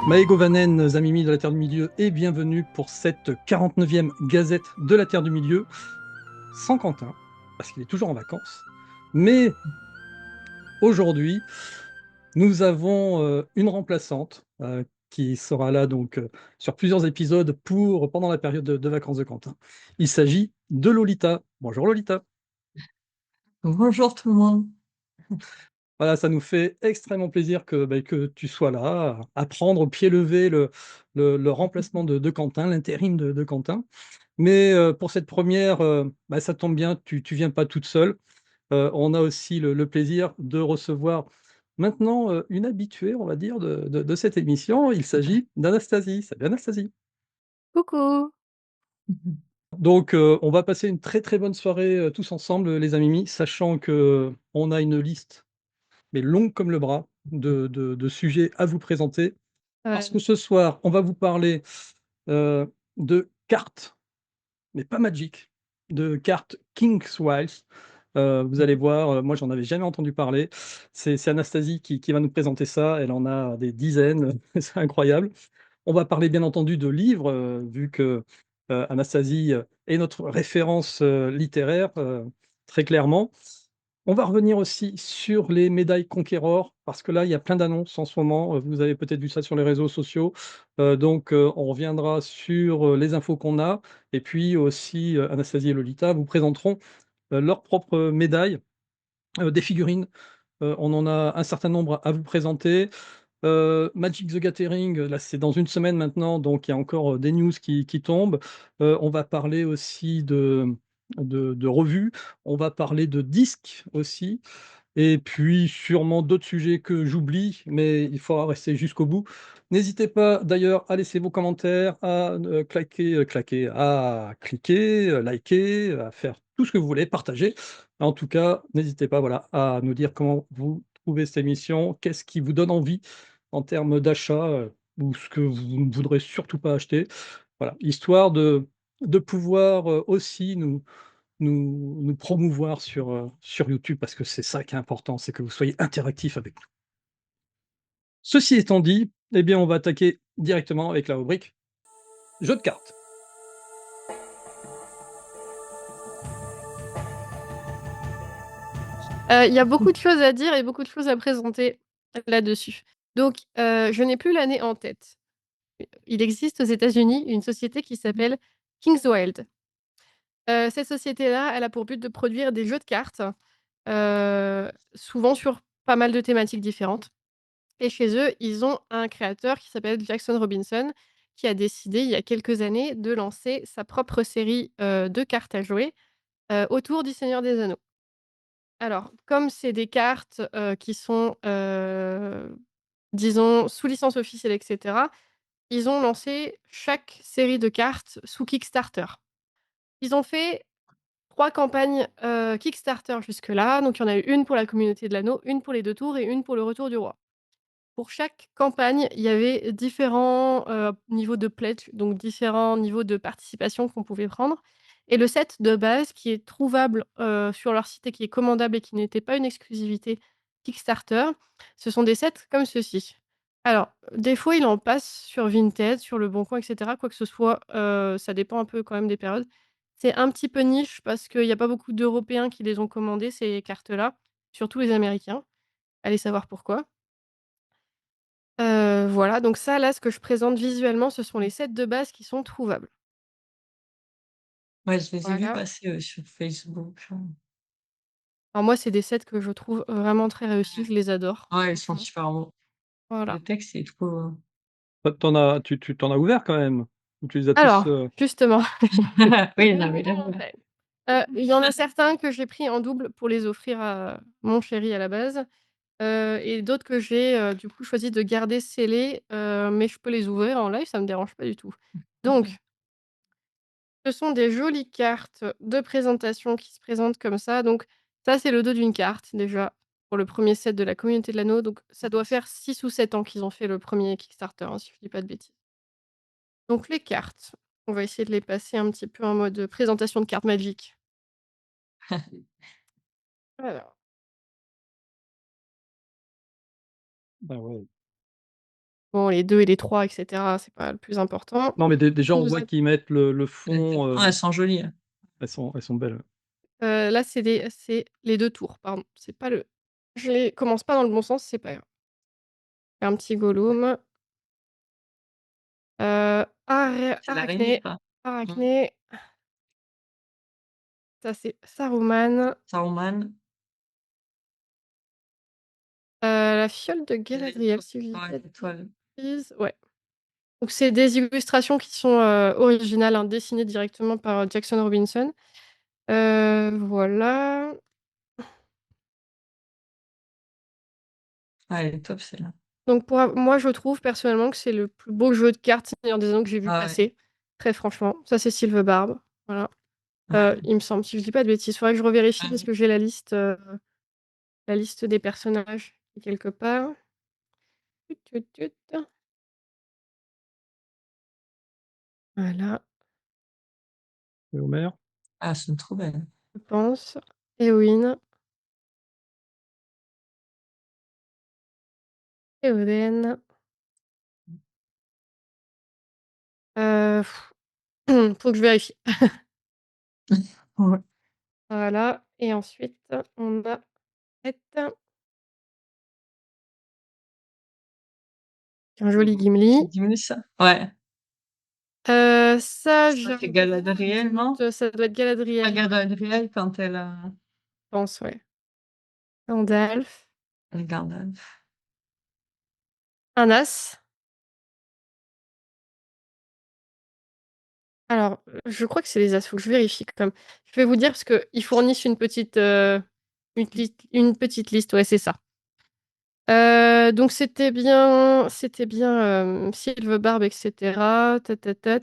Maëgo Vanen, Zamimi de la Terre du Milieu, et bienvenue pour cette 49e Gazette de la Terre du Milieu, sans Quentin, parce qu'il est toujours en vacances. Mais aujourd'hui, nous avons une remplaçante qui sera là donc sur plusieurs épisodes pendant la période de vacances de Quentin. Il s'agit de Lolita. Bonjour Lolita. Bonjour tout le monde. Voilà, ça nous fait extrêmement plaisir que tu sois là, à prendre au pied levé le remplacement de Quentin, l'intérim de Quentin. Mais pour cette première, ça tombe bien, tu viens pas toute seule. On a aussi le plaisir de recevoir maintenant une habituée, on va dire, de cette émission. Il s'agit d'Anastasie. Salut Anastasie. Coucou. Donc, on va passer une très très bonne soirée tous ensemble, les amis, sachant que on a une liste, mais longue comme le bras, de sujets à vous présenter. Parce que ce soir, on va vous parler de cartes, mais pas Magic, de cartes King's Wilds. Vous allez voir, moi j'en avais jamais entendu parler. C'est Anastasie qui va nous présenter ça. Elle en a des dizaines, c'est incroyable. On va parler bien entendu de livres, vu que Anastasie est notre référence littéraire, très clairement. On va revenir aussi sur les médailles Conqueror, parce que là, il y a plein d'annonces en ce moment. Vous avez peut-être vu ça sur les réseaux sociaux. On reviendra sur les infos qu'on a. Et puis aussi, Anastasie et Lolita vous présenteront leurs propres médailles, des figurines. On en a un certain nombre à vous présenter. Magic the Gathering, là, c'est dans une semaine maintenant, donc il y a encore des news qui tombent. On va parler aussi de revues. On va parler de disques aussi. Et puis sûrement d'autres sujets que j'oublie, mais il faudra rester jusqu'au bout. N'hésitez pas d'ailleurs à laisser vos commentaires, à à cliquer, liker, à faire tout ce que vous voulez, partager. En tout cas, n'hésitez pas, voilà, à nous dire comment vous trouvez cette émission, qu'est-ce qui vous donne envie en termes d'achat, ou ce que vous ne voudrez surtout pas acheter. Voilà, histoire de pouvoir aussi nous promouvoir sur YouTube, parce que c'est ça qui est important, c'est que vous soyez interactifs avec nous. Ceci étant dit, eh bien, on va attaquer directement avec la rubrique jeux de cartes. Il y a beaucoup de choses à dire et beaucoup de choses à présenter là-dessus. Donc, je n'ai plus l'année en tête. Il existe aux États-Unis une société qui s'appelle Kingswild. Cette société-là, elle a pour but de produire des jeux de cartes, souvent sur pas mal de thématiques différentes. Et chez eux, ils ont un créateur qui s'appelle Jackson Robinson, qui a décidé, il y a quelques années, de lancer sa propre série, de cartes à jouer, autour du Seigneur des Anneaux. Alors, comme c'est des cartes, qui sont, disons sous licence officielle et cetera, ils ont lancé chaque série de cartes sous Kickstarter. Ils ont fait 3 campagnes, Kickstarter jusque-là, donc il y en a eu une pour la communauté de l'anneau, une pour les 2 tours et une pour le retour du roi. Pour chaque campagne, il y avait différents, niveaux de pledge, donc différents niveaux de participation qu'on pouvait prendre et le set de base qui est trouvable, sur leur site et qui est commandable et qui n'était pas une exclusivité Kickstarter, ce sont des sets comme ceux-ci. Alors, des fois, il en passe sur Vinted, sur Le Bon Coin et cetera, quoi que ce soit, ça dépend un peu quand même des périodes. C'est un petit peu niche parce qu'il y a pas beaucoup d'Européens qui les ont commandées, ces cartes-là, surtout les Américains. Allez savoir pourquoi. Voilà, donc ça, là, ce que je présente visuellement, ce sont les sets de base qui sont trouvables. Ouais, je les ai vus Voilà. passer, sur Facebook. Alors moi, c'est des sets que je trouve vraiment très réussis, je les adore, Ouais, ils sont franchement. super beaux. Voilà. Le texte est trop, Tu t'en as ouvert quand même? Ou tu les as tous Alors, justement, oui, une non, mais là, vingtaine. Il y en a certains que j'ai pris en double pour les offrir à mon chéri à la base, et d'autres que j'ai, du coup, choisi de garder scellés, mais je peux les ouvrir en live, ça me dérange pas du tout. Donc ce sont des jolies cartes de présentation qui se présentent comme ça. Donc ça, c'est le dos d'une carte déjà, pour le premier set de la communauté de l'anneau. Donc ça doit faire 6 ou 7 ans qu'ils ont fait le premier Kickstarter, hein, si je dis pas de bêtises. Donc les cartes, on va essayer de les passer un petit peu en mode, présentation de cartes Magic. Alors, bah, ouais. Bon, les 2 et les 3 et cetera, c'est pas le plus important. Non, mais déjà, on Nous voit av qu'ils mettent le Les fond, cartons, elles sont jolies, hein. elles sont belles, ouais. Là, c'est les 2 tours, pardon. C'est pas le je les commence pas dans le bon sens, c'est pas grave. Un petit Gollum. C'est l'araignée, Arachné, ça. Mmh. Arachné. Ça, c'est Saruman. Saruman. La fiole de Et Galadriel, si je dis ouais, pas de l'étoile. bêtises. Ouais. Donc c'est des illustrations qui sont, originales, hein, dessinées directement par, Jackson Robinson. Voilà. Ah, elle est top celle-là. Donc moi, je trouve personnellement que c'est le plus beau jeu de cartes Seigneur des Anneaux que j'ai vu Ah ouais. passer. Très franchement. Ça, c'est Silverbarb. Voilà. Ouais. Il me semble, si je dis pas de bêtises. Faudrait que je revérifie Ah parce oui. que j'ai la liste des personnages quelque part. Tut, tut, tut. Voilà, Et Homer. Ah, elles sont trop belles. je pense. Éowyn, Théoden. Heu, faut que je vérifie. Ouais. Voilà et ensuite on a cette un joli C'est Gimli. Gimli ça? Ouais. Ça, Ça, j'ai un c'est gros Galadriel, non? doute, ça doit être Ah, Galadriel, Galadriel quand elle, je pense, ouais. Gandalf, Gandalf. un as. Alors, je crois que c'est les as, faut que je vérifie quand même. Je vais vous dire parce qu'ils fournissent une petite liste, ouais, c'est ça. Donc c'était bien, Silverbarb et cetera,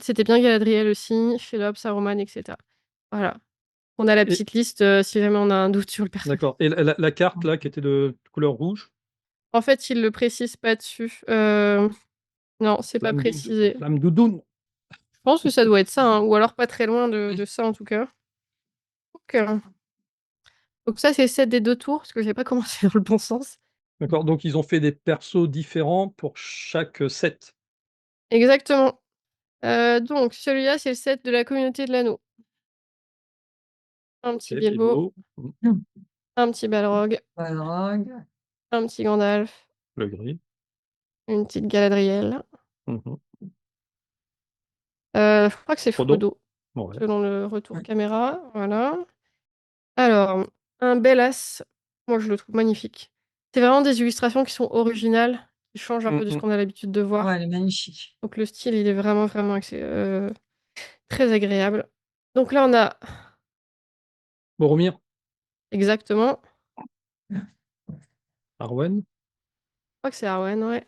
c'était bien Galadriel aussi, Shelob, Saruman et cetera. Voilà. On a la Et petite liste, si jamais on a un doute sur le personnage. d'accord, et la carte là qui était de couleur rouge? En fait, ils le précisent pas dessus. Non, c'est pas précisé. Flamme doudoune. Je pense que ça doit être ça, hein, ou alors pas très loin de ça en tout cas. Donc donc ça, c'est le set des 2 tours, parce que j'ai pas commencé dans le bon sens. D'accord, donc ils ont fait des persos différents pour chaque, set. Exactement. Donc celui-là, c'est le set de la communauté de l'anneau. Un petit OK, Bilbo, Bilbo, un petit Balrog, Balrog. un petit Gandalf, le gris. une petite Galadriel. Mmh. Je crois que c'est Frodon? Frodo, Ouais, selon le retour Ouais. caméra, voilà. Alors, un bel as, moi je le trouve magnifique. C'est vraiment des illustrations qui sont originales, qui changent un peu de ce mmh. qu'on a l'habitude de voir. Ouais, elle est magnifique. Donc le style, il est vraiment, vraiment très agréable. Donc là, on a Boromir? exactement, Arwen? je crois que c'est Arwen, ouais.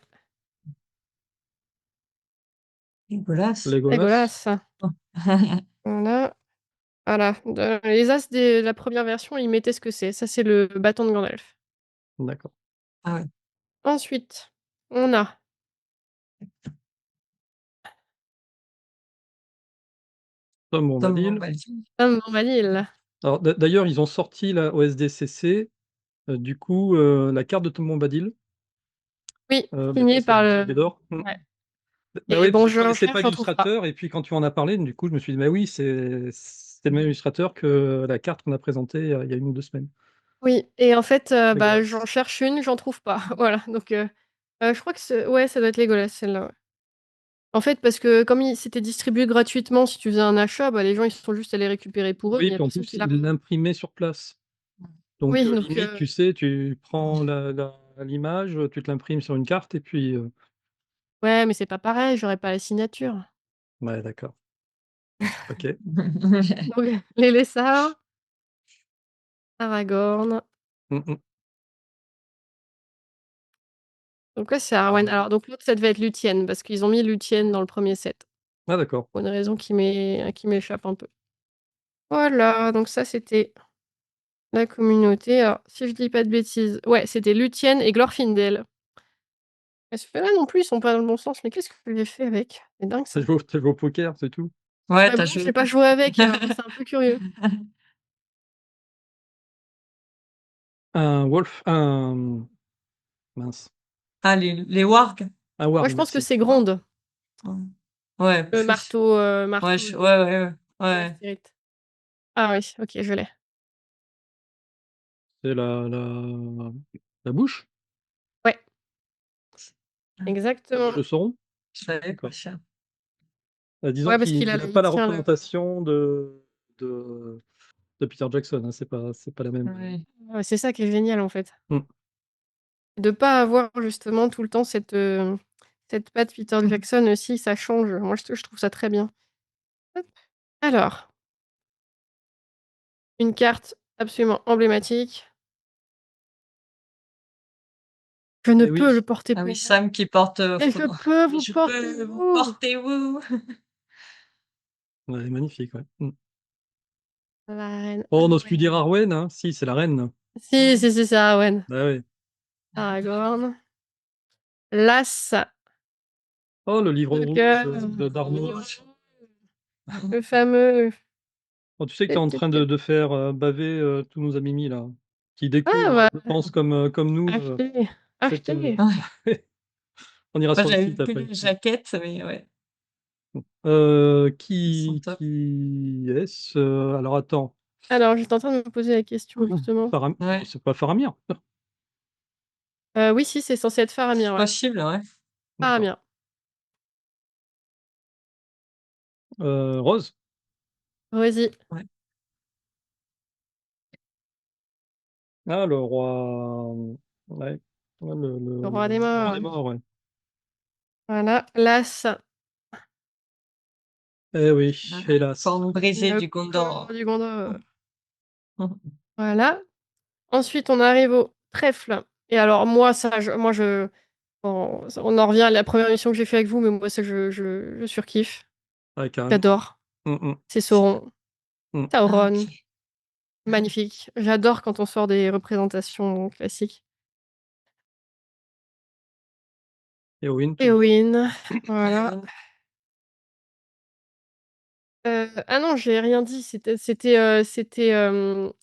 Legolas. Legolas? Legolas. Voilà. Voilà. Les as de la première version, ils mettaient ce que c'est. Ça, c'est le bâton de Gandalf. D'accord. Ah ouais. Ensuite, on a Tom Tom Bombadil. Bombadil. Tom Bombadil. Alors d'ailleurs, ils ont sorti là au SDCC, du coup, la carte de Tom Bombadil, Oui, bah, signé celle par de le Bédor. ouais Bah, et oui, parce bon, que je je en connaissais pas cherche, j'en trouve pas. l'illustrateur et puis quand tu en as parlé, du coup, je me suis dit: «Bah oui, c'est le même illustrateur que la carte qu'on a présentée, il y a 1 ou 2 semaines». Oui et en fait, bah, Legolas. j'en cherche une, j'en trouve pas. Voilà, donc je crois que ouais, ça doit être Legolas, celle-là, ouais. En fait, parce que comme c'était distribué gratuitement, si tu faisais un achat, bah, les gens, ils sont juste allés récupérer pour eux, Oui, il y a puis en personne plus, qui l'a il reçu. l'imprimait sur place. Donc Oui, donc limite, tu sais, tu prends l'image, tu te l'imprimes sur une carte et puis, ouais, mais c'est pas pareil, j'aurais pas la signature. ouais, d'accord. OK. Donc les lézards, Aragorn, Mmh mh. donc là, c'est Arwen. Alors donc l'autre, ça devait être Luthien parce qu'ils ont mis Luthien dans le premier set, Ah d'accord. pour une raison qui m'échappe un peu. Voilà, donc ça, c'était la communauté. Alors si je dis pas de bêtises, ouais, c'était Luthien et Glorfindel. Et ceux-là non plus, ils sont pas dans le bon sens, mais qu'est-ce que j'ai fait avec? C'est dingue ça. Tu joué au poker, c'est tout? Ouais, Bah tu as non, joué j'ai pas joué avec, alors c'est un peu curieux. Un wolf, un mince, Ah, les wargs? Award, Moi, je pense que merci. c'est Gronde. Ouais, Le plus. marteau, Ouais, marteau ouais. d'Astérite. Ah oui, OK, je l'ai. C'est la bouche? Ouais, La exactement. bouche de Sauron? Je savais pas D'accord. ça. Disons Ouais, parce qu'il qu'il a a il pas la tient le représentation de Peter Jackson, hein, c'est pas la même. Ouais. ouais, c'est ça qui est génial, en fait. Mmh. De pas avoir justement tout le temps cette patte Peter Jackson aussi, ça change. Moi, je trouve ça très bien. Hop. Alors, une carte absolument emblématique. Je ne Eh peux le oui, porter Ah pour oui, vous. Sam qui porte Et je peux vous je porter peux vous vous. porter vous. ouais, elle est magnifique, ouais. Mmh. La reine Oh, on n'ose plus dire Arwen. Arwen, hein? Si, c'est la reine. Si, si, si, c'est Arwen. Bah oui. Aragorn. L'As Oh, le livre de rouge cœur. d'Arnaud. Le fameux. Oh, tu sais que tu es en train de faire baver tous nos amis là, qui Ah découvrent, bah, je pense, comme nous, achetez, cette. achetez. On ira Moi, sur le j'avais site plus après. les jaquettes, mais ouais, ils sont Qui, top. qui est-ce? Alors attends. Alors, j'étais en train de me poser la question, justement. Oh, Ouais, c'est pas Faramir? Oui, si, c'est censé être Faramir, ouais. possible, ouais. D'accord. Faramir. Rose? Vas-y. Ouais. Ah, le roi. Ouais. Ouais, Le roi des le roi morts. des morts, ouais. Voilà. L'As. Eh oui, Ah, hélas. forme brisée Le du corps Gondor. du Gondor. Voilà. Ensuite, on arrive au trèfle. Et alors, moi, bon, on en revient à la première mission que j'ai fait avec vous, mais moi, ça, je surkiffe. Ouais, carrément. J'adore. Mm, C'est Sauron. mm. Ah, Sauron. ok. Magnifique. J'adore quand on sort des représentations classiques. Éowyn, toujours. Éowyn. Voilà. Euh, Ah non, j'ai rien dit.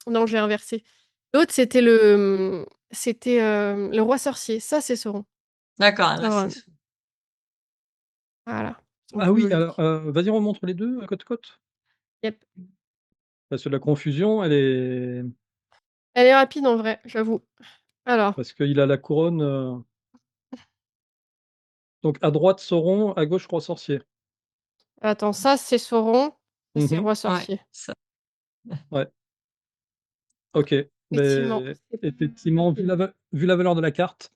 Non, j'ai inversé. L'autre, c'était le roi sorcier. Ça, c'est Sauron. D'accord, là, c'est Sauron. Voilà. Ils sont Ah plus oui, alors, logiques. vas-y, remontre les deux côte à côte. Yep. Parce que la confusion, elle est. Elle est rapide en vrai, j'avoue. Alors, Parce qu'il a la couronne. Donc à droite Sauron, à gauche roi sorcier. attends, ça c'est Sauron, ça c'est Mhm. roi ouais, sorcier. ça. Ouais, ok. Effectivement. Mais effectivement, vu la valeur de la carte,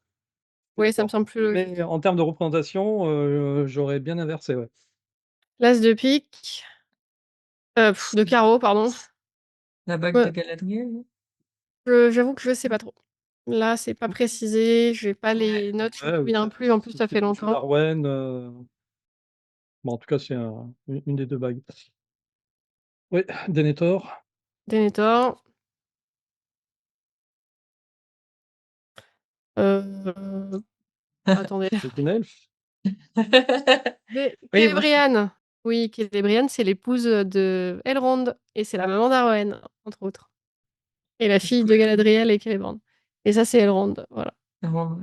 je suis Oui, ça me d'accord. semble plus logique. Mais en termes de représentation, j'aurais bien inversé, ouais. L'As de pique. De carreau, pardon. La bague de Ouais, Galadriel. j'avoue que je sais pas trop. Là, c'est pas précisé, j'ai pas les notes, je me Ouais, ou souviens plus, en plus ça fait c'est le jeu longtemps. d'Arwen. Bon, en tout cas, c'est une des deux bagues. Oui, Denethor. Denethor. Euh, attendez. C'est une elfe. Oui, moi. Celebriane. Oui, Celebriane, c'est l'épouse de Elrond, et c'est la maman d'Arwen, entre autres. Et la fille de Galadriel et Celebriane. Et ça, c'est Elrond, voilà. Bon,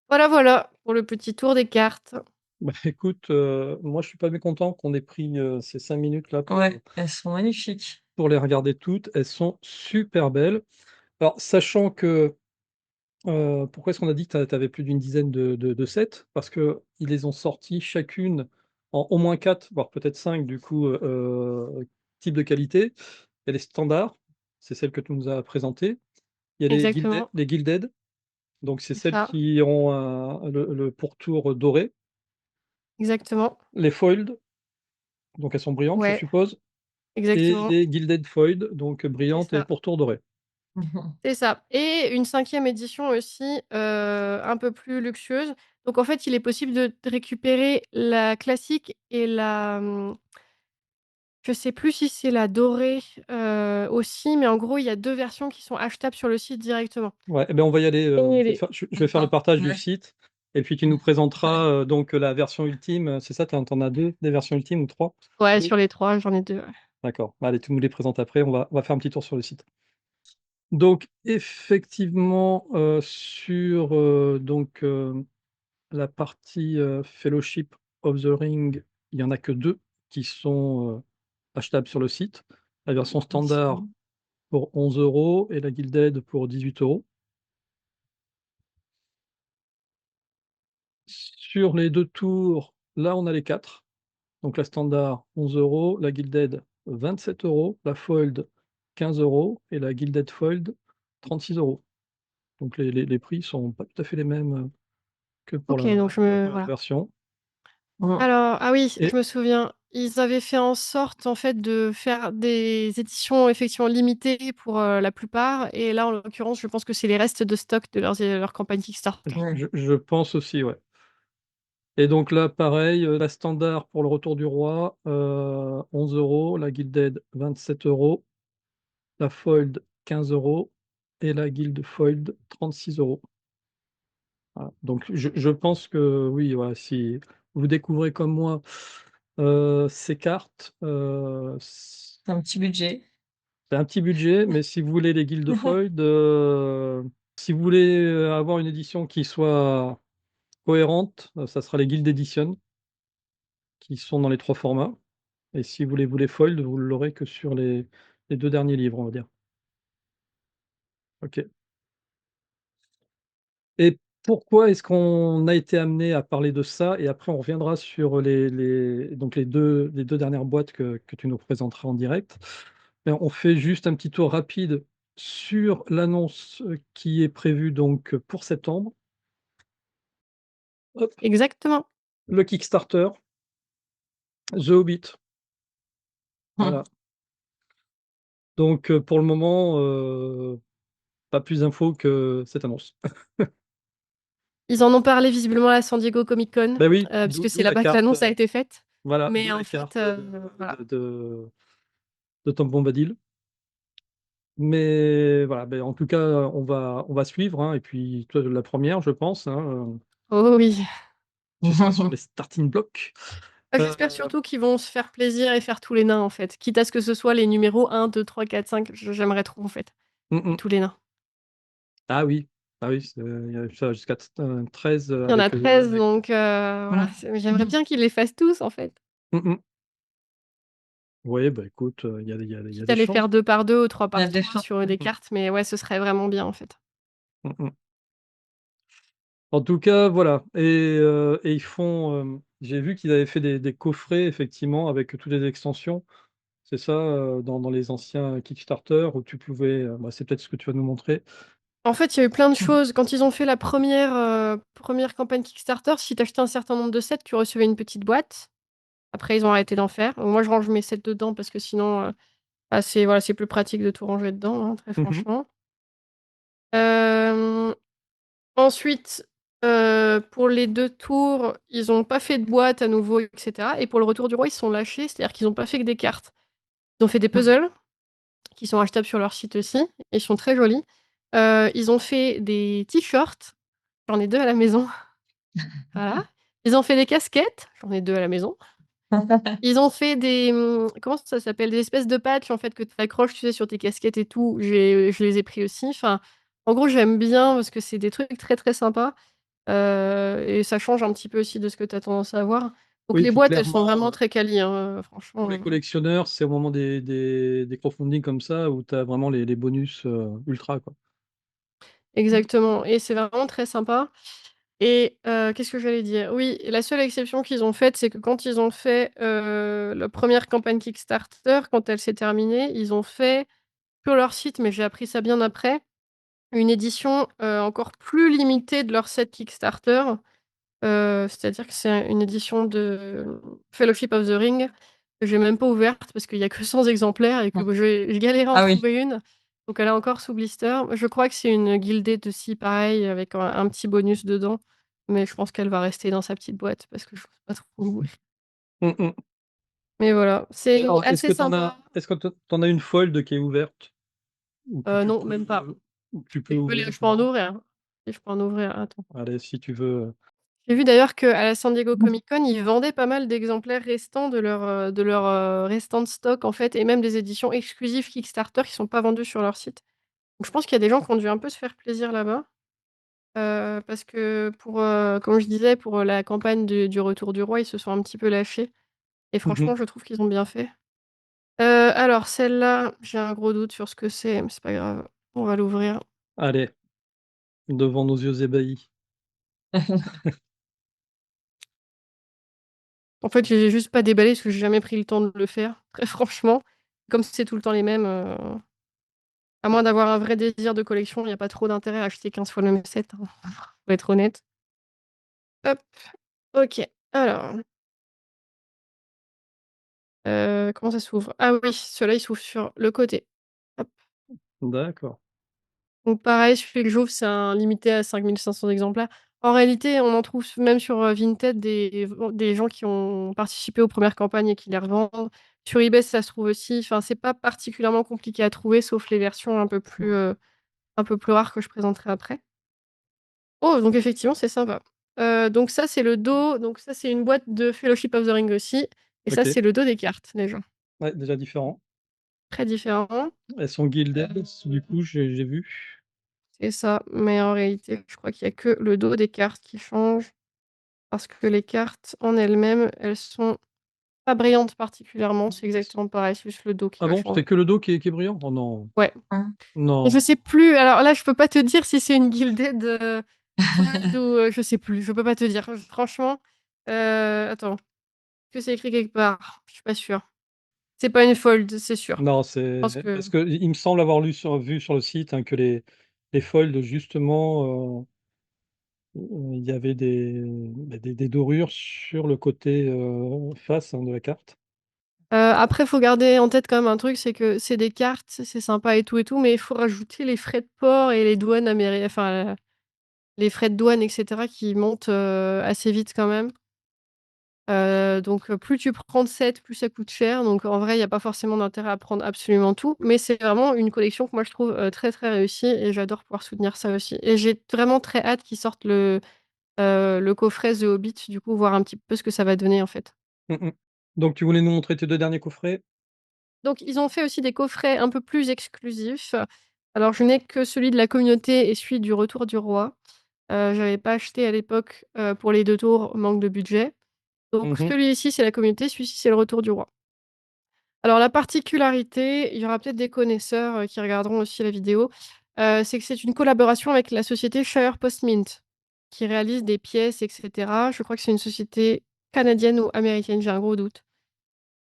Voilà, voilà, pour le petit tour des cartes. Bah, écoute, moi, je suis pas mécontent qu'on ait pris ces 5 minutes là ouais, elles sont magnifiques. pour les regarder toutes. Elles sont super belles. Alors, sachant que pourquoi est-ce qu'on a dit que tu avais plus d'une dizaine de sets? Parce qu'ils les ont sortis chacune en au moins 4, voire peut-être 5 du coup, types de qualité. Il y a les standards, c'est celle que tu nous as présentées. Il y a Exactement, les Gilded, donc c'est c'est celles ça. qui ont le pourtour doré. Exactement. Les Foiled, donc elles sont brillantes, je Ouais, suppose. Et exactement. les Gilded Foiled, donc C'est brillantes et ça. pourtour doré. C'est ça. Et une cinquième édition aussi, un peu plus luxueuse. Donc en fait, il est possible de récupérer la classique et je sais plus si c'est la dorée, aussi, mais en gros, il y a 2 versions qui sont achetables sur le site directement. Ouais, eh ben on va y aller. Et les Je vais faire le partage du Ouais. site. Et puis tu nous présenteras donc la version ultime. C'est ça, t'en as deux, des versions ultimes ou trois? ouais, Deux. sur les 3, j'en ai 2. Ouais. D'accord. Allez, tu nous les présentes après. On va faire un petit tour sur le site. Donc effectivement, sur, la partie, Fellowship of the Ring, il y en a que 2 qui sont, achetables sur le site. La version standard Effectivement. pour 11 € et la Gilded pour 18 €. Sur les 2 tours, là, on a les 4. Donc la standard 11 €, la Gilded 27 €, la Fold 15 € et la Gilded Fold 36 €. Donc les prix sont pas tout à fait les mêmes, que pour OK, la donc je la me première voilà. version. Mmh. Alors ah oui, Et je me souviens, ils avaient fait en sorte, en fait, de faire des éditions effectivement limitées pour, la plupart et là, en l'occurrence, je pense que c'est les restes de stock de leur campagne Kickstarter. Ouais. je pense aussi, ouais. Et donc là, pareil, la standard pour le Retour du Roi, 11 €, la Gilded 27 €, la Fold 15 € et la Guild Fold 36 €. Voilà, donc je pense que oui, voilà, si vous découvrez comme moi, ces cartes, C'est un petit budget. c'est un petit budget, mais si vous voulez les Guildefold, si vous voulez, avoir une édition qui soit cohérente, ça sera les Guild Edition qui sont dans les 3 formats, et si vous les fold, vous l'aurez que sur les 2 derniers livres, on va dire. OK. Et pourquoi est-ce qu'on a été amené à parler de ça? Et après on reviendra sur les deux dernières boîtes que tu nous présenteras en direct. Mais on fait juste un petit tour rapide sur l'annonce, qui est prévue donc, pour septembre. Hop, Exactement. le Kickstarter, The Hobbit, Mmh. voilà. Donc, pour le moment, pas plus d'infos que cette annonce. Ils en ont parlé visiblement à la San Diego Comic Con, Bah oui, puisque c'est d'où la là-bas que carte, l'annonce a été faite. voilà, Mais d'où en la fait, carte, voilà. de Tom Bombadil. Mais voilà, beh, en tout cas, on va suivre, hein, et puis toi, la première, je pense, hein, Oh oui. tu seras sur les starting blocks. Bah, Heu, j'espère surtout qu'ils vont se faire plaisir et faire tous les nains, en fait. Quitte à ce que ce soit les numéros 1, 2, 3, 4, 5, j'aimerais trop, en fait, mmh mh. tous les nains. Ah oui, ah oui, il y a ça jusqu'à 13, Il y en a avec, 13 avec donc voilà, j'aimerais bien qu'ils les fassent tous, en fait. mmh mh. Oui, bah, écoute, il y a Quitte des à les chances. faire 2 par 2 ou 3 Il y a par des 3 chances. sur, des Mmh. cartes, mais ouais, ce serait vraiment bien, en fait. Mmh mh. En tout cas, voilà, et ils font, j'ai vu qu'ils avaient fait des coffrets effectivement avec toutes les extensions. C'est ça, dans les anciens Kickstarter où tu pouvais, bah, c'est peut-être ce que tu vas nous montrer. En fait, il y a eu plein de Mmh. choses. Quand ils ont fait la première campagne Kickstarter, si tu achetais un certain nombre de sets, tu recevais une petite boîte. Après, ils ont arrêté d'en faire. Moi, je range mes sets dedans parce que sinon, bah, c'est voilà, c'est plus pratique de tout ranger dedans, hein, très Mmh mh. franchement. Hem, ensuite, pour les 2 tours, ils ont pas fait de boîte à nouveau et cetera et pour le Retour du Roi, ils se sont lâchés, c'est-à-dire qu'ils ont pas fait que des cartes. Ils ont fait des Mmh. puzzles qui sont achetables sur leur site aussi et ils sont très jolis. Ils ont fait des t-shirts, j'en ai 2 à la maison, voilà. Ils ont fait des casquettes, j'en ai 2 à la maison. Ils ont fait des, comment ça s'appelle? Des espèces de patchs, en fait, que tu accroches, tu sais, sur tes casquettes et tout. Je les ai pris aussi. Enfin, en gros, j'aime bien parce que c'est des trucs très, très sympas, et ça change un petit peu aussi de ce que tu as tendance à avoir. Donc Oui, les puis boîtes, elles sont clairement, vraiment très quali, hein, pour franchement, les collectionneurs, c'est au moment des crowdfunding comme ça où tu as vraiment les bonus, ultra, quoi. exactement et c'est vraiment très sympa et qu'est-ce que j'allais dire? Oui, la seule exception qu'ils ont faite, c'est que quand ils ont fait, la première campagne Kickstarter, quand elle s'est terminée, ils ont fait sur leur site, mais j'ai appris ça bien après, une édition, encore plus limitée de leur set Kickstarter, c'est-à-dire que c'est une édition de Fellowship of the Ring que j'ai même pas ouverte parce qu'il y a que 100 exemplaires et que Mmh. j'ai galéré à en Ah oui. trouver une, donc elle est encore sous blister. Je crois que c'est une Gilded aussi pareil avec un petit bonus dedans, mais je pense qu'elle va rester dans sa petite boîte parce que je sais pas trop l'ouvrir. Mmh mh. Mais voilà, Et c'est alors, assez sympa. est-ce que tu en as une fold qui est ouverte? Ou que tu Non, peux même pas. ou que tu peux Mais ouvrir? je peux en ouvrir. Si je peux en ouvrir, attends. Allez, si tu veux, J'ai vu d'ailleurs qu'à la San Diego Comic Con, ils vendaient pas mal d'exemplaires restants de leur restant de stock, en fait et même des éditions exclusives Kickstarter qui sont pas vendues sur leur site. Donc je pense qu'il y a des gens qui ont dû un peu se faire plaisir là-bas, parce que pour, comme je disais, pour, la campagne du Retour du Roi, ils se sont un petit peu lâchés et Mmh mh. franchement, je trouve qu'ils ont bien fait. Alors celle-là, j'ai un gros doute sur ce que c'est, mais c'est pas grave, on va l'ouvrir. Allez, devant nos yeux ébahis. En fait, je les ai juste pas déballés parce que j'ai jamais pris le temps de le faire, très franchement. Comme c'est tout le temps les mêmes, à moins d'avoir un vrai désir de collection, il y a pas trop d'intérêt à acheter 15 fois le même set, hein, faut être honnête. Hop, OK. Alors, comment ça s'ouvre? Ah oui, celui-là, il s'ouvre sur le côté. Hop. D'accord. Donc pareil, celui que j'ouvre, c'est un limité à 5 500 exemplaires. En réalité, on en trouve même sur, Vinted des gens qui ont participé aux premières campagnes et qui les revendent. Sur eBay, ça se trouve aussi. Enfin, c'est pas particulièrement compliqué à trouver, sauf les versions un peu plus rares que je présenterai après. Oh, donc effectivement, c'est sympa. Donc ça, c'est le dos. Donc ça, c'est une boîte de Fellowship of the Ring aussi et ça, OK. c'est le dos des cartes, déjà. Ouais, déjà différent. Très différent. Elles sont gilded, du coup, j'ai vu. C'est ça, mais en réalité, je crois qu'il y a que le dos des cartes qui change. Parce que les cartes en elles-mêmes, elles sont pas brillantes particulièrement, c'est exactement pareil, c'est juste le dos qui Ah va bon? changer. C'est que le dos qui est brillant? Oh non. Ouais. Et je Non. sais plus, alors là, je peux pas te dire si c'est une gilded, fold ou je sais plus, je peux pas te dire. Franchement, attends, est-ce que c'est écrit quelque part? Je suis pas sûre. C'est pas une fold, c'est sûr. Non, Je pense c'est que parce qu'il me semble avoir vu sur le site, hein, que les folds justement, il y avait des dorures sur le côté, face, hein, de la carte. après, faut garder en tête quand même un truc, c'est que c'est des cartes, c'est sympa et tout, mais il faut rajouter les frais de port et les douanes enfin, les frais de douane et cetera qui montent, assez vite quand même. Donc plus tu prends de sets, plus ça coûte cher. Donc en vrai, il y a pas forcément d'intérêt à prendre absolument tout. Mais c'est vraiment une collection que moi je trouve, très, très réussie et j'adore pouvoir soutenir ça aussi. Et j'ai vraiment très hâte qu'ils sortent le coffret The Hobbit, du coup, voir un petit peu ce que ça va donner, en fait. Mmh mh. Donc tu voulais nous montrer tes 2 derniers coffrets? Donc ils ont fait aussi des coffrets un peu plus exclusifs. Alors je n'ai que celui de la communauté et celui du Retour du Roi. J'avais pas acheté à l'époque, pour les 2 tours, manque de budget. Donc Mmh mh. celui-ci, c'est la communauté, celui-ci, c'est le Retour du Roi. Alors la particularité, il y aura peut-être des connaisseurs, qui regarderont aussi la vidéo, c'est que c'est une collaboration avec la société Shire Post Mint, qui réalise des pièces et cetera. Je crois que c'est une société canadienne ou américaine, j'ai un gros doute.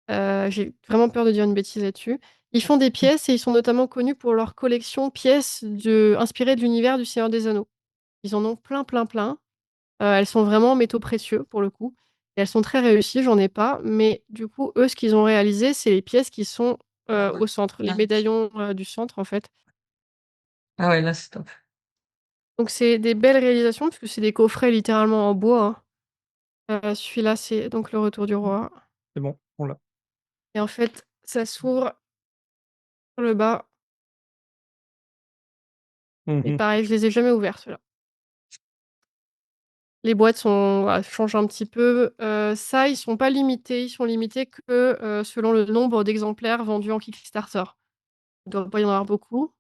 J'ai vraiment peur de dire une bêtise là-dessus. Ils font des pièces et ils sont notamment connus pour leur collection pièces inspirées de l'univers du Seigneur des Anneaux. Ils en ont plein, plein, plein. Elles sont vraiment en métaux précieux pour le coup et elles sont très réussies, j'en ai pas, mais du coup, eux, ce qu'ils ont réalisé, c'est les pièces qui sont, au centre, les médaillons, du centre, en fait. Ah ouais, là, c'est top. Donc c'est des belles réalisations parce que c'est des coffrets littéralement en bois, hein. Celui-là, c'est donc le Retour du Roi C'est bon, on l'a. et en fait, ça s'ouvre sur le bas Mmh et mh. pareil, je les ai jamais ouverts ceux-là. Les boîtes sont voilà, changent un petit peu. Ça, ils sont pas limités, ils sont limités que, selon le nombre d'exemplaires vendus en Kickstarter. Il doit pas y en avoir beaucoup.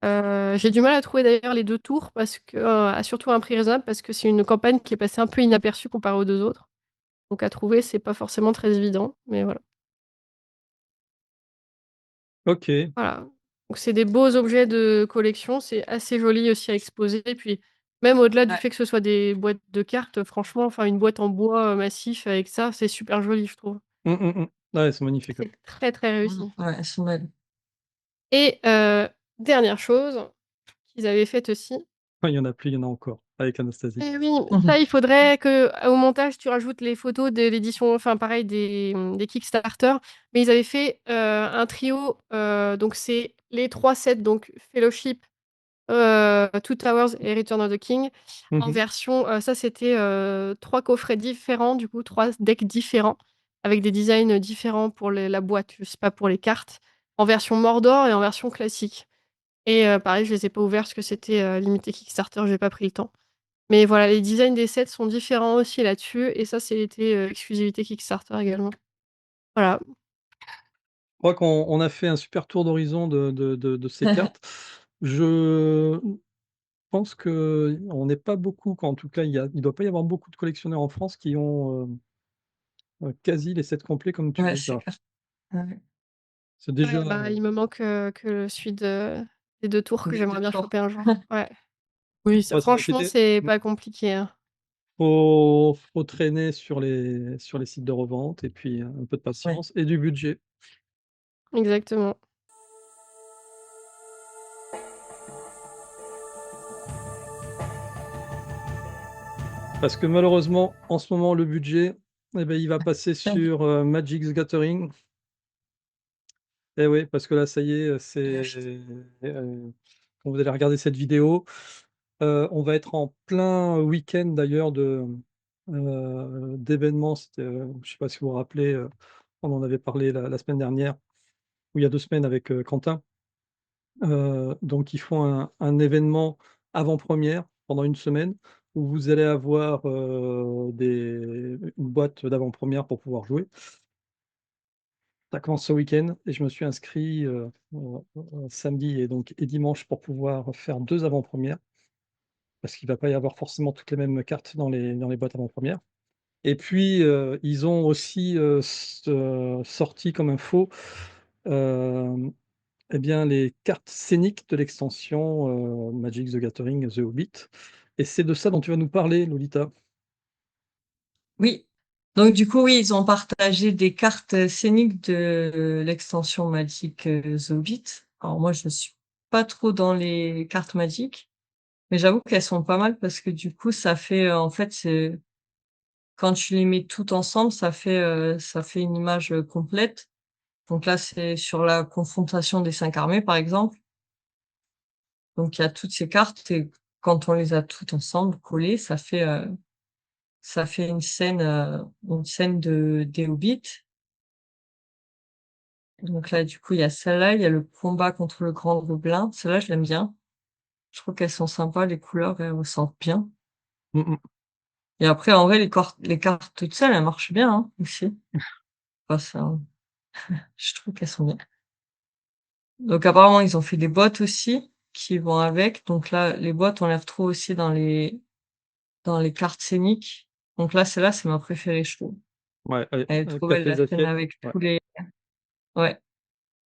J'ai du mal à trouver d'ailleurs les 2 tours parce que, à surtout à un prix raisonnable parce que c'est une campagne qui est passée un peu inaperçue comparée aux 2 autres. Donc à trouver, c'est pas forcément très évident, mais voilà. OK. Voilà. Donc c'est des beaux objets de collection, c'est assez joli aussi à exposer et puis même au-delà du Ouais. fait que ce soit des boîtes de cartes, franchement, enfin une boîte en bois, massif avec ça, c'est super joli, je trouve. Mmh, mmh mh. Ouais, c'est magnifique, ouais. C'est très, très réussi. Ouais, elles sont belles. Et dernière chose qu'ils avaient faite aussi. Ouais, il y en a plus, il y en a encore avec Anastasie. Et oui, ça, il faudrait qu'au montage, tu rajoutes les photos de l'édition, enfin pareil des Kickstarter. Mais ils avaient fait, un trio, donc c'est les 3 sets, donc Fellowship, Two Towers et Return of the King Mmh en mh. version, ça c'était, 3 coffrets différents, du coup 3 decks différents, avec des designs différents pour la boîte, je sais pas pour les cartes, en version Mordor et en version classique. Et pareil, je les ai pas ouverts parce que c'était, limité Kickstarter, j'ai pas pris le temps. Mais voilà, les designs des sets sont différents aussi là-dessus et ça, c'était, exclusivité Kickstarter également. Voilà. Je crois qu'on a fait un super tour d'horizon de ces cartes. Je pense qu'on n'est pas beaucoup, en tout cas, il doit pas y avoir beaucoup de collectionneurs en France qui ont, quasi les sets complets comme tu Ouais, les c'est as. clair. Ouais. C'est déjà, Ouais, bah, il me manque, que celui des 2 tours que Des 2 j'aimerais bien tours. choper un jour. Ouais. Oui, ça ouais, ça va franchement, t'aider. c'est pas compliqué, hein. Faut traîner sur les sites de revente et puis, un peu de Ouais. patience et du budget. Exactement. Parce que malheureusement, en ce moment, le budget, eh beh, il va passer sur, Magic the Gathering. Et oui, parce que là, ça y est, quand vous allez regarder cette vidéo, on va être en plein week-end d'ailleurs d'événements. C'était, je sais pas si vous vous rappelez, on en avait parlé la semaine dernière ou il y a 2 semaines avec, Quentin. Donc ils font un événement avant-première pendant une semaine où vous allez avoir, une boîte d'avant-première pour pouvoir jouer. Ça commence ce week-end et je me suis inscrit, samedi et dimanche pour pouvoir faire 2 avant-premières, parce qu'il va pas y avoir forcément toutes les mêmes cartes dans les boîtes avant-premières. Et puis, ils ont aussi, sorti comme info, hem, et bien, les cartes scéniques de l'extension, Magic the Gathering: The Hobbit, et c'est de ça dont tu vas nous parler, Lolita. Oui. Donc du coup, oui, ils ont partagé des cartes scéniques de l'extension Magic, The Hobbit. Alors moi, je suis pas trop dans les cartes Magic, mais j'avoue qu'elles sont pas mal parce que du coup, ça fait, en fait, c'est quand tu les mets toutes ensemble, ça fait une image, complète. Donc là, c'est sur la confrontation des 5 armées, par exemple. Donc il y a toutes ces cartes et quand on les a toutes ensemble collées, ça fait une scène des Hobbits. Donc là, du coup, il y a celle-là, il y a le combat contre le grand gobelin. Celle-là, je l'aime bien. Je trouve qu'elles sont sympas, les couleurs, elles ressortent bien. Mmh mh. Et après, en vrai, les cartes toutes seules, elles marchent bien, hein, aussi. Enfin, je trouve qu'elles sont bien. Donc apparemment, ils ont fait des boîtes aussi qui vont avec. Donc là, les boîtes, on les retrouve aussi dans les cartes scéniques. Donc là, celle-là, c'est ma préférée, je trouve. Ouais, Elle est trop avec belle, Café la des scène Assiettes, avec ouais. tous les ouais.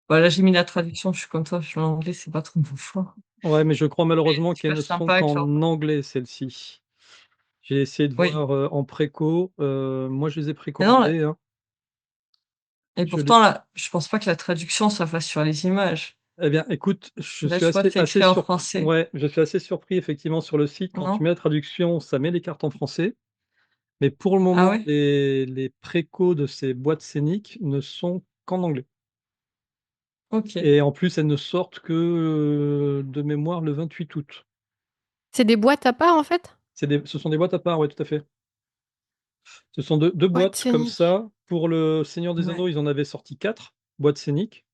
Bah, là, j'ai mis la traduction, je suis comme toi, je l'anglais, c'est pas trop mon fort. Ouais, mais je crois malheureusement qu'elles Super ne seront sympa avec leur qu'en anglais, celles-ci. J'ai essayé de oui. voir, en préco, moi je les ai Mais non, précommandées, hein. et Je les pourtant là, je pense pas que la traduction, ça fasse sur les images. Eh bien, écoute, je Là, suis tu vois, assez c'est assez écrit en surp français, ouais, je suis assez surpris effectivement sur le site quand tu non? mets la traduction, ça met les cartes en français, mais pour le Ah moment, ouais? les précos de ces boîtes scéniques ne sont qu'en anglais, OK. et en plus, elles ne sortent que, de mémoire le 28 août. C'est des boîtes à part, en fait? Ce sont des boîtes à part, ouais, tout à fait. Ce sont deux Boîtes boîtes comme scéniques. ça. Pour le Seigneur des Ouais. Anneaux, ils en avaient sorti 4 boîtes scéniques,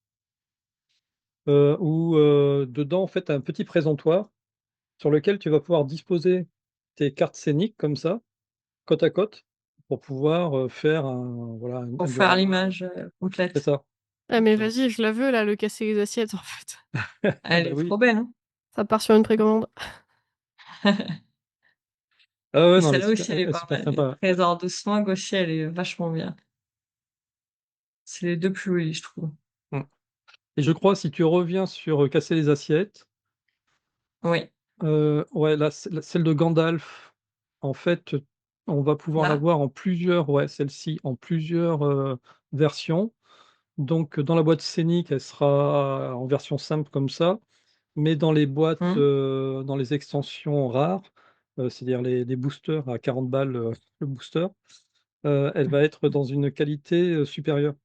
où, dedans, en fait, tu as un petit présentoir sur lequel tu vas pouvoir disposer tes cartes scéniques comme ça, côte à côte, pour pouvoir, faire un Pour faire diorama. l'image, C'est complète. ça, Ah mais exactement. vas-y, je la veux là, le casser les assiettes, en fait. Elle Bah est oui. trop belle, hein? Ça part sur une précommande. Ah ouais, Et non, celle-là aussi, elle elle est est pas super mal. Le sympa. trésor de Smaug aussi, elle est vachement bien. C'est les 2 plus jolis, je trouve. Mmh, et je crois si tu reviens sur, casser les assiettes, Oui. ouais, celle de Gandalf, en fait, on va pouvoir Là? l'avoir en plusieurs, ouais, celle-ci, en plusieurs, versions. Donc, dans la boîte scénique, elle sera en version simple comme ça. Mais dans les boîtes, Mmh. dans les extensions rares, c'est-à-dire les boosters à 40 balles, le booster, elle va être dans une qualité, supérieure.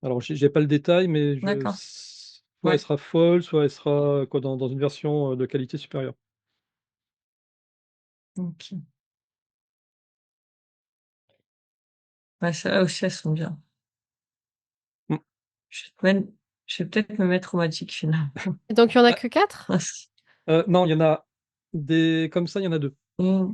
Alors j'ai pas le détail, mais je D'accord. s soit elle Ouais. sera folle, soit elle sera, quoi, dans une version, de qualité supérieure. OK. Ouais, celles-là aussi, elles sont bien. Mmh. Je vais même je vais peut-être me mettre au Magic finalement. Et donc il y en a Bah, que 4? Mince. non, il y en a des comme ça, il y en a 2. Mmh.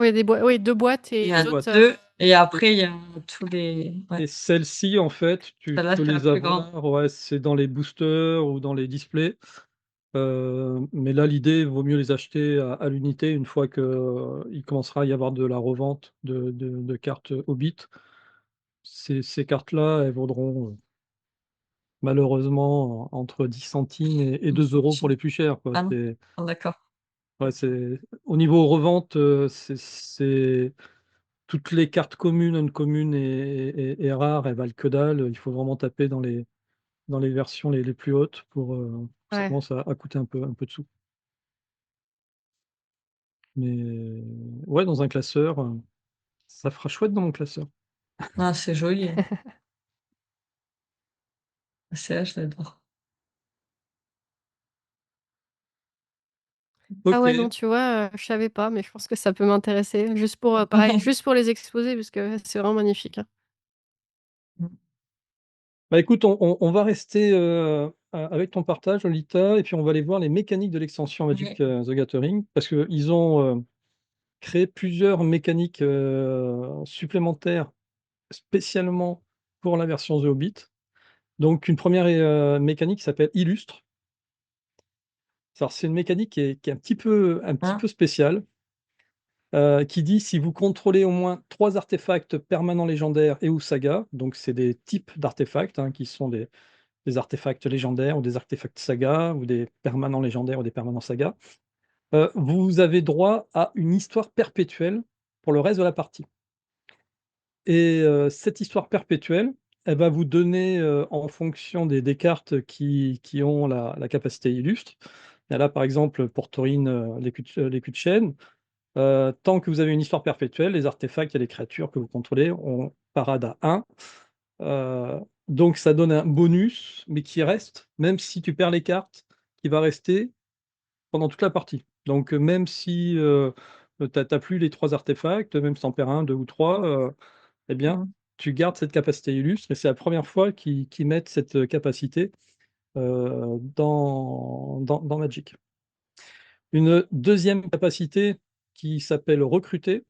Oui, des boi oui, 2 boîtes Il et y a les 2 autres, boîtes, 2 et et après il y a tous les ouais. et celles-ci, en fait, tu Celle-là, peux c'est la les plus grande. avoir, ouais, c'est dans les boosters ou dans les displays. Mais là, l'idée, vaut mieux les acheter à l'unité une fois qu'il commencera à y avoir de la revente de cartes Hobbit. Ces cartes-là, elles vaudront, malheureusement entre 10 centimes et 2 € pour les plus chères, quoi. Ah non? C'est Ah d'accord. ouais, au niveau revente, c'est toutes les cartes communes, non communes et rares, elles valent que dalle. Il faut vraiment taper dans les versions les plus hautes pour que ça Ouais. commence à coûter un peu de sous. Mais ouais, dans un classeur, ça fera chouette dans mon classeur. Ah, c'est joli, hein. C'est je l'adore. Ah ouais, non, OK. tu vois, je savais pas, mais je pense que ça peut m'intéresser juste pour, pareil, juste pour les exposer parce que c'est vraiment magnifique, hein. Mmh. Bah, écoute, on va rester, avec ton partage, Lolita, et puis on va aller voir les mécaniques de l'extension Oui. Magic, The Gathering, parce qu'ils ont, créé plusieurs mécaniques, supplémentaires spécialement pour la version The Hobbit. Donc une première mécanique qui s'appelle Illustre. Alors c'est une mécanique qui est un petit peu Hein? spéciale, qui dit: «Si vous contrôlez au moins 3 artefacts permanents légendaires et ou saga», donc c'est des types d'artefacts, hein, qui sont des artefacts légendaires ou des artefacts saga ou des permanents légendaires ou des permanents saga, vous avez droit à une histoire perpétuelle pour le reste de la partie. Et cette histoire perpétuelle, elle va vous donner, en fonction des cartes qui ont la capacité illustre. Il y a là, par exemple, pour Taurine, l'écu de chêne. Tant que vous avez une histoire perpétuelle, les artefacts et les créatures que vous contrôlez ont parade à 1. Donc ça donne un bonus, mais qui reste, même si tu perds les cartes, qui va rester pendant toute la partie. Donc même si, tu as plus les 3 artefacts, même si tu en perds 1, 2 ou 3, eh bien, Mmh. tu gardes cette capacité illustre et c'est la première fois qu'ils mettent cette capacité, dans Magic. Une deuxième capacité qui s'appelle recruter.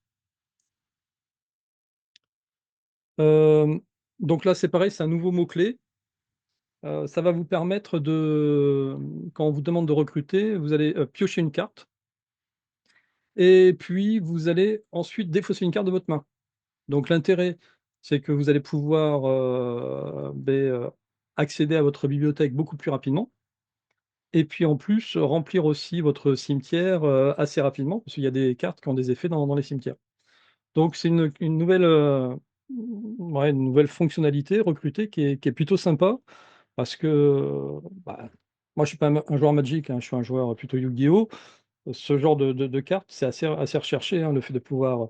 Hem, donc là, c'est pareil, c'est un nouveau mot-clé. Ça va vous permettre quand on vous demande de recruter, vous allez, piocher une carte et puis vous allez ensuite défausser une carte de votre main. Donc l'intérêt, c'est que vous allez pouvoir, accéder à votre bibliothèque beaucoup plus rapidement et puis en plus, remplir aussi votre cimetière, assez rapidement, parce qu'il y a des cartes qui ont des effets dans les cimetières. Donc c'est une nouvelle, ouais, une nouvelle fonctionnalité recrutée qui est plutôt sympa parce que, bah, moi je suis pas un joueur Magic, hein, je suis un joueur plutôt Yu-Gi-Oh! Ce genre de cartes, c'est assez recherché, hein, le fait de pouvoir,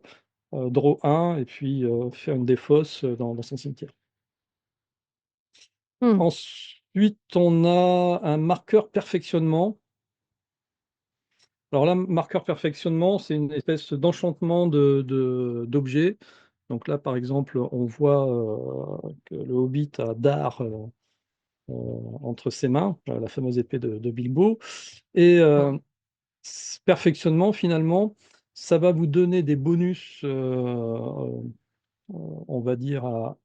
draw 1 et puis, faire une défausse, dans son cimetière. Mmh. Ensuite, on a un marqueur perfectionnement. Alors là, marqueur perfectionnement, c'est une espèce d'enchantement d'objet. Donc là, par exemple, on voit, que le hobbit a Dare, entre ses mains, la fameuse épée de Bilbo et Mmh. perfectionnement finalement, ça va vous donner des bonus, on va dire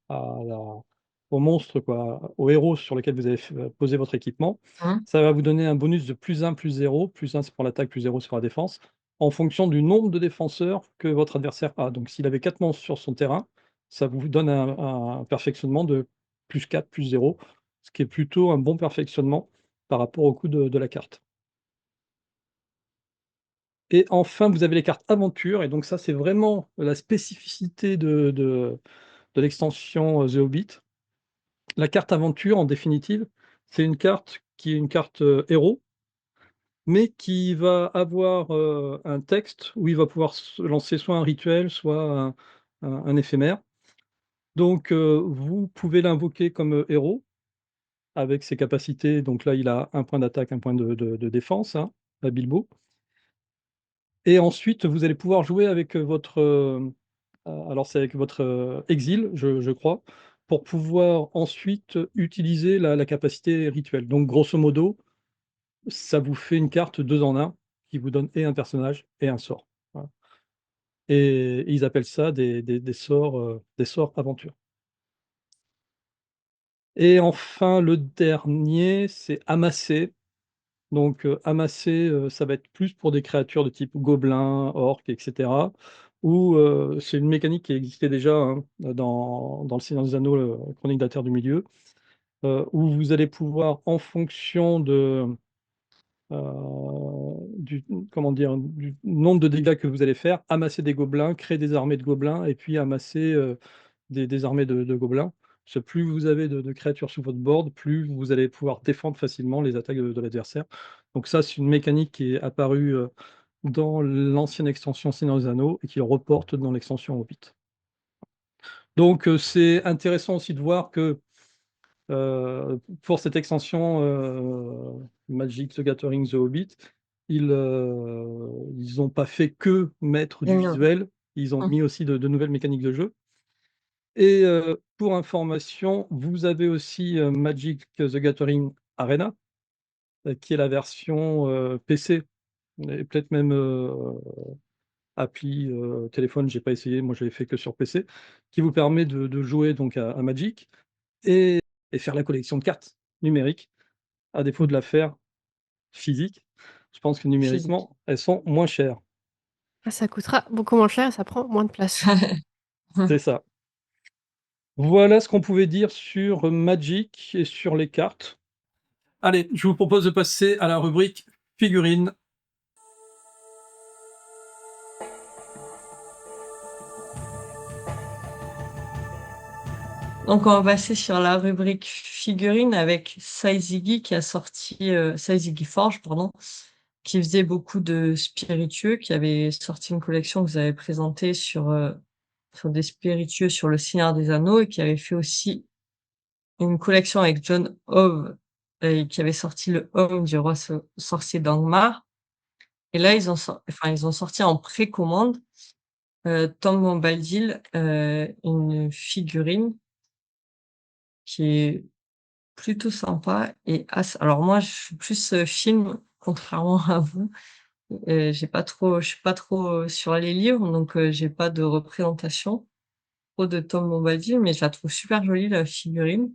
au monstre quoi, au héros sur lequel vous avez posé votre équipement. Mmh. Ça va vous donner un bonus de +1, +0, +1 c'est pour l'attaque, +0 c'est pour la défense, en fonction du nombre de défenseurs que votre adversaire a. Donc s'il avait 4 monstres sur son terrain, ça vous donne un perfectionnement de +4, +0, ce qui est plutôt un bon perfectionnement par rapport au coût de la carte. Et enfin, vous avez les cartes aventures et donc ça, c'est vraiment la spécificité de l'extension, The Hobbit. La carte aventure, en définitive, c'est une carte qui est une carte, héros, mais qui va avoir, un texte où il va pouvoir se lancer soit un rituel, soit un éphémère. Donc, vous pouvez l'invoquer comme, héros avec ses capacités. Donc là, il a un point d'attaque, un point de défense, hein, Bilbo. Et ensuite, vous allez pouvoir jouer avec, votre, alors c'est avec votre, exil, je crois, pour pouvoir ensuite utiliser la capacité rituelle. Donc grosso modo, ça vous fait une carte 2 en un qui vous donne et un personnage et un sort. Voilà. Et ils appellent ça des sorts aventures. Et enfin le dernier, c'est amasser. Donc amasser, ça va être plus pour des créatures de type gobelins, orques et cetera, ou c'est une mécanique qui existait déjà, hein, dans Le Seigneur des Anneaux, Chronique de la Terre du Milieu, où vous allez pouvoir en fonction du comment dire? Du nombre de dégâts que vous allez faire, amasser des gobelins, créer des armées de gobelins et puis amasser, des armées de gobelins. Parce que plus vous avez de créatures sur votre board, plus vous allez pouvoir défendre facilement les attaques de l'adversaire. Donc ça, c'est une mécanique qui est apparue, dans l'ancienne extension Seigneur des Anneaux et qui reporte dans l'extension Hobbit. Donc c'est intéressant aussi de voir que, pour cette extension, Magic: The Gathering: The Hobbit, ils ont pas fait que mettre du Génial. visuel, ils ont Mmh. mis aussi de nouvelles mécaniques de jeu. Et pour information, vous avez aussi, Magic: The Gathering Arena, qui est la version, PC et peut-être même, appli, téléphone, j'ai pas essayé, moi j'avais fait que sur PC, qui vous permet de jouer donc à Magic et faire la collection de cartes numériques, à défaut de la faire physique. Je pense que Physique. numériquement, elles sont moins chères. Ah, ça coûtera beaucoup moins cher et ça prend moins de place. C'est ça. Voilà ce qu'on pouvait dire sur Magic et sur les cartes. Allez, je vous propose de passer à la rubrique figurines. Donc on va passer sur la rubrique figurines avec Saizigi qui a sorti, Saizigi Forge pardon, qui faisait beaucoup de spiritueux, qui avait sorti une collection que vous avez présentée sur des spiritueux sur Le Seigneur des Anneaux et qui avait fait aussi une collection avec John Howe et qui avait sorti le Home du roi sorcier d'Angmar. Et là, ils ont sorti en précommande, Tom Bombadil, une figurine qui est plutôt sympa et alors moi, je suis plus, film, contrairement à vous. Je suis pas trop, sur les livres, donc j'ai pas de représentation trop de Tom Bombadil, mais je la trouve super jolie la figurine.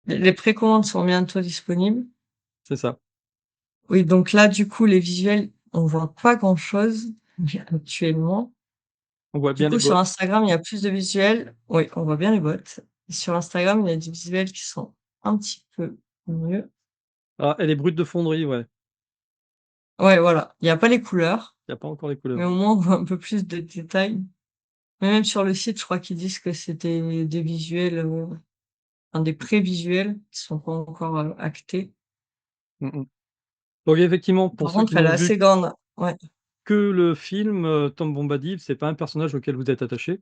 Les précommandes sont bientôt disponibles. C'est ça. Oui, donc là, du coup, les visuels, on voit pas grand-chose actuellement. On voit Du bien les coup, sur bottes. Instagram, il y a plus de visuels. Oui, on voit bien les bottes. Sur Instagram, il y a des visuels qui sont un petit peu mieux. Ah, elle est brute de fonderie, ouais. Ouais, voilà. Il y a pas les couleurs, Il y a pas encore les mais couleurs. au moins, on voit un peu plus de détails. Mais même sur le site, je crois qu'ils disent que c'était des visuels, enfin, des prévisuels qui sont pas encore, actés. Mmh mh. Donc effectivement, pour Par ceux qui contre, elle est n'ont vu assez grande. Ouais. que le film, Tom Bombadil, c'est pas un personnage auquel vous êtes attaché.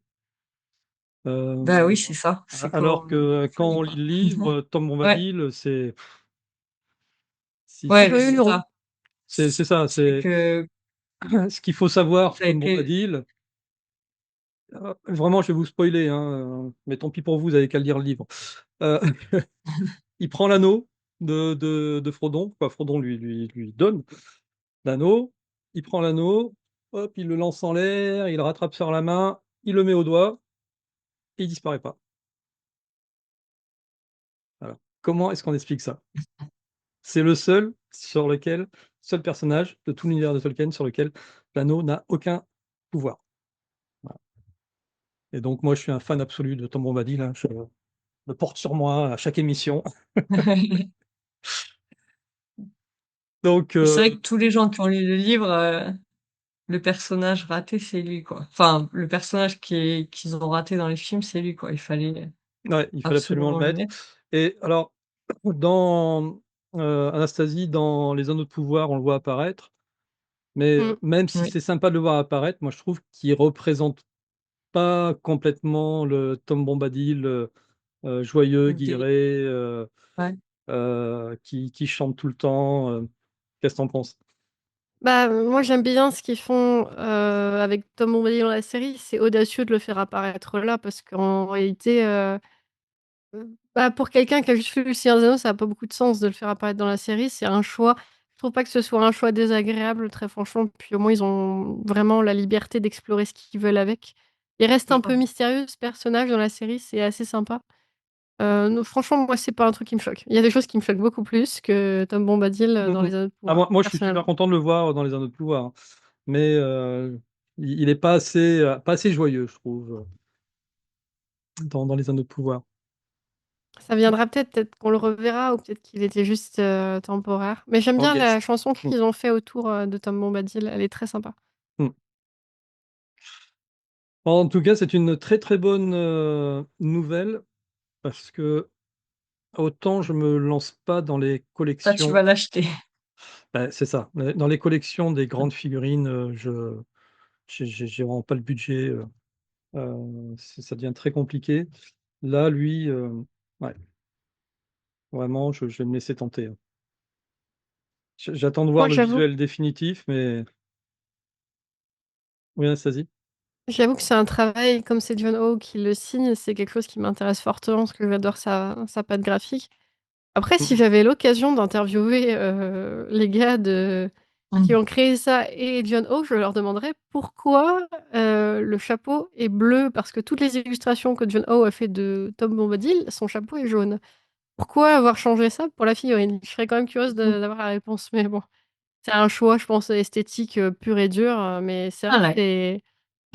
Bah oui, Hem, c'est ça. a C'est alors quand que quand fallait on lit pas. le livre, Tom Ouais. Bombadil, c'est si C'est Ouais, joyeux c'est Lurons. ça. c'est ça, C'est c'est que ce qu'il faut savoir, ça a Tom été Bombadil, vraiment je vais vous spoiler, hein, mais tant pis pour vous, vous avez qu'à lire le livre. Heu, il prend l'anneau de Frodon, quoi, Frodon lui donne l'anneau, il prend l'anneau, hop, il le lance en l'air, il le rattrape sur la main, il le met au doigt et il disparaît pas. Voilà. Comment est-ce qu'on explique ça? C'est le seul personnage de tout l'univers de Tolkien sur lequel l'anneau n'a aucun pouvoir. Voilà. Et donc moi, je suis un fan absolu de Tom Bombadil, hein, je le porte sur moi à chaque émission. Donc C'est vrai que tous les gens qui ont lu le livre, le personnage raté, c'est lui, quoi. Enfin, le personnage qu'ils ont raté dans les films, c'est lui, quoi. Il fallait ouais, il fallait absolument le absolument le mettre. mettre. Et alors dans, Anastasie, dans Les Anneaux de pouvoir, on le voit apparaître, mais Mmh. même si Oui, c'est sympa de le voir apparaître, moi je trouve qu'il représente pas complètement le Tom Bombadil, joyeux, des guilleret, ouais. qui chante tout le temps, qu'est-ce que tu en penses? Bah, moi j'aime bien ce qu'ils font, avec Tom Bombadil dans la série. C'est audacieux de le faire apparaître là parce qu'en réalité, bah, pour quelqu'un qui a juste vu Le Seigneur des Anneaux, ça a pas beaucoup de sens de le faire apparaître dans la série. C'est un choix. Je trouve pas que ce soit un choix désagréable, très franchement. Puis au moins, ils ont vraiment la liberté d'explorer ce qu'ils veulent avec. Il reste un peu mystérieux ce personnage dans la série, c'est assez sympa. Non, franchement, moi, c'est pas un truc qui me choque. Il y a des choses qui me choquent beaucoup plus que Tom Bombadil dans Les Anneaux de Ah, pouvoir, moi, je suis super personnellement. content de le voir dans Les Anneaux de pouvoir, hein. Mais il est pas assez joyeux, je trouve, dans Les Anneaux de pouvoir. Ça viendra peut-être qu'on le reverra, ou peut-être qu'il était juste temporaire. Mais j'aime En bien la guest. chanson Mm. qu'ils ont fait autour de Tom Bombadil. Elle est très sympa. Mm. En tout cas, c'est une très très bonne nouvelle parce que autant je me lance pas dans les Ça, tu collections. vas l'acheter. Bah, c'est ça. Mais dans les collections des grandes figurines, j'ai vraiment pas le budget. Ça devient très compliqué. Là, lui, ouais, vraiment, je vais me laisser tenter, hein. J'attends de voir Moi, le j'avoue, visuel définitif, mais oui, Anastasie? j'avoue que c'est un travail, comme c'est John Howe qui le signe, c'est quelque chose qui m'intéresse fortement parce que j'adore sa patte graphique. Après, si Mm. j'avais l'occasion d'interviewer les gars qui Mm. ont créé ça et John Howe, je leur demanderais pourquoi le chapeau est bleu, parce que toutes les illustrations que John Howe a fait de Tom Bombadil, son chapeau est jaune. Pourquoi avoir changé ça pour la figurine? Je serais quand même curieuse d'avoir la réponse, mais bon, c'est un choix, je pense, esthétique pur et dur, mais c'est vrai Ah, que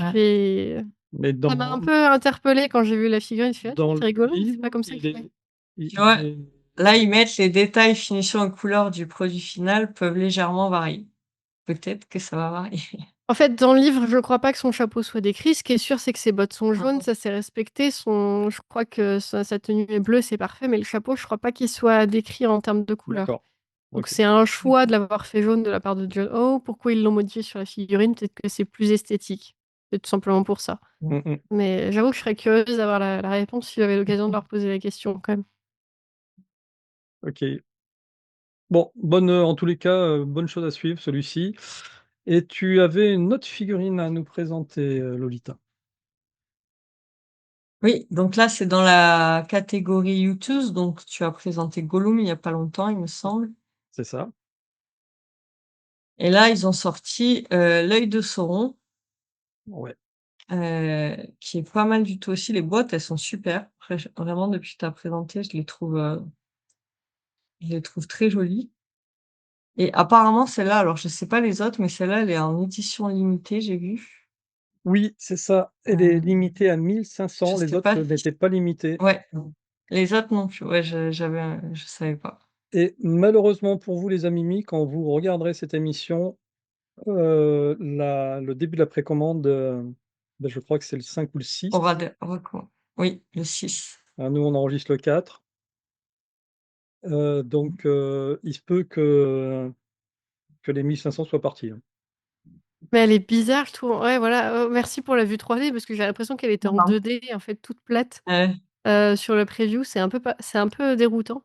là. Ouais. Mais ça m'a un peu interpellée quand j'ai vu la figurine. Je suis dans c'est le rigolo, mais c'est pas livre, comme ça qu'il fait. Tu vois, il est- là, ils mettent les détails, finitions et couleurs du produit final peuvent légèrement varier. Peut-être que ça va varier. En fait, dans le livre, je crois pas que son chapeau soit décrit. Ce qui est sûr, c'est que ses bottes sont jaunes, Mhm. ça c'est respecté. Je crois que sa tenue est bleue, c'est parfait, mais le chapeau, je crois pas qu'il soit décrit en termes de couleur. D'accord. Donc Ok. c'est un choix de l'avoir fait jaune de la part de John Ho. Pourquoi ils l'ont modifié sur la figurine? Peut-être que c'est plus esthétique. C'est tout simplement pour ça. Mm, mm. Mais j'avoue que je serais curieuse d'avoir la réponse si j'avais l'occasion de leur poser la question quand même. Ok. Bon, en tous les cas, bonne chose à suivre, celui-ci. Et tu avais une autre figurine à nous présenter, Lolita. Oui, donc là, c'est dans la catégorie U2, donc tu as présenté Gollum il y a pas longtemps, il me semble. C'est ça? Et là, ils ont sorti l'œil de Sauron, Ouais. qui est pas mal du tout aussi. Les boîtes, elles sont super. Vraiment, depuis que tu as présenté, je les trouve très jolies. Et apparemment, celle-là, alors je sais pas les autres, mais celle-là, elle est en édition limitée, j'ai vu. Oui, c'est ça. Elle est Euh, limitée à je 1500. Les sais autres pas. n'étaient pas limitées. Ouais. Les autres non plus. Ouais, je savais pas. Et malheureusement pour vous, les amis, quand vous regarderez cette émission, le début de la précommande, bah, je crois que c'est le 5 ou le 6. On va quoi? Oui, le 6. Hein, nous, on enregistre le 4. Donc, il se peut que les 1500 soient partis, hein. Mais elle est bizarre, je trouve. Ouais, voilà. Merci pour la vue 3D parce que j'ai l'impression qu'elle était en Non. 2D, en fait, toute plate. Ouais. Sur le preview, c'est un peu déroutant.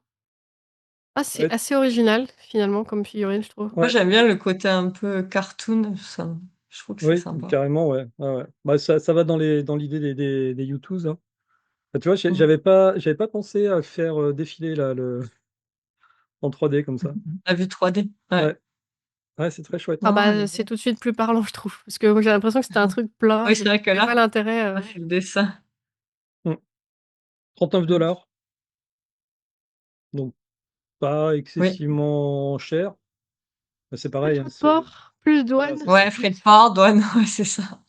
Ah, c'est Ouais, assez original, finalement, comme figurine, je trouve. Moi, ouais, j'aime bien le côté un peu cartoon, ça, je trouve que c'est oui, sympa. carrément, ouais. Ouais, ouais. Bah, ça va dans l'idée des U2s, hein. Bah, tu vois, Mmh. j'avais pas pensé à faire défiler là, en 3D comme ça. La vue 3D, ouais. Ouais, ouais, c'est très chouette. Ah Non, elle est bah, c'est bien. tout de suite plus parlant, je trouve. Parce que moi, j'ai l'impression que c'était un truc plat. Oui, Je c'est vrai que voyais pas là, l'intérêt. ouais, le dessin. Mm. 39 Mmh. dollars, donc pas Oui. excessivement cher. Bah, c'est Plus pareil, hein, frais de port, plus voilà, douane. c'est ça. Ouais, frais de port, douane, ouais, c'est ça.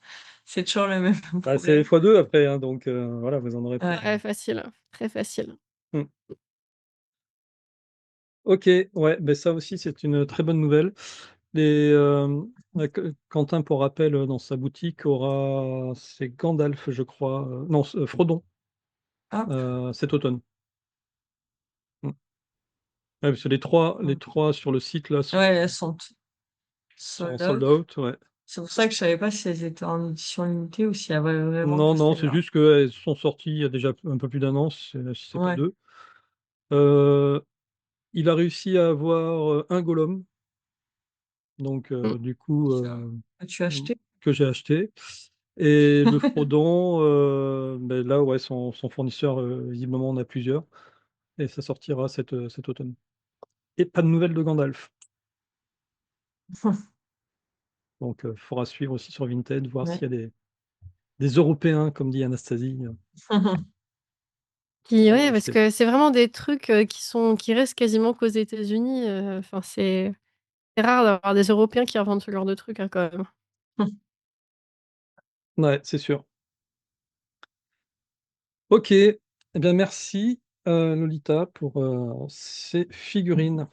C'est toujours le même Bah, c'est problème. x2 après, hein, donc voilà, vous en aurez pour. Ouais. Ouais, facile. Très facile. Mm. Ok, ouais, ben ça aussi c'est une très bonne nouvelle. Quentin, pour rappel, dans sa boutique aura c'est Gandalf, je crois, non, Frodon, Hop. cet automne. Mm. Ouais, parce que les trois sur le site là Ouais, elles sont sont en sold sold out. out, ouais. C'est pour ça que je savais pas si elles étaient en édition limitée ou s'il y avait vraiment Non, que non, c'est celle-là. juste qu'elles sont sorties il y a déjà un peu plus d'un an, si c'est pas Ouais. deux. Euh, il a réussi à avoir un Golem, donc Mmh. du coup As-tu acheté? que j'ai acheté. Et le Frodon, ben là, ouais, son fournisseur, visiblement, en a plusieurs. Et ça sortira cet automne. Et pas de nouvelles de Gandalf. Donc, il faudra suivre aussi sur Vinted, voir Ouais. s'il y a des Européens, comme dit Anastasie. Puis en ouais, parce effet. que c'est vraiment des trucs, qui restent quasiment qu'aux États-Unis, enfin c'est rare d'avoir des Européens qui inventent ce genre de trucs, hein, quand même. Ouais, c'est sûr. OK, eh bien merci, Lolita pour, ces figurines.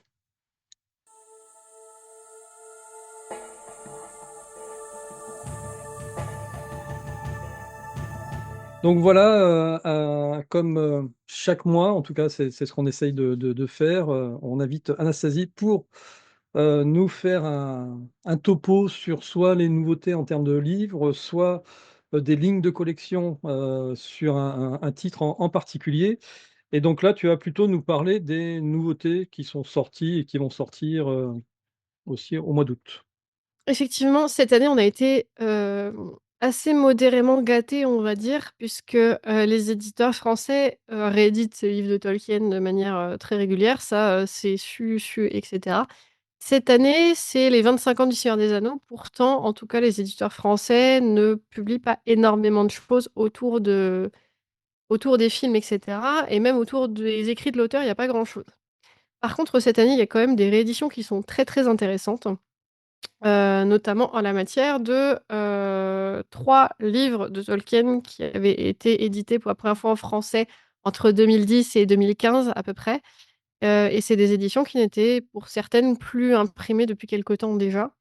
Donc voilà, comme, chaque mois, en tout cas, c'est ce qu'on essaye de faire, on invite Anastasie pour, nous faire un topo sur soit les nouveautés en termes de livres, soit, des lignes de collection, sur un titre en particulier. Et donc là, tu vas plutôt nous parler des nouveautés qui sont sorties et qui vont sortir, aussi au mois d'août. Effectivement, cette année, on a été, assez modérément gâtés, on va dire, puisque, les éditeurs français, rééditent ces livres de Tolkien de manière, très régulière. Ça, c'est su et cetera. Cette année, c'est les 25 ans du Seigneur des Anneaux. Pourtant, en tout cas, les éditeurs français ne publient pas énormément de choses autour des films et cetera, et même autour des écrits de l'auteur, il y a pas grand-chose. Par contre, cette année, il y a quand même des rééditions qui sont très, très intéressantes. Notamment en la matière de, 3 livres de Tolkien qui avaient été édités pour la première fois en français entre 2010 et 2015 à peu près, et c'est des éditions qui n'étaient pour certaines plus imprimées depuis quelque temps déjà.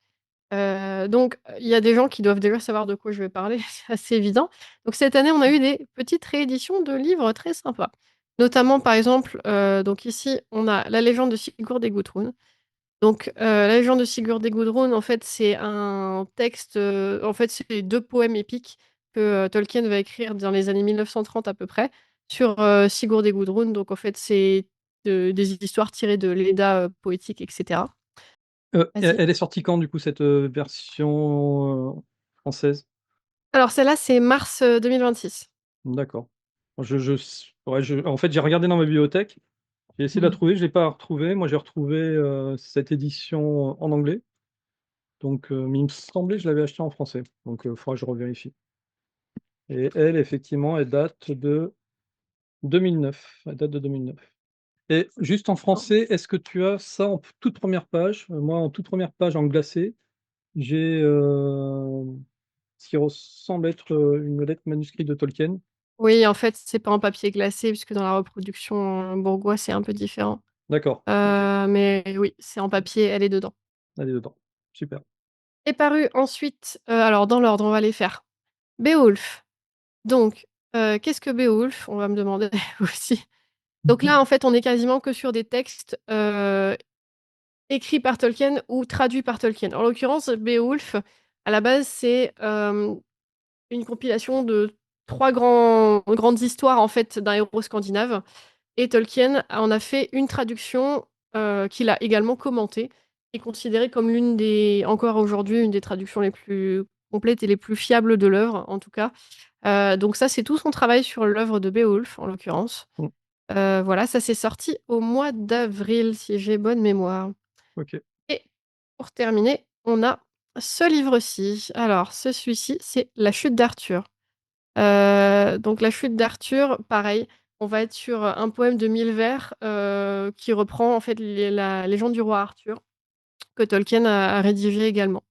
Donc il y a des gens qui doivent déjà savoir de quoi je vais parler, c'est assez évident. Donc cette année, on a eu des petites rééditions de livres très sympas. Notamment par exemple, donc ici, on a La légende de Sigurd et Gudrun. Donc, La légende de Sigurd et Gudrun, en fait, c'est un texte, en fait, c'est 2 poèmes épiques que, Tolkien va écrire dans les années 1930 à peu près, sur, Sigurd et Gudrun. Donc en fait, c'est des histoires tirées de l'Edda, poétique et cetera. Elle Vas-y. elle est sortie quand du coup cette, version, française? Alors celle-là, c'est mars, 2026. D'accord. Ouais, en fait, j'ai regardé dans ma bibliothèque, j'ai essayé de la Mmh. trouver, je l'ai pas retrouvée. Moi, j'ai retrouvé, cette édition en anglais, donc mais il me semblait que je l'avais achetée en français, donc il faudra que je revérifie. Et elle, effectivement, elle date de 2009, elle date de 2009. Et juste en français, est-ce que tu as ça en toute première page? Moi, en toute première page en glacé, j'ai, ce qui ressemble être, une lettre manuscrite de Tolkien. Oui, en fait, c'est pas en papier glacé puisque dans la reproduction bourgeois, c'est un peu différent. D'accord, Mais oui, c'est en papier, elle est dedans. elle est dedans. Super. Est paru ensuite, alors dans l'ordre, on va les faire. Beowulf. Donc, qu'est-ce que Beowulf? On va me demander aussi. Donc là, en fait, on est quasiment que sur des textes, écrits par Tolkien ou traduits par Tolkien. En l'occurrence, Beowulf, à la base, c'est, une compilation de 3 grandes histoires, en fait, d'un héros scandinave, et Tolkien en a fait une traduction, qu'il a également commentée, qui est considérée comme l'une des encore aujourd'hui, une des traductions les plus complètes et les plus fiables de l'œuvre, en tout cas. Donc ça, c'est tout son travail sur l'œuvre de Beowulf, en l'occurrence. Mmh, Voilà, ça s'est sorti au mois d'avril, si j'ai bonne mémoire. OK. Et pour terminer, on a ce livre-ci. Alors, celui-ci, c'est La chute d'Arthur. Donc La chute d'Arthur, pareil, on va être sur, un poème de Mille vers, qui reprend en fait la légende du roi Arthur, que Tolkien a rédigé également.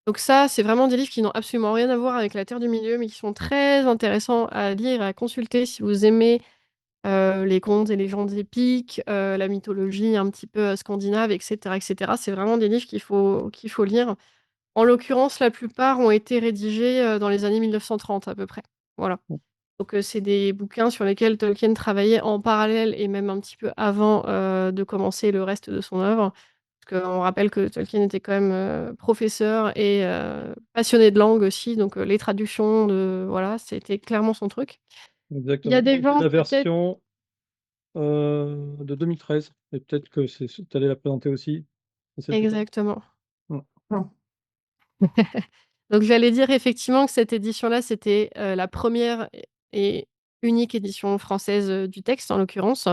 Donc ça, c'est vraiment des livres qui n'ont absolument rien à voir avec la Terre du Milieu, mais qui sont très intéressants à lire et à consulter si vous aimez, les contes et légendes épiques, la mythologie un petit peu, scandinave et cetera et cetera. C'est vraiment des livres qu'il faut lire. En l'occurrence, la plupart ont été rédigés, dans les années 1930 à peu près. Voilà. Mmh, Donc, c'est des bouquins sur lesquels Tolkien travaillait en parallèle et même un petit peu avant, de commencer le reste de son œuvre. Parce qu'on rappelle que Tolkien était quand même, professeur et passionné de langue aussi, donc les traductions de voilà, c'était clairement son truc. Il y a exactement. des C'est gens la peut-être version, de 2013 et peut-être que c'est tu allais la présenter aussi, c'est celle que tu as? exactement. Mmh, Donc j'allais dire effectivement que cette édition-là, c'était, la première et unique édition française, du texte en l'occurrence,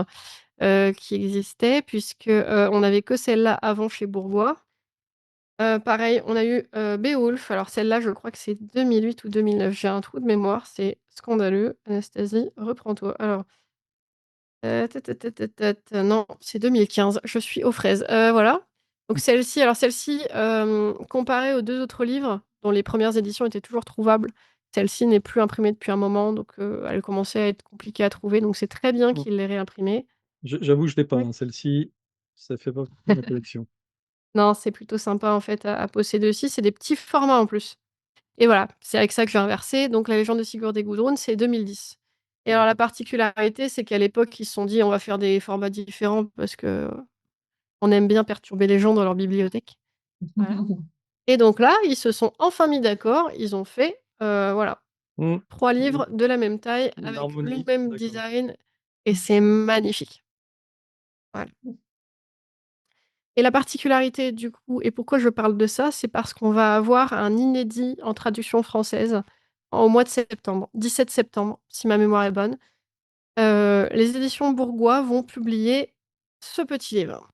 qui existait puisque, on n'avait que celle-là avant chez Bourgois. Pareil, on a eu, Beowulf, alors celle-là, je crois que c'est 2008 ou 2009, j'ai un trou de mémoire, c'est scandaleux. Anastasie, reprends-toi. Alors Non, c'est 2015. Je suis aux fraises. Voilà. Donc celle-ci, comparée aux 2 autres livres, dont les premières éditions étaient toujours trouvables, celle-ci n'est plus imprimée depuis un moment, donc elle commençait à être compliquée à trouver, donc c'est très bien Mmh. qu'il l'ait réimprimée. J'avoue, je l'ai pas, Oui. hein, celle-ci, ça fait pas partie de ma collection. Non, c'est plutôt sympa en fait à posséder aussi. C'est des petits formats en plus. Et voilà, c'est avec ça que j'ai inversé. Donc La Légende de Sigurd et Gudrun, c'est 2010. Et alors la particularité, c'est qu'à l'époque, ils se sont dit: «On va faire des formats différents parce qu'on aime bien perturber les gens dans leur bibliothèque». Voilà. Et donc là, ils se sont enfin mis d'accord. Ils ont fait, voilà, Mmh. 3 livres de la même taille Une avec le harmonie, même d'accord. design et c'est magnifique. Voilà. Et la particularité du coup et pourquoi je parle de ça, c'est parce qu'on va avoir un inédit en traduction française au mois de septembre, 17 septembre, si ma mémoire est bonne. Les éditions Bourgois vont publier ce petit livre.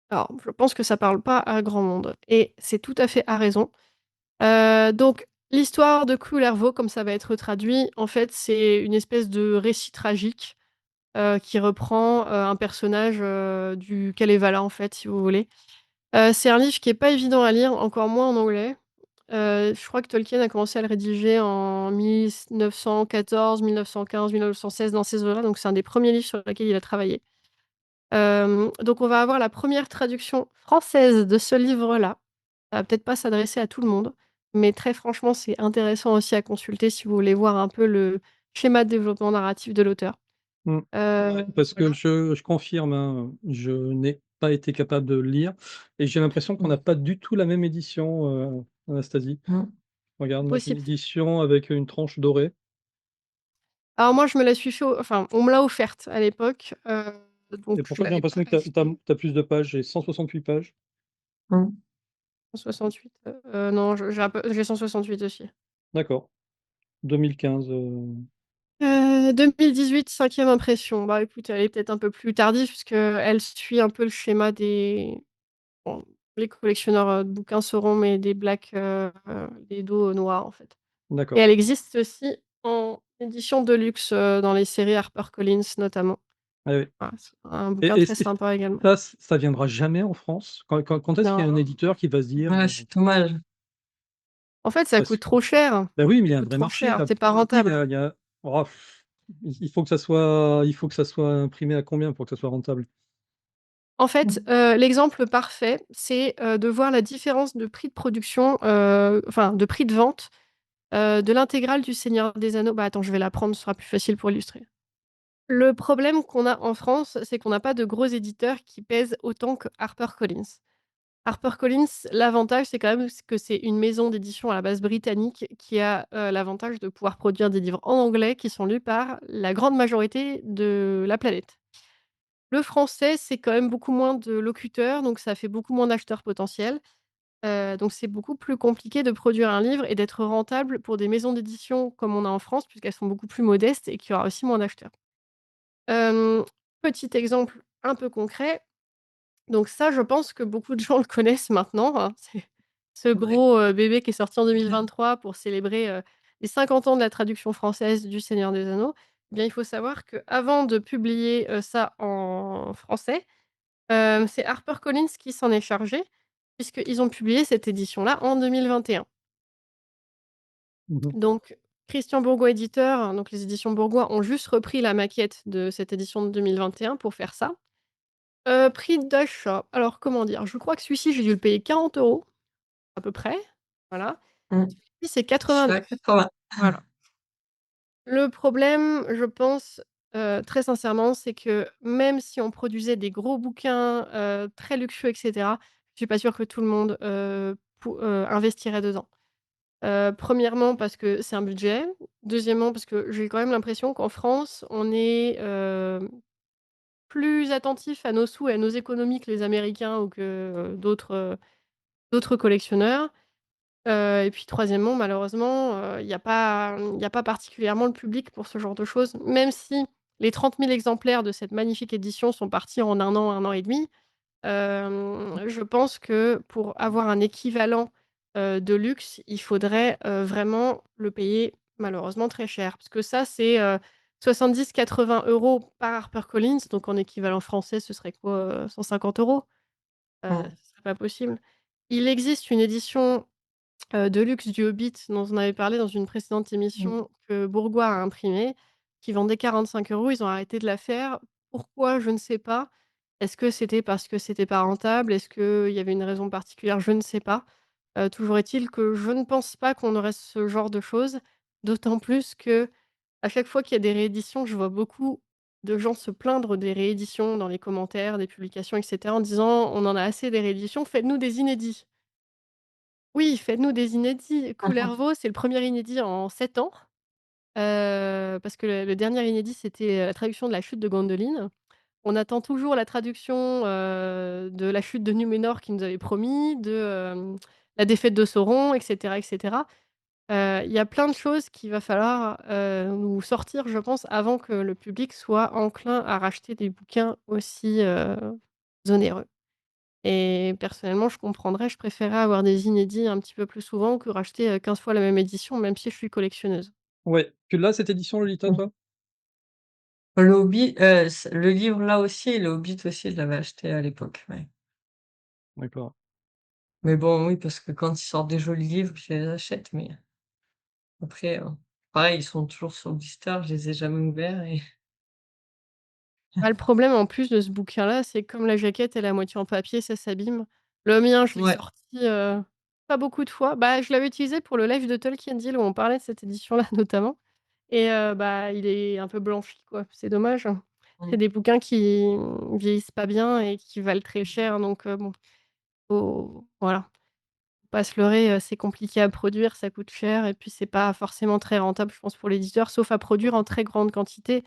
Alors, je pense que ça parle pas à grand monde et c'est tout à fait à raison. Donc l'histoire de Kullervo, comme ça va être traduit, en fait, c'est une espèce de récit tragique, qui reprend, un personnage, du Kalevala, en fait, si vous voulez. C'est un livre qui est pas évident à lire, encore moins en anglais. Je crois que Tolkien a commencé à le rédiger en 1914-1915-1916 dans ces eaux-là, donc c'est un des premiers livres sur lesquels il a travaillé. Donc on va avoir la première traduction française de ce livre-là. Ça va peut-être pas s'adresser à tout le monde, mais très franchement, c'est intéressant aussi à consulter si vous voulez voir un peu le schéma de développement narratif de l'auteur. Mmh. Ouais, parce que Voilà. je confirme, hein, je n'ai pas été capable de le lire et j'ai l'impression qu'on n'a pas du tout la même édition, Anastasie. Mmh. Regarde, moi j'ai Possible. l'édition avec une tranche dorée. Alors moi, je me la suis fait enfin, on me l'a offerte à l'époque, Et donc je pourtant j'ai l'avais pas l'impression que tu as plus de pages, j'ai 168 pages. Mmh. 168, non, j'ai un peu j'ai 168 aussi. D'accord. 2015, 2018, 5e impression. Bah, écoute, elle est peut-être un peu plus tardive puisqu'elle suit un peu le schéma des bon, les collectionneurs, de bouquins sauront, mais des blacks, des dos noirs, en fait. Et d'accord. elle existe aussi en édition de luxe, dans les séries HarperCollins notamment. Ah oui. Voilà, c'est un bouquin Et très sympa également. ça viendra jamais en France? Quand est-ce qu'il y a un Non, éditeur qui va se dire, Ouais, c'est dommage. en fait, ça parce coûte trop cher, bah oui, mais il y ça a un coûte vrai trop marché cher, là. c'est pas Pour le coup, rentable. il y a oh, il faut que ça soit imprimé à combien pour que ça soit rentable? En fait, l'exemple parfait, c'est, de voir la différence de prix de production, enfin de prix de vente, de l'intégrale du Seigneur des Anneaux. Bah, attends, je vais la prendre, ce sera plus facile pour illustrer. Le problème qu'on a en France, c'est qu'on n'a pas de gros éditeurs qui pèsent autant que HarperCollins. HarperCollins, l'avantage, c'est quand même que c'est une maison d'édition à la base britannique qui a, l'avantage de pouvoir produire des livres en anglais qui sont lus par la grande majorité de la planète. Le français, c'est quand même beaucoup moins de locuteurs, donc ça fait beaucoup moins d'acheteurs potentiels. Donc c'est beaucoup plus compliqué de produire un livre et d'être rentable pour des maisons d'édition comme on a en France, puisqu'elles sont beaucoup plus modestes et qu'il y aura aussi moins d'acheteurs. Hem, Petit exemple un peu concret, donc ça, je pense que beaucoup de gens le connaissent maintenant, hein. C'est ce Ouais. gros, bébé qui est sorti en 2023 pour célébrer, les 50 ans de la traduction française du Seigneur des Anneaux. Eh bien, il faut savoir qu'avant de publier, ça en français, c'est HarperCollins qui s'en est chargé, puisqu'ils ont publié cette édition-là en 2021. Mmh mh. Donc Christian Bourgois éditeur, donc les éditions Bourgois ont juste repris la maquette de cette édition de 2021 pour faire ça. Prix d'achat, alors comment dire? Je crois que celui-ci, j'ai dû le payer 40 € à peu près, voilà. Mmh. Celui-ci, c'est Je suis 89, à 80. voilà. Le problème, je pense, très sincèrement, c'est que même si on produisait des gros bouquins, très luxueux et cetera, je suis pas sûre que tout le monde, investirait dedans. 1°, parce que c'est un budget. Deuxièmement, parce que j'ai quand même l'impression qu'en France, on est, plus attentif à nos sous et à nos économies que les Américains ou que, d'autres collectionneurs. Et puis troisièmement, malheureusement, il y a pas particulièrement le public pour ce genre de choses. Même si les 30 000 exemplaires de cette magnifique édition sont partis en 1 an et demi, je pense que pour avoir un équivalent, de luxe, il faudrait, vraiment le payer malheureusement très cher. Parce que ça, c'est, 70-80 € par HarperCollins, donc en équivalent français, ce serait quoi, 150 €? Ce serait pas possible. Il existe une édition, de luxe du Hobbit dont on avait parlé dans une précédente émission que Bourgois a imprimée, qui vendait 45 €. Ils ont arrêté de la faire. Pourquoi? Je ne sais pas. Est-ce que c'était parce que c'était pas rentable? Est-ce qu'il y avait une raison particulière? Je ne sais pas. Toujours est-il que je ne pense pas qu'on aurait ce genre de choses, d'autant plus qu'à chaque fois qu'il y a des rééditions, je vois beaucoup de gens se plaindre des rééditions dans les commentaires, des publications et cetera en disant: «On en a assez des rééditions, faites-nous des inédits». Oui, faites-nous des inédits. Kullervo, c'est le premier inédit en 7 ans, parce que le dernier inédit, c'était, la traduction de La Chute de Gwendoline. On attend toujours la traduction, de La Chute de Numénor qu'ils nous avaient promis, La Défaite de Sauron et cetera et cetera. Il y a plein de choses qu'il va falloir, nous sortir, je pense, avant que le public soit enclin à racheter des bouquins aussi, onéreux. Et personnellement, je comprendrais, je préférerais avoir des inédits un petit peu plus souvent que racheter, 15 fois la même édition, même si je suis collectionneuse. Ouais, tu l'as cette édition, Lolita, toi? Le Hobbit, le livre là aussi et le Hobbit aussi, je l'avais acheté à l'époque, ouais. D'accord. Mais bon, oui, parce que quand ils sortent des jolis livres, je les achète, mais après, pareil, ils sont toujours sur blister, je les ai jamais ouverts et Bah, le problème en plus de ce bouquin-là, c'est que comme la jaquette, elle est à moitié en papier, ça s'abîme. Le mien, je l'ai ouais. sorti, pas beaucoup de fois. Bah, je l'avais utilisé pour le live de Tolkien Deal où on parlait de cette édition-là notamment et bah, il est un peu blanchi, quoi. C'est dommage. C'est Mmh. des bouquins qui, vieillissent pas bien et qui valent très cher donc bon, faut voilà, faut pas se leurrer, c'est compliqué à produire, ça coûte cher et puis c'est pas forcément très rentable, je pense, pour l'éditeur, sauf à produire en très grande quantité.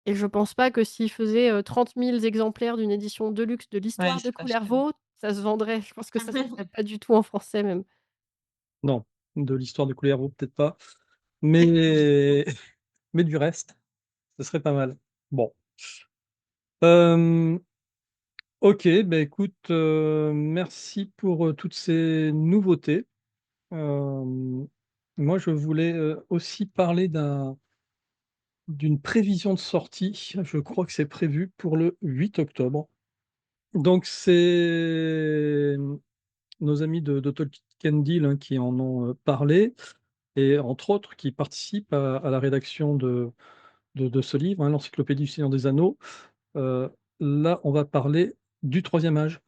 Et je pense pas que s'il faisait, 30 000 exemplaires d'une édition de luxe de Ouais, l'histoire de c'est pas cher. Kullervo, ça se vendrait. Je pense que ça se ferait pas du tout en français même. Non, de l'histoire de Kullervo, peut-être pas, mais mais du reste, ce serait pas mal. Bon, hem, OK, bah, écoute, merci pour, toutes ces nouveautés. Hem, Moi, je voulais, aussi parler d'une prévision de sortie. Je crois que c'est prévu pour le 8 octobre. Donc c'est, nos amis de Tolkien Deal, hein, qui en ont, parlé et entre autres qui participent à la rédaction de ce livre, hein, l'Encyclopédie du Seigneur des Anneaux. Heu, Là, on va parler du troisième âge.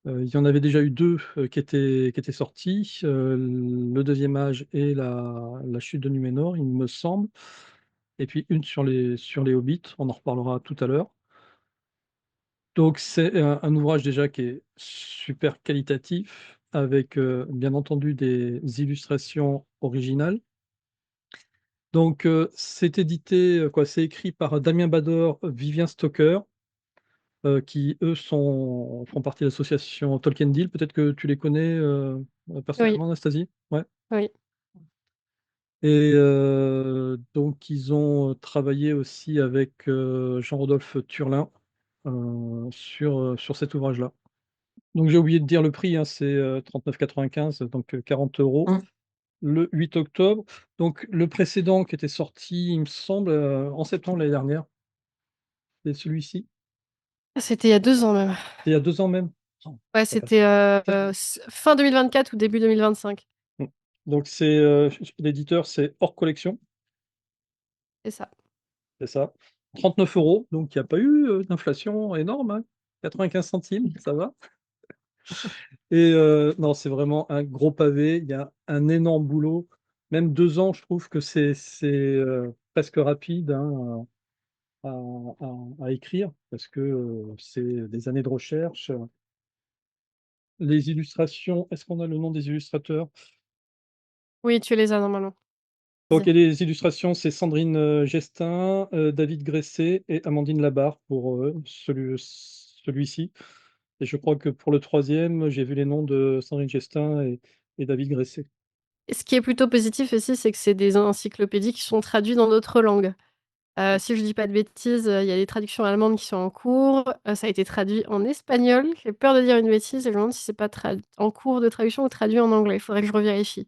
Il y en avait déjà eu 2 qui étaient sortis, le deuxième âge et la chute de Numénor, il me semble, et puis une sur les Hobbits, on en reparlera tout à l'heure. Donc c'est un ouvrage déjà qui est super qualitatif avec, bien entendu des illustrations originales. Donc c'est édité, c'est écrit par Damien Bador, Vivien Stoker, qui eux font partie de l'association Tolkien Deal. Peut-être que tu les connais, Oui, personnellement, Anastasie? Ouais, oui. et donc ils ont, travaillé aussi avec, Jean-Rodolphe Turlin, sur cet ouvrage-là. Donc j'ai oublié de dire le prix, hein, c'est, 39,95, donc 40 € Mmh. le 8 octobre. Donc le précédent qui était sorti, il me semble, en septembre l'année dernière, c'est celui-ci? C'était il y a 2 ans même. C'est il y a 2 ans même? Oh, Ouais, ça passe. c'était, s fin 2024 ou début 2025. Mmh. Donc c'est, l'éditeur, c'est Hors Collection, C'est ça. c'est ça. 39 €, donc il y a pas eu, d'inflation énorme, hein. 95 centimes, ça va. Et non, c'est vraiment un gros pavé, il y a un énorme boulot. Même 2 ans, je trouve que c'est, presque rapide, hein, à écrire parce que, c'est des années de recherche. Les illustrations, est-ce qu'on a le nom des illustrateurs? Oui, tu les as normalement. Donc Vas-y. et les illustrations, c'est Sandrine, Gestin, David Gressé et Amandine Labarre pour, celui-ci, et je crois que pour le troisième, j'ai vu les noms de Sandrine Gestin et David Gressé. Et ce qui est plutôt positif aussi, c'est que c'est des encyclopédies qui sont traduites dans d'autres langues. Si je dis pas de bêtises, il y a des traductions allemandes qui sont en cours, ça a été traduit en espagnol. J'ai peur de dire une bêtise et je me demande si c'est pas trad en cours de traduction ou traduit en anglais. Il faudrait que je revérifie.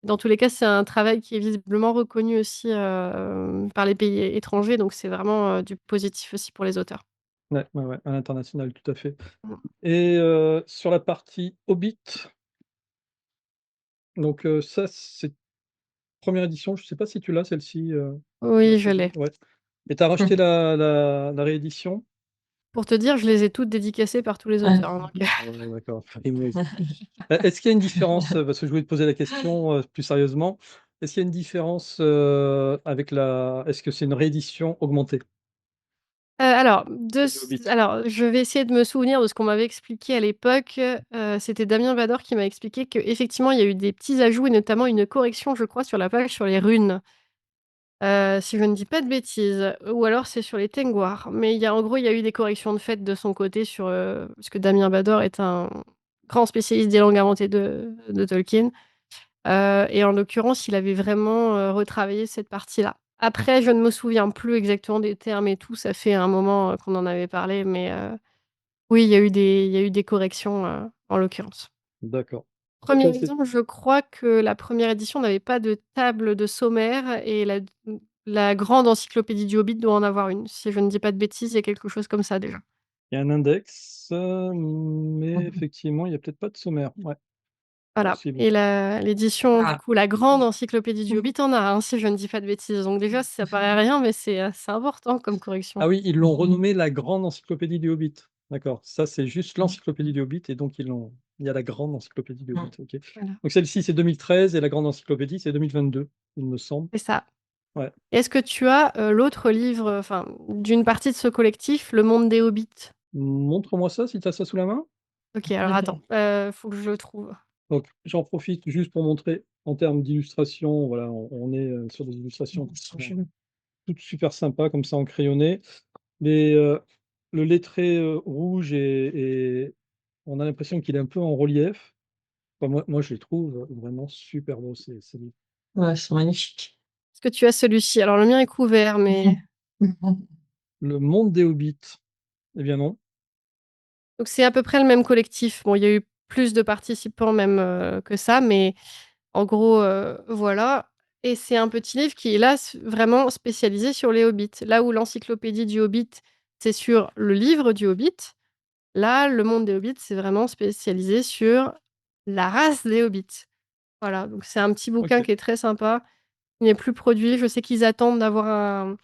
Dans tous les cas, c'est un travail qui est visiblement reconnu aussi, par les pays étrangers, donc c'est vraiment, du positif aussi pour les auteurs. Ouais, ouais, ouais, à l'international, tout à fait. Mmh. Et sur la partie Hobbit, donc ça, c'est première édition, je sais pas si tu l'as celle-ci, Oui, je Anastasie? l'ai. Ouais. Et tu as racheté la réédition? Pour te dire, je les ai toutes dédicacées par tous les auteurs, hein, donc Ah ouais, d'accord. Est-ce qu'il y a une différence, parce que je voulais te poser la question, plus sérieusement. Est-ce qu'il y a une différence, avec la est-ce que c'est une réédition augmentée alors du Hobbit? alors je vais essayer de me souvenir de ce qu'on m'avait expliqué à l'époque, c'était Damien Bador qui m'a expliqué qu'effectivement, il y a eu des petits ajouts et notamment une correction, je crois, sur la page sur les runes. Si je ne dis pas de bêtises, ou alors c'est sur les Tengwar. Mais en gros, il y a eu des corrections de fait de son côté sur, parce que Damien Bador est un grand spécialiste des langues inventées de Tolkien. Et en l'occurrence, il avait vraiment, retravaillé cette partie-là. Après, je ne me souviens plus exactement des termes et tout, ça fait un moment, qu'on en avait parlé, mais oui, il y a eu des corrections, en l'occurrence. D'accord. Premier Ça, c'est exemple, je crois que la première édition n'avait pas de table de sommaire et la grande encyclopédie du Hobbit doit en avoir une. Si je ne dis pas de bêtises, il y a quelque chose comme ça déjà. il y a un index, mais effectivement, il y a peut-être pas de sommaire. Ouais, Voilà possible. et l'édition, du Ah. coup, la grande encyclopédie du Hobbit en a un, si je ne dis pas de bêtises. Donc déjà, ça paraît rien, mais c'est important comme correction. Ah oui, ils l'ont renommé la grande encyclopédie du Hobbit. D'accord, ça, c'est juste l'encyclopédie du Hobbit et donc il y a la grande encyclopédie du Hobbit, OK. Voilà, Donc celle-ci, c'est 2013 et la grande encyclopédie, c'est 2022, il me semble. c'est ça. Ouais. Est-ce que tu as, l'autre livre, enfin, d'une partie de ce collectif, Le Monde des Hobbits? Montre-moi ça si tu as ça sous la main. OK, alors attends, faut que je le trouve. Donc j'en profite juste pour montrer en termes d'illustration, voilà, on est, sur des illustrations qui sont toutes super sympas comme ça en crayonné. Les, le lettré, rouge et on a l'impression qu'il est un peu en relief. Enfin, moi je les trouve vraiment super beaux ces livres. Ouais, c'est magnifique. Est-ce que tu as celui-ci? Alors le mien est couvert, mais Le monde des Hobbits, eh bien non. donc c'est à peu près le même collectif. Bon, il y a eu plus de participants même, que ça, mais en gros, voilà et c'est un petit livre qui est là vraiment spécialisé sur les hobbits. Là où l'encyclopédie du Hobbit, c'est sur le livre du Hobbit, là, Le Monde des Hobbits, c'est vraiment spécialisé sur la race des hobbits. Voilà, donc c'est un petit bouquin OK. qui est très sympa. Il n'est plus produit. Je sais qu'ils attendent d'avoir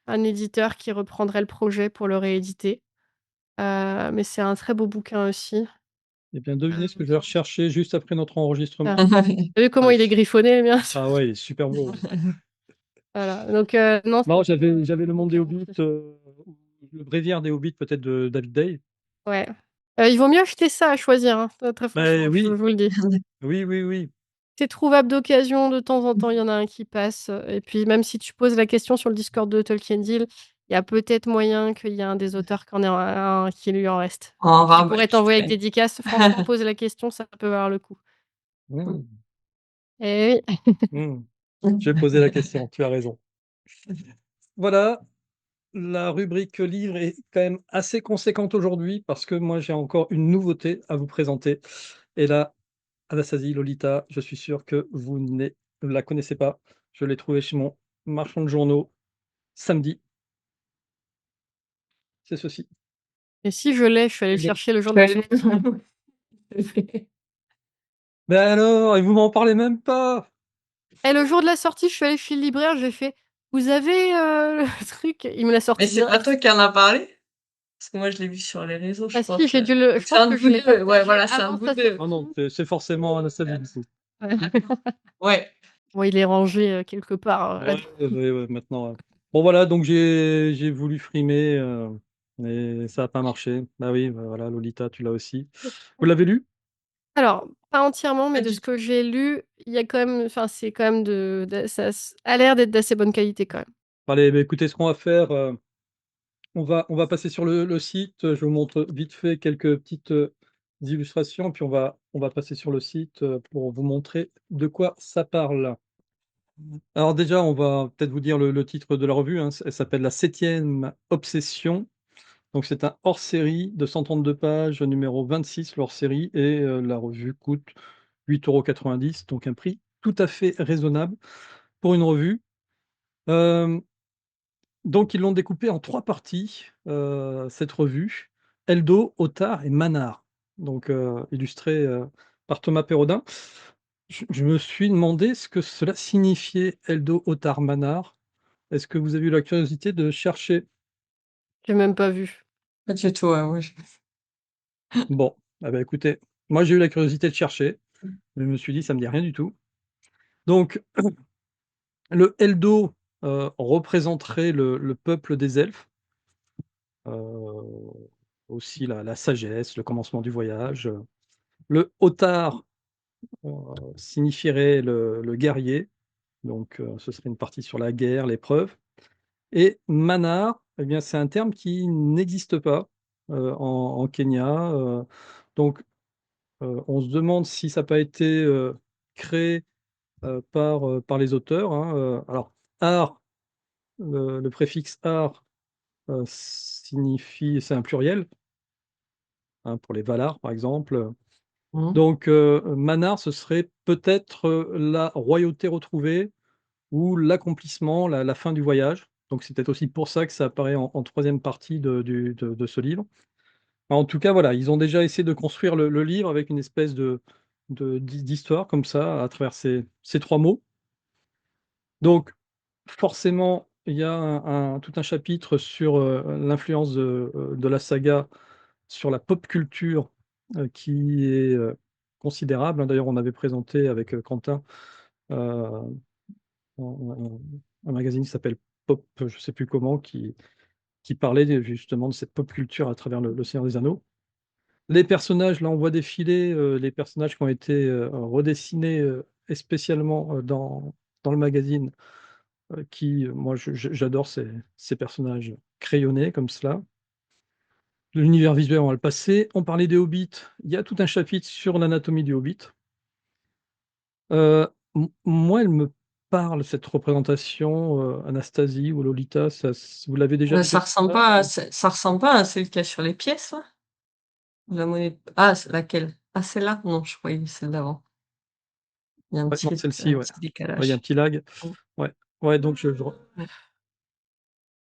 un éditeur qui reprendrait le projet pour le rééditer. Mais c'est un très beau bouquin aussi. Eh bien devinez ce que je vais rechercher juste après notre enregistrement. Ah. Tu as vu comment Ah, il est griffonné, le mien? ah ouais, il est super beau. Voilà, donc non, Non, c'est j'avais Le Monde des Hobbits, ou Le Bréviaire des Hobbits peut-être de David Day. ouais. Il vaut mieux acheter ça à choisir, hein, très Beh, franchement, je oui, vous le dis. oui, oui, oui. C'est trouvable d'occasion, de temps en temps, il y en a un qui passe, et puis même si tu poses la question sur le Discord de Tolkien Deal, il y a peut-être moyen qu'il y ait un des auteurs qui en ait un qui lui en reste. En Qui rab pourrait qui t'envoyer avec traîne. dédicace. Franchement, poser la question, ça peut valoir le coup. Mmh, Eh oui. mmh. Je vais poser la question, tu as raison. Voilà, la rubrique livre est quand même assez conséquente aujourd'hui parce que moi j'ai encore une nouveauté à vous présenter et là, Anastasie, Lolita, je suis sûr que vous ne la connaissez pas. Je l'ai trouvée chez mon marchand de journaux samedi. C'est ceci. Et si je l'ai, je suis allée le Il est chercher le jour de la sortie. Mais alors, et vous m'en parlez même pas! Et le jour de la sortie, je suis allée chez le libraire, j'ai fait: «Vous avez, le truc?» Il me l'a Mais sorti c'est pas direct. toi qui en as parlé? Parce que moi je l'ai vu sur les réseaux, je Ah si, pense, je donc c'est pense un de que je vous l'ai 2. Ouais, partagé voilà, c'est un de avant vous sa 2. Ah non, sortie. c'est forcément Anastasie du coup. Ouais. Ouais. Bon, il est rangé, quelque part, Ouais, ouais, ouais, maintenant, bon voilà, donc j'ai voulu frimer, mais ça a pas marché. Bah oui, bah voilà, Lolita, tu l'as aussi. Vous l'avez lu? Alors, pas entièrement, mais Pas de du ce que j'ai lu, il y a quand même enfin, c'est quand même ça a l'air d'être d'assez bonne qualité quand même. Allez, bah écoutez, ce qu'on va faire, on va passer sur le site, je vous montre vite fait quelques petites, illustrations, puis on va passer sur le site, pour vous montrer de quoi ça parle. Alors déjà, on va peut-être vous dire le titre de la revue, hein, elle s'appelle La Septième Obsession. Donc c'est un hors-série de 132 pages, numéro 26, le hors-série et la revue coûte 8,90 €, donc un prix tout à fait raisonnable pour une revue. Euh, donc, ils l'ont découpé en 3 parties, cette revue: Eldo, Otard et Manard, donc illustré par Thomas Perrodin. Je me suis demandé ce que cela signifiait, Eldo, Otard, Manard. Est-ce que vous avez eu la curiosité de chercher? J'ai même pas vu. Pas du tout, ouais, Bon, ah bah, écoutez, moi j'ai eu la curiosité de chercher. Je me suis dit, ça me dit rien du tout. Donc, le Eldo représenterait le peuple des elfes, aussi la sagesse, le commencement du voyage. Le Otard signifierait le guerrier, donc ce serait une partie sur la guerre, l'épreuve. Et Manar, eh bien, c'est un terme qui n'existe pas en Kenya. Donc, on se demande si ça n'a pas été créé par les auteurs, hein. Alors, art, le préfixe art signifie, c'est un pluriel, hein, pour les Valar, par exemple. Mhm. Donc, Manar, ce serait peut-être la royauté retrouvée ou l'accomplissement, la fin du voyage. Donc, c'est peut-être aussi pour ça que ça apparaît en troisième partie de ce livre. En tout cas, voilà, ils ont déjà essayé de construire le livre avec une espèce d'histoire comme ça, à travers ces 3 mots. Donc, forcément, il y a tout un chapitre sur l'influence de la saga sur la pop culture qui est considérable, hein. D'ailleurs, on avait présenté avec Quentin euh, un magazine qui s'appelle Pop, je ne sais plus comment, qui parlait justement de cette pop culture à travers le Seigneur des Anneaux. Les personnages, là, on voit défiler les personnages qui ont été redessinés et spécialement dans le magazine, moi, j'adore ces personnages crayonnés comme cela. L'univers visuel, on va le passer. On parlait des hobbits. Il y a tout un chapitre sur l'anatomie du hobbit. Euh, Moi, elle me parle, cette représentation, Anastasie ou Lolita. Vous l'avez déjà Ça vu? ressemble pas à, ça ressemble pas à celle qu'il y a sur les pièces, là? La monnaie. Ah, c'est laquelle? Ah, celle-là? Non, je croyais celle d'avant. Il y a Ouais, non, celle-ci, un ouais. petit Ouais, il y a un décalage. petit lag. Mm. Ouais, ouais, donc Mm.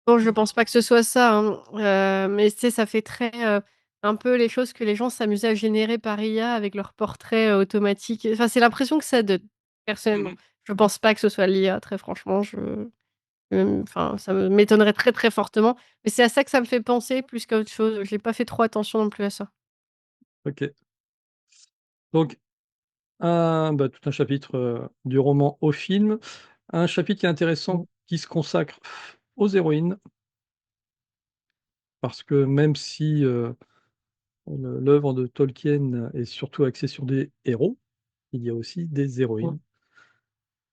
Bon, je pense pas que ce soit ça, hein, mais tu sais, ça fait très, un peu les choses que les gens s'amusaient à générer par IA avec leurs portraits, automatiques. Enfin, c'est l'impression que ça donne, personnellement. Mhm. Je pense pas que ce soit l'IA, très franchement, enfin, ça m'étonnerait très, très fortement, mais c'est à ça que ça me fait penser plus qu'à autre chose. J'ai pas fait trop attention non plus à ça. Ok. Donc, tout un chapitre du roman au film. Un chapitre qui est Mm. intéressant, qui se consacre aux héroïnes, parce que même si l'œuvre de Tolkien est surtout axée sur des héros, il y a aussi des Mm. héroïnes.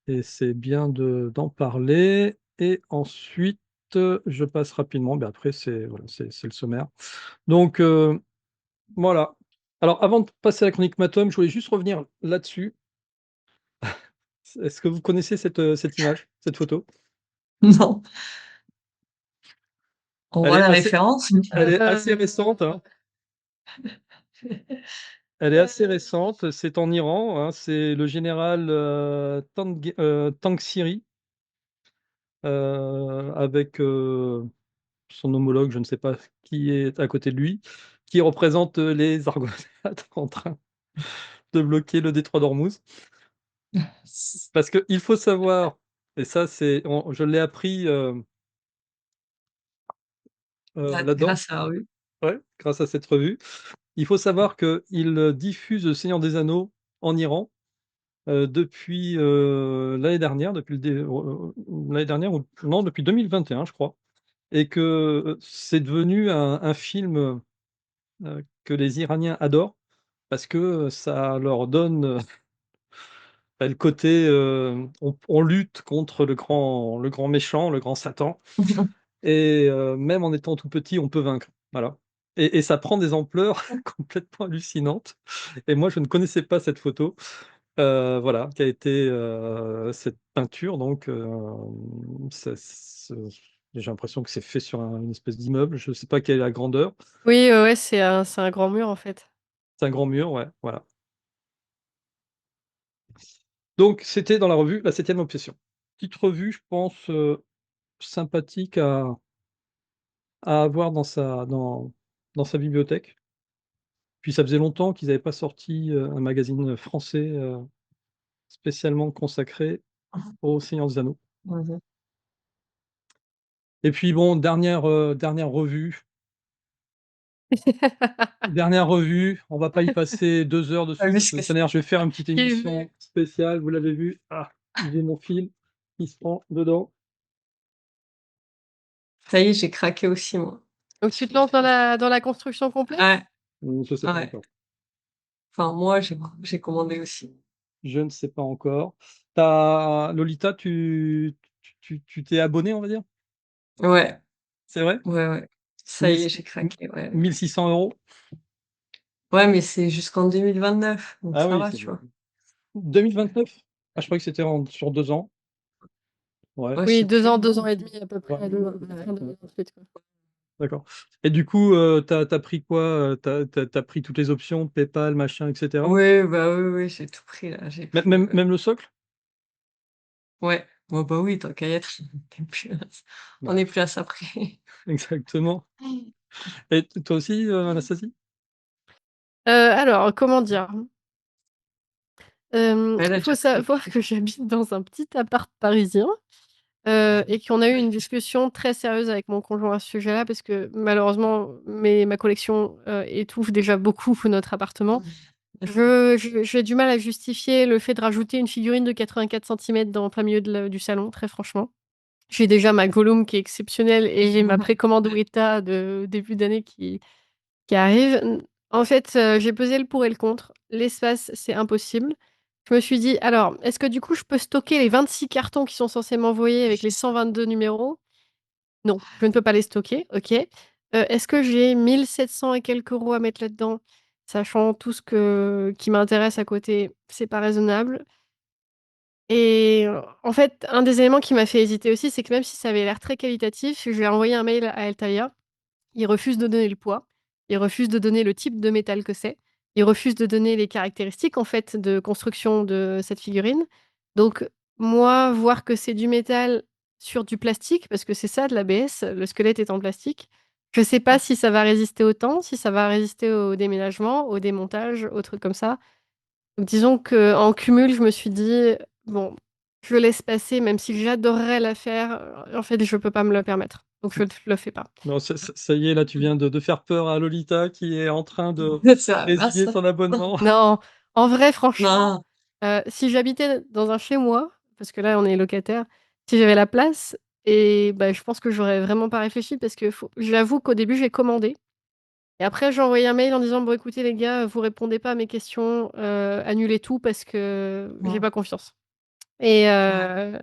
Et c'est bien d'en parler. Et ensuite, je passe rapidement, mais après, voilà, c'est le sommaire. Donc, voilà. Alors, avant de passer à la chronique Matom, je voulais juste revenir là-dessus. Est-ce que vous connaissez cette image, cette photo? Non, on Elle voit est la assez, référence. elle est assez récente, hein. Elle est assez récente. C'est en Iran, hein. C'est le général Tangsiri avec son homologue, je ne sais pas qui est à côté de lui, qui représente les Argonautes en train de bloquer le détroit d'Ormuz. Parce qu'il faut savoir, et ça, je l'ai appris là-dedans, Grâce à eux. ouais, grâce à cette revue. Il faut savoir qu'il diffuse Le Seigneur des Anneaux en Iran depuis l'année dernière, l'année dernière, ou non, depuis 2021, je crois, et que c'est devenu un film que les Iraniens adorent parce que ça leur donne le côté on lutte contre le grand méchant, le grand Satan, et même en étant tout petit, on peut vaincre. Voilà. Et ça prend des ampleurs complètement hallucinantes. Et moi, je ne connaissais pas cette photo. Voilà, qui a été cette peinture. Donc, j'ai l'impression que c'est fait sur une espèce d'immeuble. Je ne sais pas quelle est la grandeur. Oui, ouais, ouais, c'est un grand mur, en fait. C'est un grand mur, ouais, voilà. Donc c'était dans la revue La 7e Obsession. Petite revue, je pense, sympathique à avoir dans sa bibliothèque. Puis ça faisait longtemps qu'ils n'avaient pas sorti, un magazine français, spécialement consacré au Seigneur des Anneaux. Mmh. Et puis bon, dernière revue, on va pas y passer 2 heures Ah dessus oui, parce que d'ailleurs je vais faire une petite j'ai émission spéciale, vous l'avez vu. Ah, j'ai mon fil qui se prend dedans. Ça y est, j'ai craqué aussi moi. Donc tu te lances dans la construction complète? Ouais, Je sais pas ouais. encore. Enfin moi, j'ai commandé aussi. Je ne sais pas encore. Lolita, tu t'es abonné, on va dire? Ouais, C'est vrai? ouais. Ça y Mille est, j'ai craqué, ouais. 1 600 €? Ouais, mais c'est jusqu'en 2029, donc Ah ça oui, va, c'est tu vois? 2029? Ah, je croyais que c'était sur 2 ans. Ouais, Ouais, je Oui, sais plus. 2 ans et demi à peu près, ouais, 2 ans, ensuite, quoi. d'accord. Et du coup, tu as pris quoi? Tu as pris toutes les options, PayPal, machin, et cetera? Oui, bah, oui, j'ai tout pris là, j'ai Même pris, même le socle? ouais. Ouais, bah, oui, tant qu'à y être, on Bah, est plus à ça près. exactement. Et toi aussi, Anastasie? Alors, comment dire? Elle a Il faut déjà pris. savoir que j'habite dans un petit appart parisien, et qu'on a eu une discussion très sérieuse avec mon conjoint à ce sujet-là parce que malheureusement ma collection, étouffe déjà beaucoup notre appartement. J'ai du mal à justifier le fait de rajouter une figurine de 84 centimètres dans plein milieu du salon, très franchement. J'ai déjà ma Gollum qui est exceptionnelle et j'ai ma précommande Weta de début d'année qui arrive. En fait, j'ai pesé le pour et le contre. L'espace, c'est impossible. Je me suis dit: «Alors, est-ce que du coup, je peux stocker les 26 cartons qui sont censés m'envoyer avec les 122 numéros?» Non, je ne peux pas les stocker, OK. Est-ce que j'ai 1 700 et quelques euros à mettre là-dedans? Sachant tout ce qui m'intéresse à côté, c'est pas raisonnable et en fait, un des éléments qui m'a fait hésiter aussi, c'est que même si ça avait l'air très qualitatif, je lui ai envoyé un mail à Altaïa. Ils refusent de donner le poids, ils refusent de donner le type de métal que c'est, ils refusent de donner les caractéristiques, en fait, de construction de cette figurine. Donc moi, voir que c'est du métal sur du plastique, parce que c'est ça de l'ABS, le squelette est en plastique, je sais pas si ça va résister au temps, si ça va résister au déménagement, au démontage, aux trucs comme ça. Donc disons qu'en cumul, je me suis dit: «Bon, je laisse passer, même si j'adorerais la faire, en fait, je peux pas me le permettre, donc je ne le fais pas». Non, ça y est, là, tu viens de faire peur à Lolita qui est en train de Ça va, résilier ça. son abonnement. Non, en vrai, franchement, Non. si j'habitais dans un chez moi, parce que là, on est locataire, si j'avais la place et bah, je pense que j'aurais vraiment pas réfléchi parce que j'avoue qu'au début, j'ai commandé et après j'ai envoyé un mail en disant: «Bon écoutez les gars, vous répondez pas à mes questions, annulez tout parce que j'ai Ouais. pas confiance» et Ouais.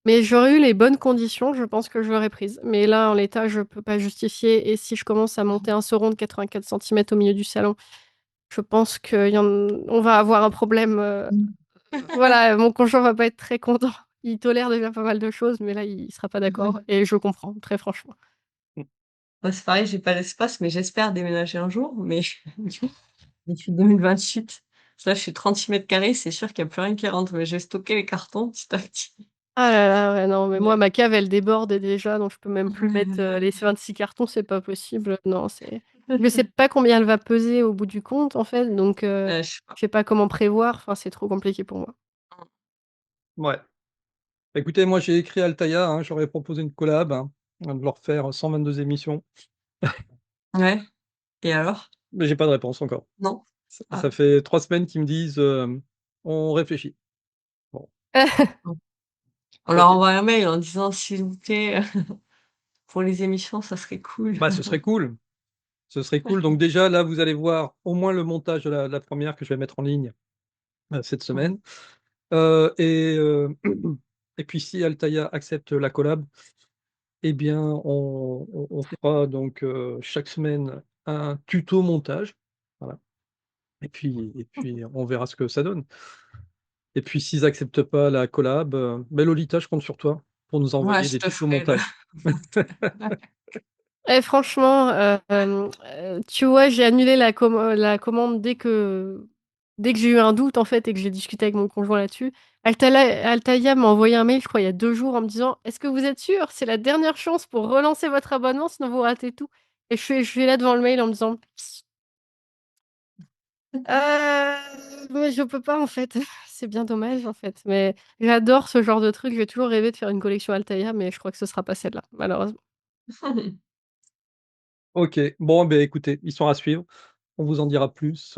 mais j'aurais eu les bonnes conditions, je pense que je l'aurais prise. Mais là, en l'état, je peux pas justifier et si je commence à monter un seron de 84 centimètres au milieu du salon, je pense on va avoir un problème, voilà, mon conjoint va pas être très content. Il tolère déjà pas mal de choses, mais là, il sera pas d'accord et je comprends, très franchement. Mmh. Moi, c'est pareil, j'ai pas l'espace, mais j'espère déménager un jour, mais depuis 2028, là, je suis 36 carrés, c'est sûr qu'il y a plus rien qui rentre, mais j'ai stocké les cartons petit à petit. Ah là là, ouais, non, mais moi, Ouais. ma cave, elle déborde déjà, donc je peux même plus mettre, les 26 cartons, c'est pas possible. Non, je sais pas combien elle va peser au bout du compte, en fait, donc Je sais pas. je sais pas comment prévoir, enfin, c'est trop compliqué pour moi. Ouais. Écoutez, moi, j'ai écrit à Altaïa, hein, j'aurais proposé une collab, hein, de leur faire 122 émissions, Ouais, et alors? mais j'ai pas de réponse encore. Non? Ça Ah. fait 3 semaines qu'ils me disent, «On réfléchit». Bon, Mmh. On leur OK. envoie un mail en disant: «S'il vous plaît, pour les émissions, ça serait cool». Bah, ce serait cool, ce serait cool. Donc déjà, là, vous allez voir au moins le montage de la 1re que je vais mettre en ligne, cette Mmh. semaine. Et et puis si Altaïa accepte la collab, eh bien, on fera donc, chaque semaine un tuto montage. Voilà. Et puis on verra ce que ça donne. Et puis s'ils acceptent pas la collab, beh, Lolita, je compte sur toi pour nous Ouais, envoyer je des te tutos ferai le montage. Eh franchement, tu vois, j'ai annulé la commande dès que dès que j'ai eu un doute, en fait, et que j'ai discuté avec mon conjoint là-dessus, Altaïa m'a envoyé un mail, je crois, il y a 2 jours en me disant: «Est-ce que vous êtes sûr? C'est la dernière chance pour relancer votre abonnement, sinon vous ratez tout». Et je suis là devant le mail en me disant: mais je peux pas, en fait. C'est bien dommage, en fait, mais j'adore ce genre de truc. J'ai toujours rêvé de faire une collection Altaïa, mais je crois que ce sera pas celle-là, malheureusement. OK. Bon, beh, écoutez, histoire à suivre. On vous en dira plus,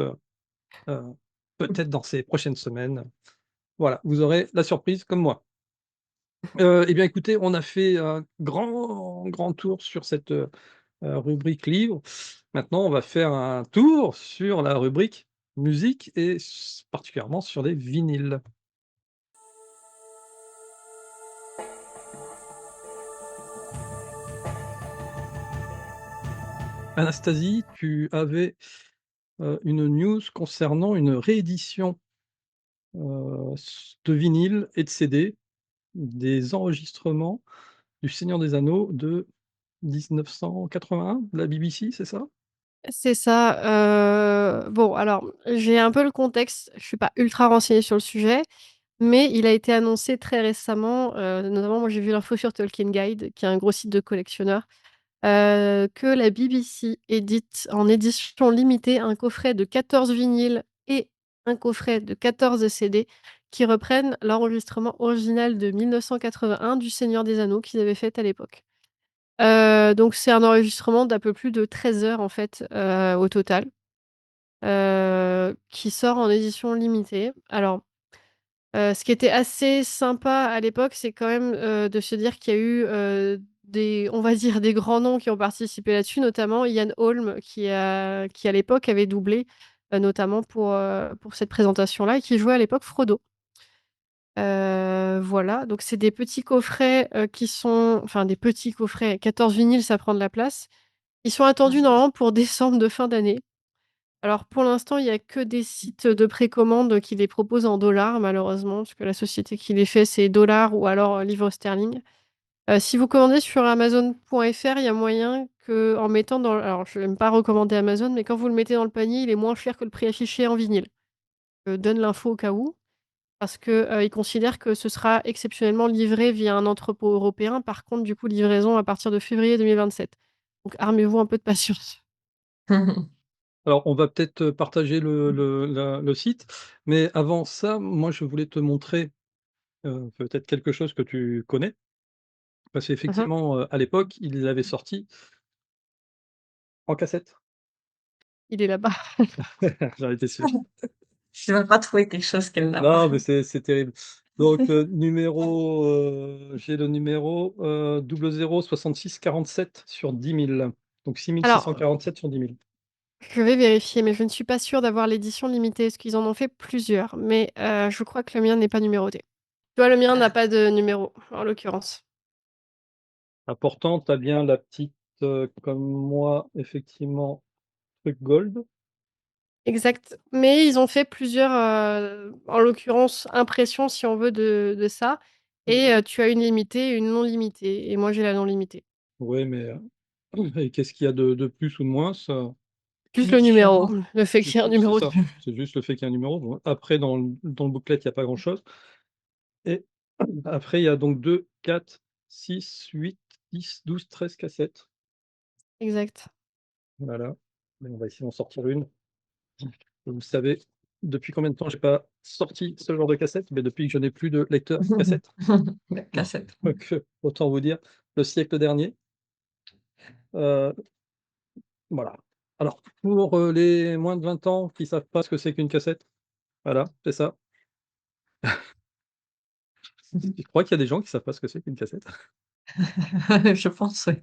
heu, peut-être dans ces prochaines semaines. Voilà, vous aurez la surprise comme moi. Et bien, écoutez, on a fait un grand tour sur cette, rubrique livre. Maintenant, on va faire un tour sur la rubrique musique et particulièrement sur les vinyles. Anastasie, tu avais, une news concernant une réédition, de vinyle et de CD, des enregistrements du Seigneur des Anneaux de 1981, de la BBC, c'est ça? C'est ça, bon, alors, j'ai un peu le contexte, je suis pas ultra renseignée sur le sujet, mais il a été annoncé très récemment, notamment moi j'ai vu l'info sur Tolkien Guide, qui est un gros site de collectionneurs, que la BBC édite en édition limitée un coffret de 14 vinyles et un coffret de 14 CD qui reprennent l'enregistrement original de 1981 du Seigneur des Anneaux qu'ils avaient fait à l'époque. Donc c'est un enregistrement d'à peu plus de 13 heures en fait, au total, qui sort en édition limitée. Alors, ce qui était assez sympa à l'époque, c'est quand même, de se dire qu'il y a eu, des on va dire des grands noms qui ont participé là-dessus, notamment Ian Holm qui à l'époque avait doublé, notamment pour cette présentation-là et qui jouait à l'époque Frodo. Voilà, donc c'est des petits coffrets, qui sont enfin des petits coffrets, 14 vinyles, ça prend de la place. Ils sont attendus normalement pour décembre de fin d'année. Alors pour l'instant, il y a que des sites de précommande qui les proposent en dollars malheureusement, parce que la société qui les fait, c'est dollars ou alors, livres sterling. Si vous commandez sur amazon.fr, il y a moyen qu'en mettant dans alors je n'aime pas recommander Amazon, mais quand vous le mettez dans le panier, il est moins cher que le prix affiché en vinyle. Je donne l'info au cas où, parce que, ils considèrent que ce sera exceptionnellement livré via un entrepôt européen. Par contre, du coup, livraison à partir de février 2027. Donc armez-vous un peu de patience. Alors, on va peut-être, partager le site, mais avant ça, moi, je voulais te montrer, peut-être quelque chose que tu connais. Parce Mmh. qu'effectivement, à l'époque, ils l'avaient sorti en cassette. Il est là-bas. J'en étais sûr. Tu vas pas trouver quelque chose qu'elle n'a pas. Non, mais c'est terrible. Donc, j'ai le numéro, 00 66 47 sur 10 000. Donc Alors, 6 647 sur 10 000. je vais vérifier, mais je ne suis pas sûre d'avoir l'édition limitée, parce qu'ils en ont fait plusieurs, mais je crois que le mien n'est pas numéroté. Tu vois, le mien n'a Ah. pas de numéro, en l'occurrence. Important, tu as bien la petite, comme moi, effectivement, truc gold. Exact, mais ils ont fait plusieurs, en l'occurrence, impressions, si on veut, de ça et tu as une limitée et une non limitée et moi, j'ai la non limitée. Ouais, mais, et qu'est-ce qu'il y a de plus ou de moins? Ça Juste le numéro, Mission. le fait qu'il y ait un c'est numéro ça, dessus. c'est juste le fait qu'il y ait un numéro. Bon, après dans le booklet, il y a pas grand-chose et après il y a donc 2 4 6 8 10 12 13 cassettes. Exact. Voilà, mais on va essayer d'en sortir une. Vous savez depuis combien de temps j'ai pas sorti ce genre de cassette? Mais depuis que je n'ai plus de lecteur cassette. La cassette. Donc, autant vous dire, le siècle dernier. Heu, voilà. Alors pour, les moins de 20 ans qui savent pas ce que c'est qu'une cassette, voilà, c'est ça. Je crois qu'il y a des gens qui savent pas ce que c'est qu'une cassette. Je pense, oui.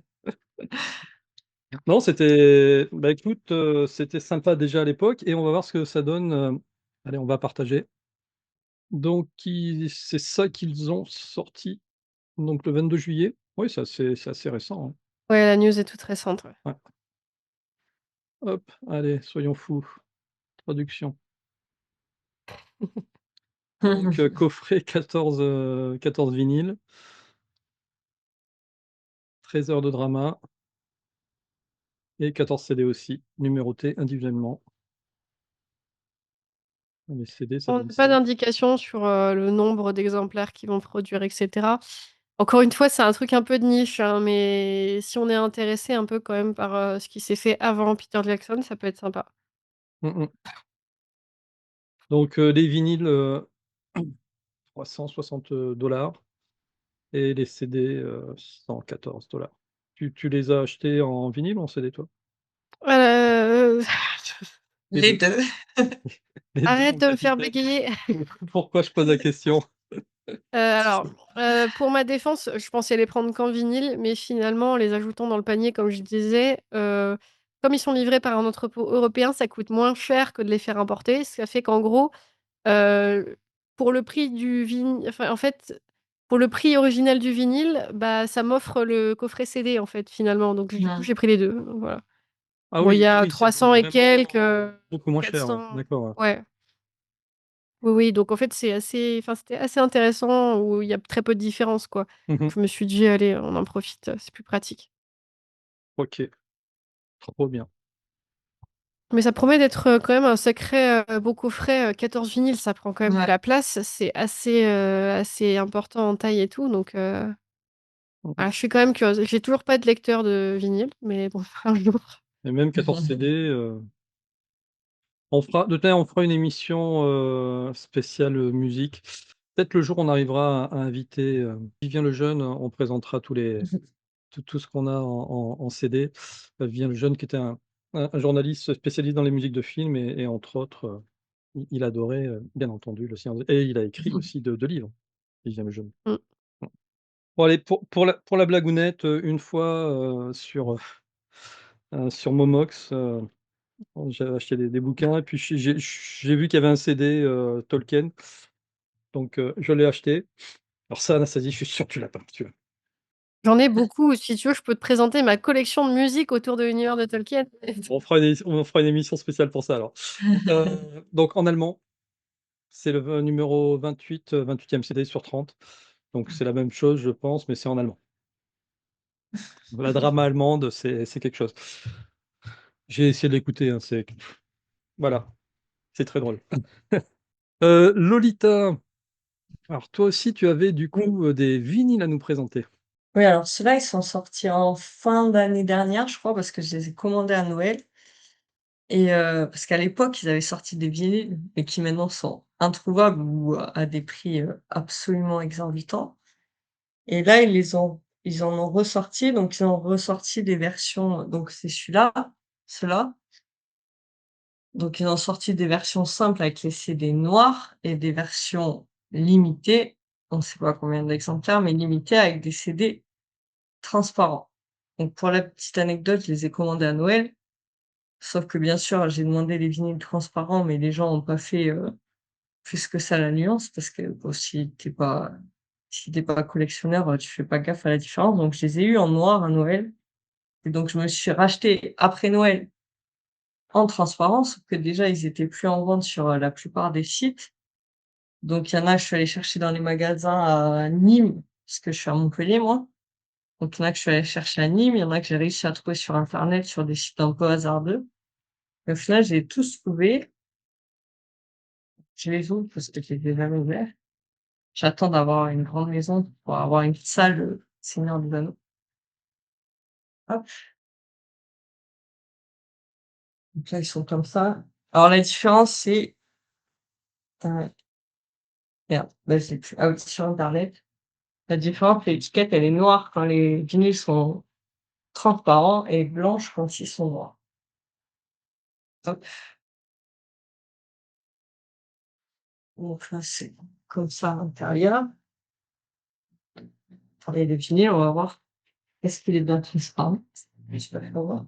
Non, c'était bah, écoute, c'était sympa déjà à l'époque et on va voir ce que ça donne, allez, on va partager. Donc c'est ça qu'ils ont sorti, donc le 22 juillet. Oui, c'est assez récent, hein. Ouais, la news est toute récente, ouais. Ouais. Hop, allez, soyons fous. Traduction. Donc, coffret 14 vinyles, 13 heures de drama et 14 CD aussi, numérotés individuellement. Les CD, ça On donne n'a ça. pas d'indication sur, le nombre d'exemplaires qu'ils vont produire et cetera. Encore une fois, c'est un truc un peu de niche, hein, mais si on est intéressé un peu quand même par, ce qui s'est fait avant Peter Jackson, ça peut être sympa. Mmh mh. Donc les vinyles, 360 et les CD, 114 $. Tu les as achetés en vinyle ou en CD, toi? Heu, Les Les 2. 2. Les 2, arrête mon de me faire capitaine. bégayer. Pourquoi je pose la question? Alors, pour ma défense, je pensais les prendre qu'en vinyle, mais finalement, en les ajoutant dans le panier, comme je disais, comme ils sont livrés par un entrepôt européen, ça coûte moins cher que de les faire importer. Ça fait qu'en gros, heu, pour le prix du en fait, pour le prix original du vinyle, bah, ça m'offre le coffret CD, en fait, finalement. Donc du coup, Mmh. j'ai pris les 2. Donc voilà. Bon, il y Ah a oui, c'est 300 donc et quelques, vraiment beaucoup moins cher, ouais. 400, D'accord, ouais. ouais. Oui, oui, donc en fait, c'était assez intéressant où il y a très peu de différence, quoi. Mmh mh. Je me suis dit: «Allez, on en profite, c'est plus pratique». OK, trop bien. Mais ça promet d'être, quand même un sacré, beau coffret, 14 vinyles, ça prend quand même de Ouais. la place. C'est assez important en taille et tout, donc Mmh mh. voilà, je suis quand même curieuse. J'ai toujours pas de lecteur de vinyle, mais bon, un jour. Et même 14 CD, on fera une émission, spéciale, musique. Peut-être le jour où on arrivera à inviter, Vivien Lejeune, on présentera tout ce qu'on a en CD. Vivien Lejeune qui était un journaliste spécialiste dans les musiques de films et entre autres, il adorait, bien entendu Le Seigneur des et il a écrit aussi de livres, Vivien Lejeune. Mmh. Mmh. Bon allez, pour la blagounette, une fois, sur Momox, j'avais acheté des bouquins et puis j'ai vu qu'il y avait un CD, Tolkien, donc je l'ai acheté. Alors ça, Anastasie, je suis sûr que tu l'as pas, tu l'as. J'en ai beaucoup. Si tu veux, je peux te présenter ma collection de musique autour de l'univers de Tolkien. On fera une émission spéciale pour ça alors. Donc en allemand, c'est le numéro 28, 28e CD sur 30, donc c'est la même chose, je pense, mais c'est en allemand. La drama allemande, c'est quelque chose. J'ai essayé de l'écouter, hein, voilà, c'est très drôle. Lolita, alors toi aussi, tu avais du Oui. coup, des vinyles à nous présenter? Oui, alors ceux-là, ils sont sortis en fin d'année dernière, je crois, parce que je les ai commandés à Noël et parce qu'à l'époque, ils avaient sorti des vinyles, mais qui maintenant sont introuvables ou à des prix, absolument exorbitants et là, ils en ont ressorti, donc ils ont ressorti des versions, donc c'est celui-là, ceux-là, donc ils ont sorti des versions simples avec les CD noirs et des versions limitées, on ne sait pas combien d'exemplaires, mais limitées avec des CD transparents. Donc pour la petite anecdote, je les ai commandés à Noël, sauf que bien sûr, j'ai demandé les vinyles transparents, mais les gens ont pas fait, plus que ça la nuance parce que, bon, si tu pas collectionneur, tu fais pas gaffe à la différence. Donc je les ai eus en noir à Noël et donc je me suis racheté après Noël en transparent, sauf que déjà ils étaient plus en vente sur, la plupart des sites. Donc il y en a, je suis allée chercher dans les magasins à Nîmes, parce que je suis à Montpellier moi. Donc il y en a que je suis allée chercher à Nîmes, il y en a que j'ai réussi à trouver sur internet, sur des sites un peu hasardeux. Et au final, j'ai tous trouvés. Je les ouvre parce que je les ai jamais ouverts. J'attends d'avoir une grande maison pour avoir une salle, Seigneur des Anneaux. Hop, donc là, ils sont comme ça. Alors la différence, c'est, heu, merde, là, je l'ai plus. Ah oui, sur internet. La différence, l'étiquette, elle est noire quand les vinyles sont transparents et blanche quand ils sont noirs. Hop, donc là, c'est comme ça à l'intérieur. Et le vinyle, on va voir. Est-ce qu'il est bien transparent? Je vais pas voir.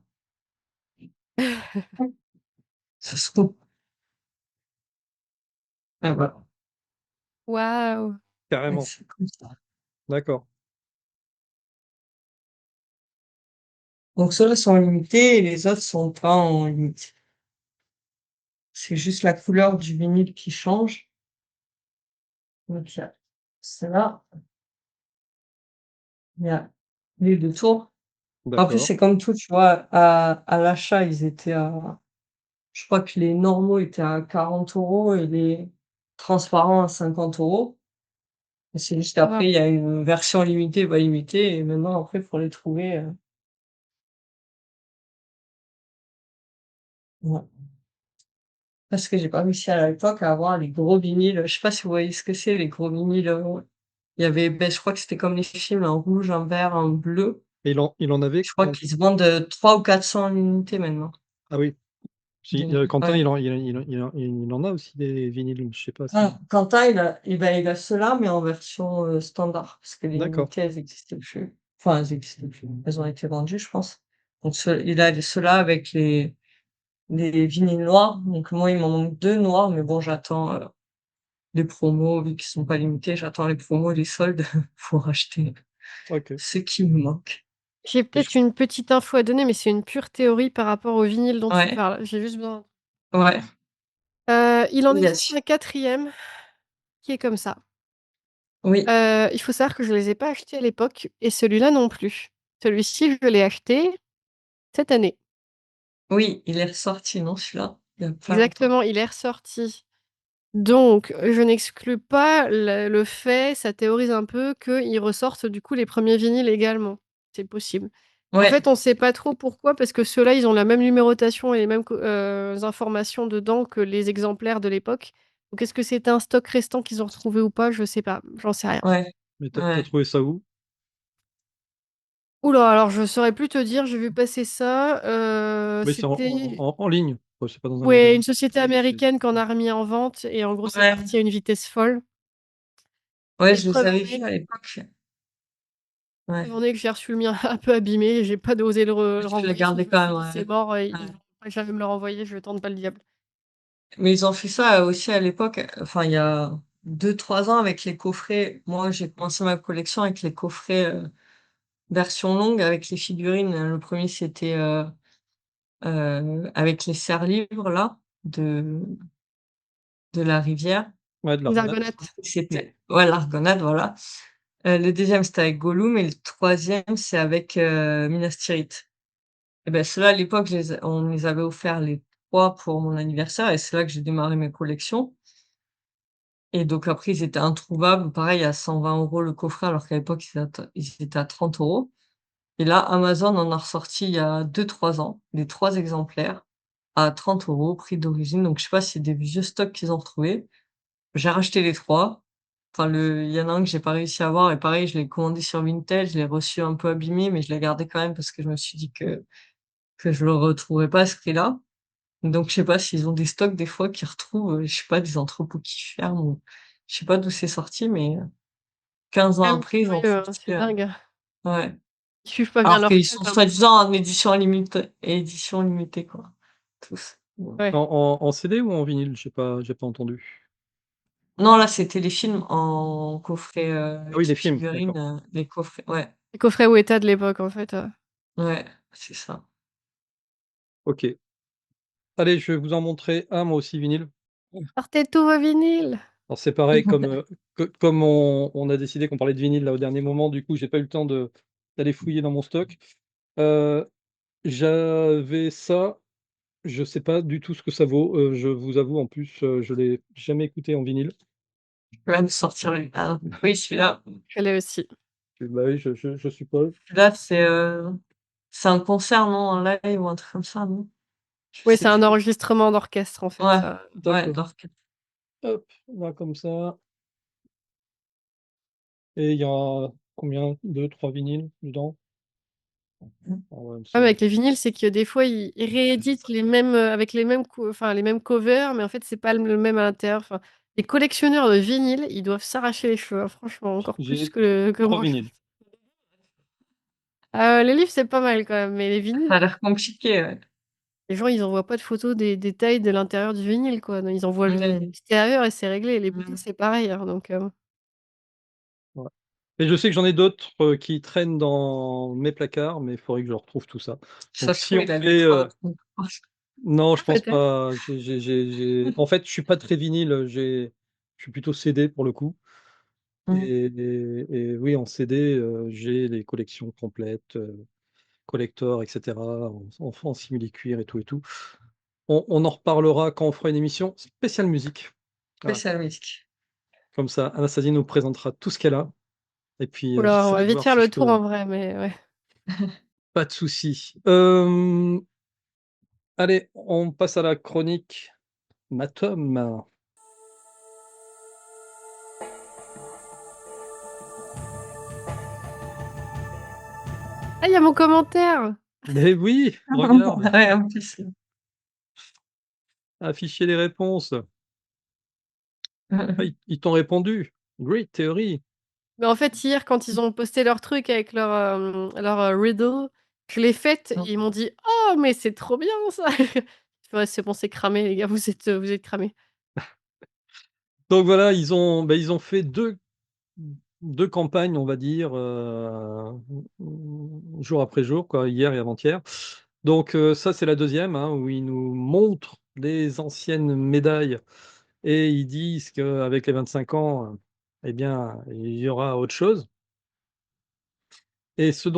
Ça se trouve. Ah voilà. Waouh! Ouais, Carrément, c'est comme ça. d'accord. Donc ceux-là sont limités et les autres sont pas en limite. C'est juste la couleur du vinyle qui change. Donc il y a ceux-là, il y a les 2 tours. En plus, D'accord. c'est comme tout, tu vois? À l'achat, ils étaient à Je crois que les normaux étaient à 40 € et les transparents à 50 €. Et c'est juste Ça va. qu'après, il y a une version limitée, pas limitée et maintenant après, il faut les trouver, ouais. Parce que j'ai pas réussi à l'époque à avoir les gros vinyles, je sais pas si vous voyez ce que c'est les gros vinyles, il y avait, je crois que c'était comme les films, en rouge, en vert, en bleu. Et il en avait Je crois quand qu'ils se vendent, 3 ou 400 en unité maintenant. ah oui, si, Donc Quentin, ouais. il en a aussi des vinyles, je sais pas si Ah, Quentin, il a ceux-là, mais en version, standard, parce que les d'accord, unités, elles existaient plus. Enfin, elles existaient plus. Elles ont été vendues, je pense. Donc il a ceux-là avec les vinyles noirs. Donc moi, il m'en manque 2 noirs, mais bon, j'attends, les promos, vu qu'ils sont pas limités, j'attends les promos, les soldes pour acheter OK. ce qui me manque. J'ai Et je peut-être une petite info à donner, mais c'est une pure théorie par rapport au vinyle dont tu Ouais, parles. J'ai juste besoin ouais, il en existe yes. un quatrième qui est comme ça. Oui, Il faut savoir que je les ai pas achetés à l'époque et celui-là non plus. Celui-ci, je l'ai acheté cette année. oui, il est ressorti, non, celui-là? Il y a pas longtemps. Exactement, il est ressorti. Donc je n'exclus pas le fait, ça théorise un peu qu'ils ressortent du coup les premiers vinyles également. C'est possible. En Ouais, fait, on sait pas trop pourquoi parce que ceux-là, ils ont la même numérotation et les mêmes informations dedans que les exemplaires de l'époque. Donc est-ce que c'était un stock restant qu'ils ont retrouvé ou pas? Je sais pas, j'en sais rien. ouais, mais tu ouais. trouvé ça où? Ouh là, alors je saurais plus te dire, j'ai vu passer ça, Oui, c'est c'était en ligne, ouais, c'est pas dans un ouais, magasin. une société américaine qui en a remis en vente et en gros, c'est Ouais, parti à une vitesse folle ouais, et je les preuve avais en vus est à l'époque. Ouais. preuve en est que j'ai reçu le mien un peu abîmé et j'ai pas osé le Je l'ai renvoyer parce que gardé je me quand suis même, dit: ouais. «C'est mort, ils Ouais. vont pas jamais me le renvoyer, je tente pas le diable». Mais ils ont fait ça aussi à l'époque, enfin, il y a 2, 3 ans avec les coffrets. Moi, j'ai commencé ma collection avec les coffrets, version longue avec les figurines. Le premier c'était, avec les serre-livres là, de la rivière. Ouais, de Les l'Argonauts. Argonautes. Mmh. C'était ouais, l'Argonaude, voilà. Le deuxième c'était avec Gollum et le troisième c'est avec, Minas Tirith. Et ben ceux-là à l'époque, on me les avait offert les 3 pour mon anniversaire et c'est là que j'ai démarré mes collections et donc après ils étaient introuvables, pareil à 120 € le coffret alors qu'à l'époque ils étaient à 30 € et là Amazon en a ressorti il y a 2, 3 ans, les 3 exemplaires à 30 € prix d'origine, donc je sais pas si c'est des vieux stocks qu'ils ont retrouvés. J'ai racheté les 3. Enfin il y en a un que j'ai pas réussi à avoir et pareil je l'ai commandé sur Vinted, je l'ai reçu un peu abîmé mais je l'ai gardé quand même parce que je me suis dit que je le retrouverais pas à ce prix-là. Donc je sais pas s'ils ont des stocks des fois qu'ils retrouvent, je sais pas, des entrepôts qui ferment ou je sais pas d'où c'est sorti, mais 15 ans Quand même après, ils ont curieux, hein, sorti, c'est dingue. ouais. Ils suivent pas bien Alors leur qu'ils quête, sont hein. soi-disant en édition limitée, quoi, tous. Mmh. Ouais. En CD ou en vinyle? J'ai pas entendu. Non, là, c'était les films en coffret, Ah oui, avec les les films, d'accord. figurines, les coffrets ouais, Les coffrets Weta de l'époque, en fait, ouais, c'est ça. OK. Allez, je vais vous en montrer un moi aussi vinyle. sortez tous vos vinyles! Alors c'est pareil comme, comme on a décidé qu'on parlait de vinyle là au dernier moment, du coup j'ai pas eu le temps d'aller fouiller dans mon stock. Heu, j'avais ça, je sais pas du tout ce que ça vaut, je vous avoue en plus, je l'ai jamais écouté en vinyle. Je peux même sortir oui, celui-là. Je l'ai aussi. Bah oui, je suppose. Celui-là, c'est un concert, non? Un live ou un truc comme ça, non? Je Oui, sais c'est un plus. enregistrement d'orchestre, en fait, Ouais, ça. ouais, D'accord. d'orchestre. Hop, là comme ça et il y a combien? Deux trois vinyles dedans? Ah ouais, Ouais, mais c'est avec les vinyles, c'est que des fois, ils rééditent les mêmes, avec les mêmes enfin, les mêmes covers, mais en fait, c'est pas le même à l'intérieur. Enfin, les collectionneurs de vinyles, ils doivent s'arracher les cheveux, hein, franchement, encore plus j'ai que 3 moi, je vinyles. pense. Les livres, c'est pas mal quand même, mais les vinyles, Ça a l'air compliqué, ouais. les gens, ils envoient pas de photos des détails de l'intérieur du vinyle, quoi. Non, ils envoient juste Ouais. l'extérieur et c'est réglé. Les bouteilles, Mmh. c'est pareil, hein, donc Ouais. Et je sais que j'en ai d'autres, qui traînent dans mes placards, mais il faudrait que je retrouve tout ça. Ça Donc se si trouve, on il a des fait, travaux. non, je ah pense peut-être. pas. En fait, je suis pas très vinyle, je suis plutôt CD pour le coup Mmh. et oui, en CD, j'ai les collections complètes, collector et cetera, en simili-cuir et tout et tout. on en reparlera quand on fera une émission spéciale musique. Voilà. Spécial musique. Comme ça, Anastasie nous présentera tout ce qu'elle a et puis, Ouh là, on j'essaierai va de vite voir faire si le je tour peux en vrai, mais ouais. pas de souci. Allez, on passe à la chronique Matom. Ah, il y a mon commentaire! Mais oui, regarde, Ouais, en plus. afficher les réponses. Ah, ils t'ont répondu. Great theory. Mais en fait, hier, quand ils ont posté leur truc avec leur riddle, je l'ai faite et ils m'ont dit: «Oh, mais c'est trop bien ça!» Ouais, c'est bon, c'est cramé les gars, vous êtes cramés. Donc voilà, ils ont fait deux campagnes, on va dire, jour après jour, quoi, hier et avant-hier. Donc ça, c'est la deuxième, hein, où ils nous montrent les anciennes médailles et ils disent qu'avec les 25 ans, eh bien, il y aura autre chose. Et ce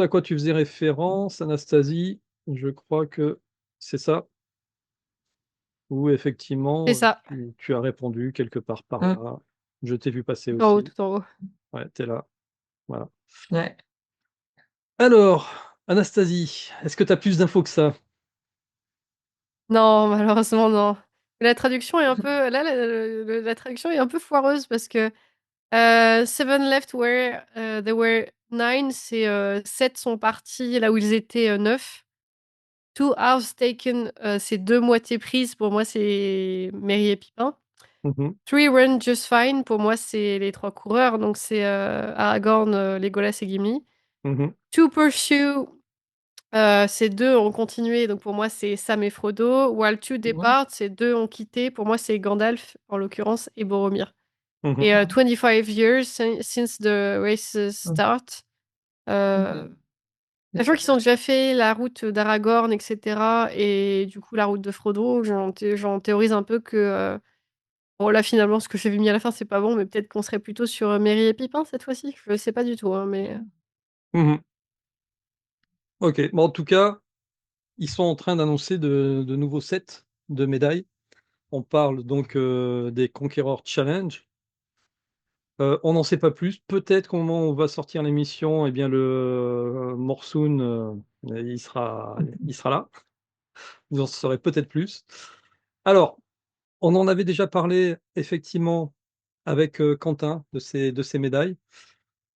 à quoi tu faisais référence, Anastasie, je crois que c'est ça, où C'est effectivement, ça, tu as répondu quelque part par Mmh. là. Je t'ai vu passer tout en haut, aussi. tout en haut. Ouais, tu es là. Voilà. Ouais. Alors, Anastasie, est-ce que tu as plus d'infos que ça? Non, malheureusement, non. La traduction est un peu là, la traduction est un peu foireuse parce que, seven left where, there were nine, c'est, 7 sont partis là où ils étaient, 9. Two halves taken, c'est 2 moitiés prises, pour moi, c'est Merry et Pippin. Mmh. Three run just fine, pour moi, c'est les 3 coureurs, donc c'est, Aragorn, Legolas et Gimli. Mmh. Two pursue, c'est 2 ont continué, donc pour moi, c'est Sam et Frodo. While two Mmh. depart, c'est 2 ont quitté, pour moi, c'est Gandalf, en l'occurrence, et Boromir. Mmh. Et 25 years since the race start. Euh, Sachant qu'ils ont déjà fait la route d'Aragorn, etc. Et du coup, la route de Frodo, j'en théorise un peu que. Bon, là, finalement, ce que j'ai mis à la fin, c'est pas bon, mais peut-être qu'on serait plutôt sur Merry et Pippin cette fois-ci. Je sais pas du tout, hein, mais. Mmh. OK. Bon, en tout cas, ils sont en train d'annoncer de nouveaux sets de médailles. On parle donc, des Conqueror Challenge. On n'en sait pas plus. Peut-être qu'au moment où on va sortir l'émission, eh bien le, Morsoon, il sera là. Vous en saurez peut-être plus. Alors, on en avait déjà parlé effectivement avec, Quentin de ces médailles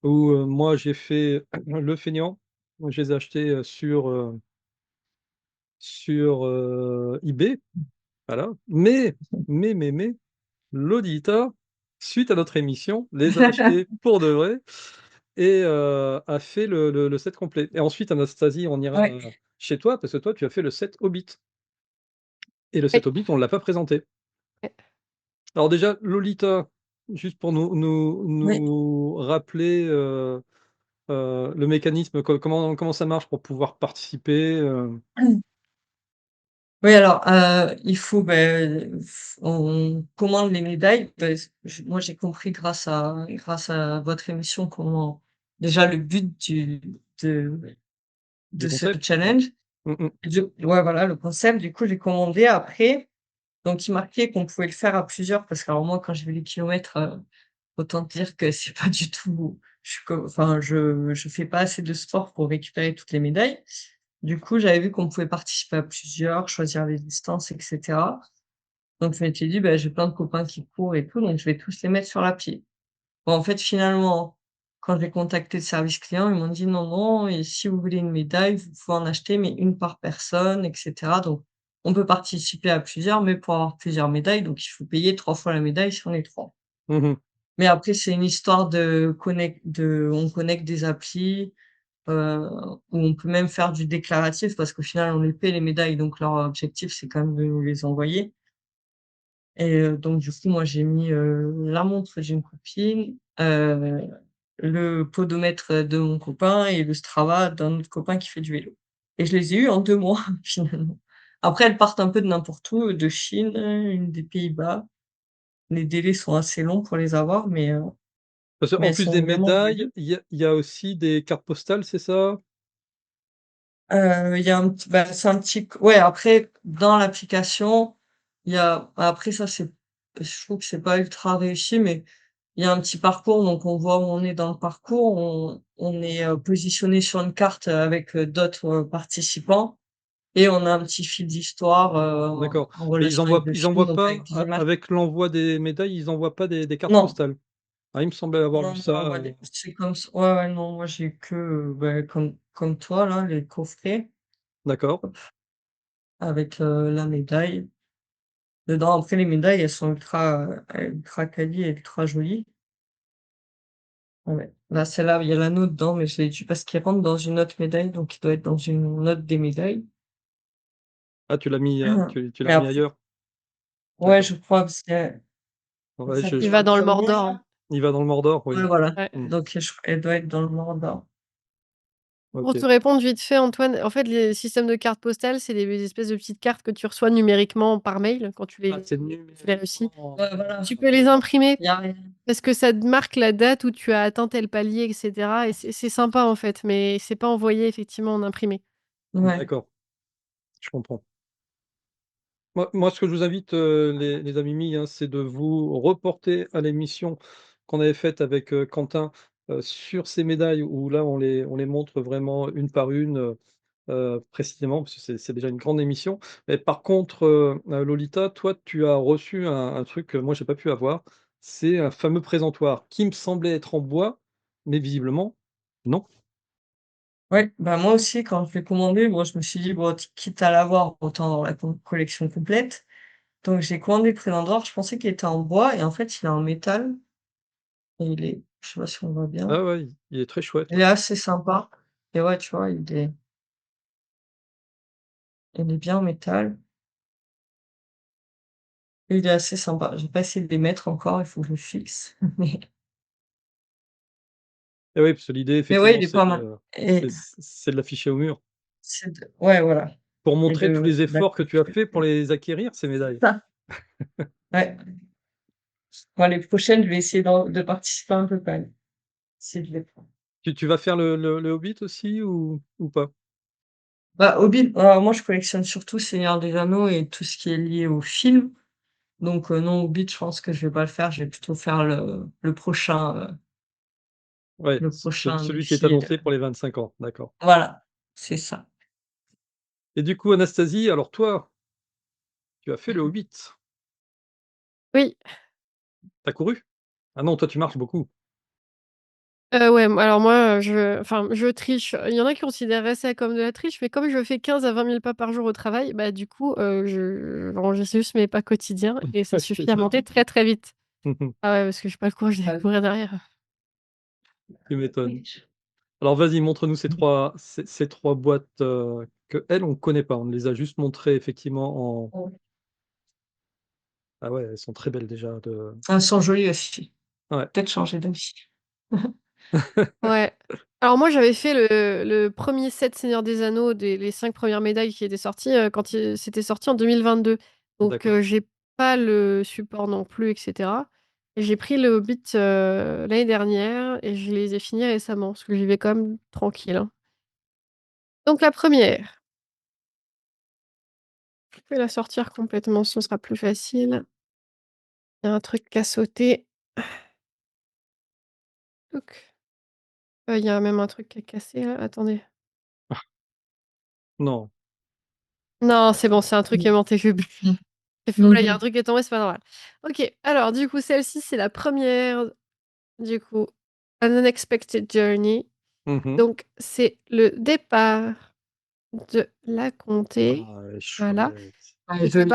où, moi j'ai fait le feignant. Moi je les ai achetées, sur eBay, voilà. Mais Lolita, suite à notre émission, les a achetés pour de vrai et a fait le set complet. Et ensuite, Anastasie, on ira, Ouais. chez toi parce que toi, tu as fait le set Hobbit et le set Oui. Hobbit, on ne l'a pas présenté. Alors déjà, Lolita, juste pour Oui. nous rappeler, le mécanisme, comment ça marche pour pouvoir participer, Oui, alors, il faut, on commande les médailles. Moi, j'ai compris grâce à votre émission comment déjà le but du de ce concept? Ouais. challenge. Mmh mh. Ouais, voilà, le concept. Du coup, j'ai commandé après. Donc, il marquait qu'on pouvait le faire à plusieurs parce que alors moi, quand j'ai vu les kilomètres, autant te dire que c'est pas du tout, enfin, je fais pas assez de sport pour récupérer toutes les médailles. Du coup, j'avais vu qu'on pouvait participer à plusieurs, choisir les distances, et cetera. Donc je m'étais dit: «Bah, j'ai plein de copains qui courent et tout, donc je vais tous les mettre sur l'appli». Bon, en fait, finalement, quand j'ai contacté le service client, ils m'ont dit: «Non, non, et si vous voulez une médaille, vous pouvez en acheter, mais une par personne, et cetera». Donc on peut participer à plusieurs, mais pour avoir plusieurs médailles, donc il faut payer 3 fois la médaille si on est 3. Mmh. Mais après, c'est une histoire on connecte des applis, heu, où on peut même faire du déclaratif parce qu'au final, on les paie les médailles, donc leur objectif, c'est quand même de nous les envoyer. Et donc du coup, moi, j'ai mis, la montre d'une copine, le podomètre de mon copain et le Strava d'un autre copain qui fait du vélo. Et je les ai eus en 2 mois finalement. Après, elles partent un peu de n'importe où, de Chine, une des Pays-Bas. Les délais sont assez longs pour les avoir, Parce mais qu'en elles plus des sont vraiment médailles, jolies. il y a aussi des cartes postales, c'est ça? Il y a c'est un petit ouais, après, dans l'application, il y a après ça, je trouve que c'est pas ultra réussi, mais il y a un petit parcours, donc on voit où on est dans le parcours. On est, positionné sur une carte, avec, d'autres, participants et on a un petit fil d'histoire, D'accord. en Mais relation avec le ils film, envoient donc avec pas des images. avec l'envoi des médailles, ils envoient pas des cartes Non, postales? Ah, il me semblait avoir non, vu non, ça, bah, c'est comme ç ouais, ouais, non, moi j'ai que, comme toi là, les coffrets, d'accord. hop, avec, la médaille dedans. Après les médailles, elles sont ultra quali et ultra jolies. Ouais. Là, celle-là, il y a l'anneau dedans, mais je l'ai dû parce qu'il rentre dans une autre médaille, donc il doit être dans une autre des médailles. Ah, tu l'as mis, tu l'as Mais remis après ailleurs? ouais, D'accord. je crois parce que Ouais, ça fait Il sur va le dans le premier Mordor, là. hein. il va dans le Mordor, Ouais, oui. voilà. Ouais. Mmh. Donc elle doit être dans le Mordor. Pour te OK. répondre vite fait, Antoine, en fait, les systèmes de cartes postales, c'est des espèces de petites cartes que tu reçois numériquement par mail quand Ah, c'est tu les réussis. numériquement, Ouais, voilà. Tu peux les imprimer Il y a rien. parce que ça te marque la date où tu as atteint tel palier, et cetera, et c'est sympa, en fait, mais c'est pas envoyé effectivement en imprimé. Ouais. d'accord, je comprends. Moi, ce que je vous invite, les amis mi, hein, c'est de vous reporter à l'émission qu'on avait faite avec, Quentin, sur ces médailles où là, on les montre vraiment une par une, précisément, parce que c'est déjà une grande émission. Mais par contre, Lolita, toi, tu as reçu un truc que moi, j'ai pas pu avoir. C'est un fameux présentoir qui me semblait être en bois, mais visiblement, non. Ouais, bah, moi aussi quand je l'ai commandé, moi je me suis dit: «Bon, quitte à l'avoir, autant avoir la collection complète». Donc j'ai commandé le Préd'Or, je pensais qu'il était en bois et en fait il est en métal et je sais pas si on voit bien. Ah ouais, il est très chouette, Il ouais. est assez sympa et ouais, tu vois, il est bien en métal et il est assez sympa. J'ai pas essayé de les mettre encore, il faut que je le fixe, Et oui, parce que l'idée mais ouais, effectivement, il est pas mal et c'est de l'afficher au mur. ouais, voilà Pour et montrer tous les efforts que tu as d'accrocher. fait pour les acquérir, ces médailles. Ça, ouais. Bon, les prochaines, je vais essayer de participer un peu quand même, essayer de les prendre. Tu vas faire le Hobbit aussi ou pas? Bah, Hobbit, moi je collectionne surtout Seigneur des Anneaux et tout ce qui est lié au film. Donc, non, Hobbit, je pense que je vais pas le faire. Je vais plutôt faire Ouais, le ce prochain celui qui est défi. annoncé pour les 25 ans, d'accord. Voilà, c'est ça. Et du coup, Anastasie, alors toi, tu as fait le Hobbit. Oui, Tu as couru? Ah non, toi tu marches beaucoup. ouais, alors moi, je triche. Il y en a qui considéreraient ça comme de la triche, mais comme je fais 15 à 20 000 pas par jour au travail, bah, du coup, j'enregistre juste mes pas quotidiens et ça Ouais, c'est suffit à ça. monter très, très vite. Mmh mh. Ah ouais, parce que j'ai pas le courage d'aller courir derrière. Tu m'étonnes. Alors vas-y, montre-nous ces 3 boîtes, qu'elles, on connaît pas. On les a juste montrées effectivement en ah ouais, elles sont très belles déjà de Elles sont jolies aussi. ouais. Peut-être changer d'avis. Ouais. Alors moi, j'avais fait le 1er set Seigneur des Anneaux, les 5 premières médailles qui étaient sorties, quand c'était sorti en 2022. Donc D'accord. j'ai pas le support non plus et cetera et j'ai pris le Hobbit, l'année dernière et je les ai finis récemment parce que j'y vais quand même tranquille, hein. Donc la première, je vais la sortir complètement, ce sera plus facile. Il y a un truc qui a sauté. Touc. Il y a même un truc qui est cassé là, attendez. Non. Non, c'est bon, c'est un truc Mmh. aimanté, j'ai bu. Mmh. J'ai fait: «Ouh là, il y a un Mmh. truc qui est tombé, c'est pas normal». OK, alors du coup, celle-ci, c'est la première du coup, An Unexpected Journey. Mmh mh. Donc c'est le départ de la comté, Ah, elle est voilà chouette. Elle est et jolie.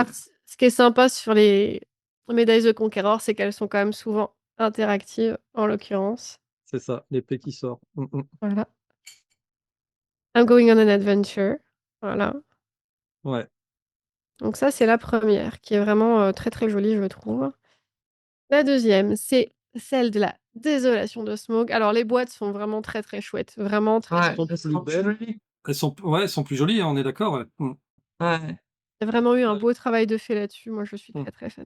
ce qui est sympa sur les médailles The Conqueror, c'est qu'elles sont quand même souvent interactives, en l'occurrence. C'est ça, l'épée qui sort. Mmh mh. Voilà. I'm going on an adventure, voilà. Ouais. Donc ça, c'est la première qui est vraiment, très, très jolie, je trouve. La deuxième, c'est celle de la Désolation de Smaug. Alors les boîtes sont vraiment très, très chouettes, vraiment très, Elles Ouais, très sont elles plus sont belles. jolies. Elles sont plus jolies, hein, on est d'accord, ouais. Mmh. Ouais. il y a vraiment eu un Ouais. beau travail de fait là-dessus. Moi, je suis Mmh. très, très fan.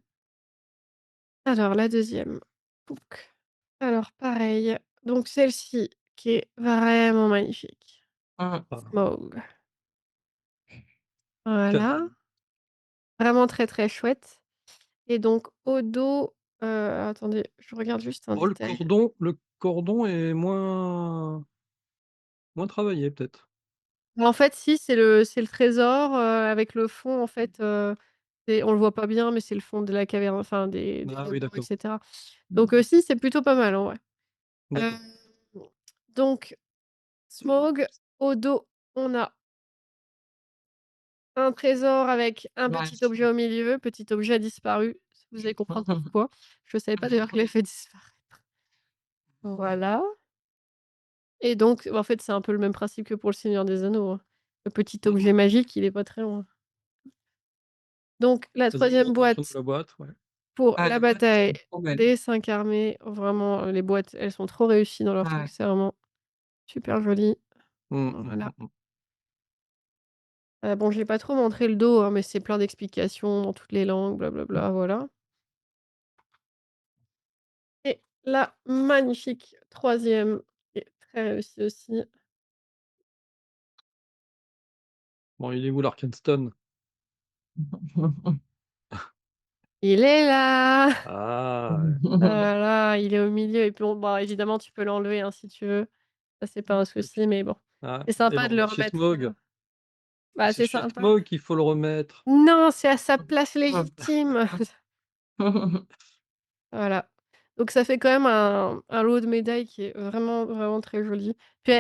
Alors la deuxième. Pouc. Alors pareil, donc celle-ci qui est vraiment magnifique. Mmh. Ah, Smaug. Voilà, Carrément. vraiment très, très chouette et donc au dos, attendez, je regarde juste un Oh, détail. le cordon est moins travaillé peut-être? En fait, si, c'est le trésor, avec le fond, en fait, c'est on le voit pas bien, mais c'est le fond de la caverne, enfin des Ah oui, décors et d'accord, cetera. Donc si, c'est plutôt pas mal, en vrai. Hem, d'accord. donc Smaug, au dos, on a un trésor avec un Ouais. petit objet au milieu, petit objet disparu. Vous allez comprendre pourquoi. Je savais pas d'ailleurs qu'il avait fait disparaître. Voilà et donc en fait, c'est un peu le même principe que pour le Seigneur des Anneaux, hein. Le petit Mmh objet mh. magique, il est pas très loin. Donc la Vas-y, troisième montre-nous boîte la boîte, ouais. pour Ah, la les boîtes, elles bataille sont trop belles. des 5 armées, vraiment, les boîtes, elles sont trop réussies dans leur truc, Ouais. c'est vraiment super joli. Mmh, mmh, Voilà. mmh, mmh. Bon, j'ai pas trop montré le dos, hein, mais c'est plein d'explications dans toutes les langues, blablabla, voilà et la magnifique troisième qui est très réussie aussi. Bon, il est où l'Arkenstone? Il est là! Ah ouais. Voilà, il est au milieu et puis bon, évidemment, tu peux l'enlever, hein, si tu veux. Ça, c'est pas un Et puis souci, mais bon, ah c'est et le sympa de le remettre chez remettre, Smaug. bah, C'est c'est chez sympa. Smaug qu'il faut le remettre. Non, c'est à sa place légitime. Voilà. Donc ça fait quand même un lot de médailles qui est vraiment, vraiment très joli. Puis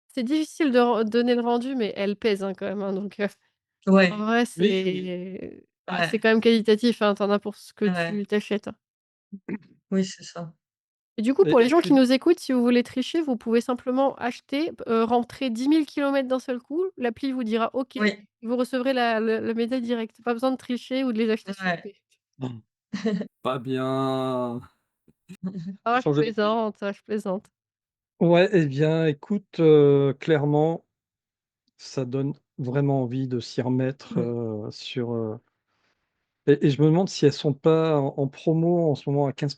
c'est difficile de donner le rendu, mais elles pèsent, hein, quand même, hein, donc en Ouais, vrai, Oui, oui. c'est ouais, quand même qualitatif, hein, tu en as pour ce que ouais. tu t'achètes, hein. Oui, c'est ça. Et du coup, pour les Et gens qui puis nous écoutent, si vous voulez tricher, vous pouvez simplement acheter, rentrer 10 000 kilomètres d'un seul coup, l'appli vous dira: «OK», Oui, vous recevrez la médaille direct. Pas besoin de tricher ou de les acheter sur ouais. eBay. mmh, pas bien. Ah, je Changer d'avis. plaisante, je plaisante. Ouais, eh bien, écoute, clairement, ça donne vraiment envie de s'y remettre, Mmh. sur, et je me demande si elles sont pas en promo en ce moment à 15,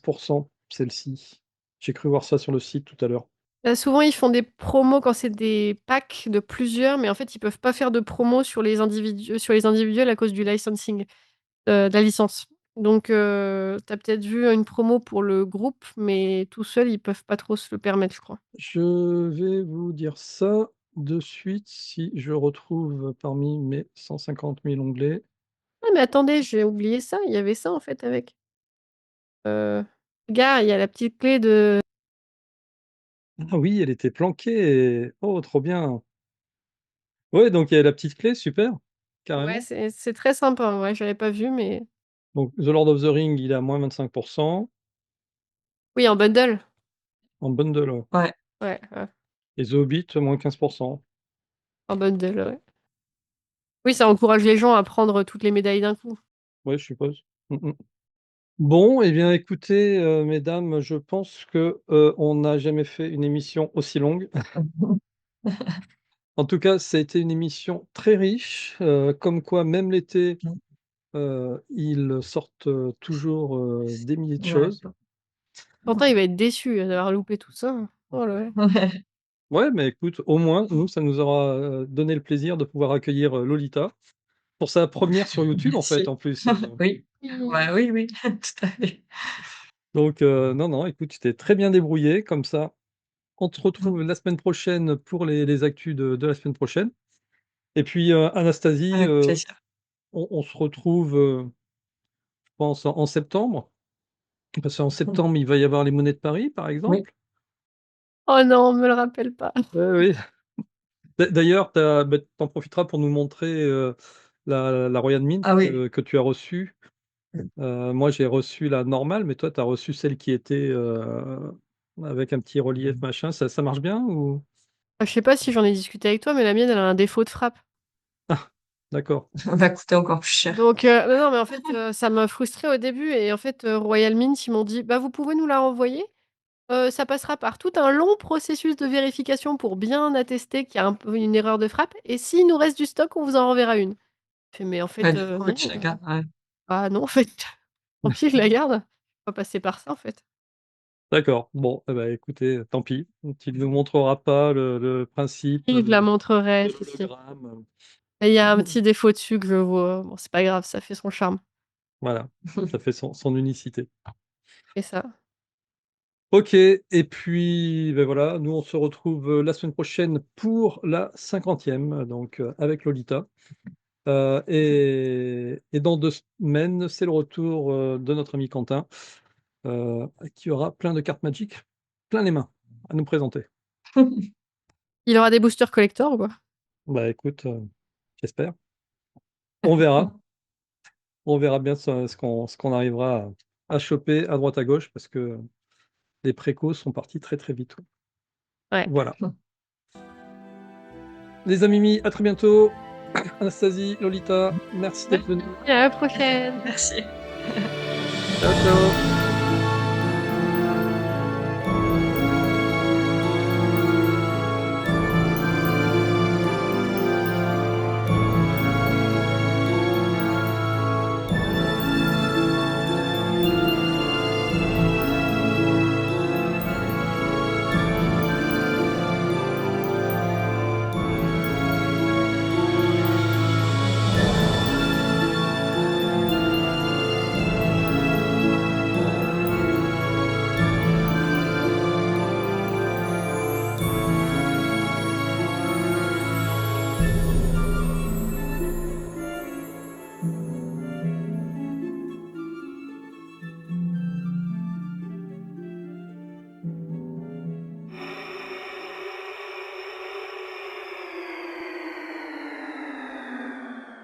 celles-ci. J'ai cru voir ça sur le site tout à l'heure. Souvent, ils font des promos quand c'est des packs de plusieurs, mais en fait, ils peuvent pas faire de promo sur les individuels à cause du licensing, de la licence. Donc tu as peut-être vu une promo pour le groupe, mais tout seul, ils peuvent pas trop se le permettre, je crois. Je vais vous dire ça de suite si je retrouve parmi mes 150 000 onglets. Ah, mais attendez, j'ai oublié ça, il y avait ça, en fait, avec. Regarde, il y a la petite clé de Ah oui, elle était planquée. Oh, trop bien. Ouais, donc il y a la petite clé, super, ouais, carrément. c'est très sympa, en vrai, j'avais pas vu, mais Donc The Lord of the Ring, il est à moins 25 oui, en bundle. en bundle, ouais, Ouais. Ouais, et The Hobbit, moins 15. en bundle, ouais. Oui, ça encourage les gens à prendre toutes les médailles d'un coup. Ouais, je suppose. Mmh mh. Bon, eh bien, écoutez, mesdames, je pense que, on n'a jamais fait une émission aussi longue. En tout cas, ça a été une émission très riche, comme quoi même l'été, ils sortent, toujours, des milliers de Ouais. choses. Quentin, il va être déçu, d'avoir loupé tout ça, hein. Oh là là. Ouais. Ouais, mais écoute, au moins, nous, ça nous aura, donné le plaisir de pouvoir accueillir, Lolita pour sa première sur YouTube, en fait, Merci. en plus, Oui. Oui. Ouais, oui, oui, tout à fait. donc non, non, écoute, tu t'es très bien débrouillé. Comme ça, on te retrouve la semaine prochaine pour les actus de la semaine prochaine et puis, Anastasie, Avec plaisir. on se retrouve, je pense en septembre. Parce qu'en septembre, il va y avoir les Monnaies de Paris, par Oui. exemple. Oh non, me le rappelle pas. Oui. D'ailleurs, tu en profiteras pour nous montrer, la Royal Mint Ah oui. que tu as reçue. Moi, j'ai reçu la normale, mais toi, tu as reçu celle qui était, avec un petit relief, machin. Ça marche bien ou? Je sais pas si j'en ai discuté avec toi, mais la mienne, elle a un défaut de frappe. Ah! D'accord. Ça va coûter encore plus cher. Donc non, non, mais en fait, ça m'a frustrée au début et en fait, Royal Mint, ils m'ont dit: «Bah, vous pouvez nous la renvoyer. Ça passera par tout un long processus de vérification pour bien attester qu'il y a un peu une erreur de frappe et s'il nous reste du stock, on vous en renverra une». Je fais: «Mais en Ouais, fait, du coup, non, tu la gardes, ouais. bah, non, en fait, tant pis, je la garde. On va passer par ça, en fait». D'accord. Bon, eh bah, écoutez, tant pis. Tu ne nous montreras pas le principe, Oui, je la montrerai, de si, si. l'hologramme. Et il y a un petit défaut dessus que je vois. Bon, c'est pas grave, ça fait son charme. Voilà, ça fait son unicité. Et ça. OK et puis, beh, voilà, nous on se retrouve, la semaine prochaine pour la 50e, donc avec Lolita. Et dans 2 semaines, c'est le retour, de notre ami Quentin, qui aura plein de cartes Magic, plein les mains, à nous présenter. Il aura des boosters collector ou quoi? Bah, écoute, j'espère. On verra. On verra bien ce qu'on arrivera à choper à droite à gauche parce que les précos sont partis très, très vite, ouais. Ouais. Voilà. Les amis, à très bientôt. Anastasie, Lolita, merci d'être venus. À la prochaine. Merci. Ciao, ciao.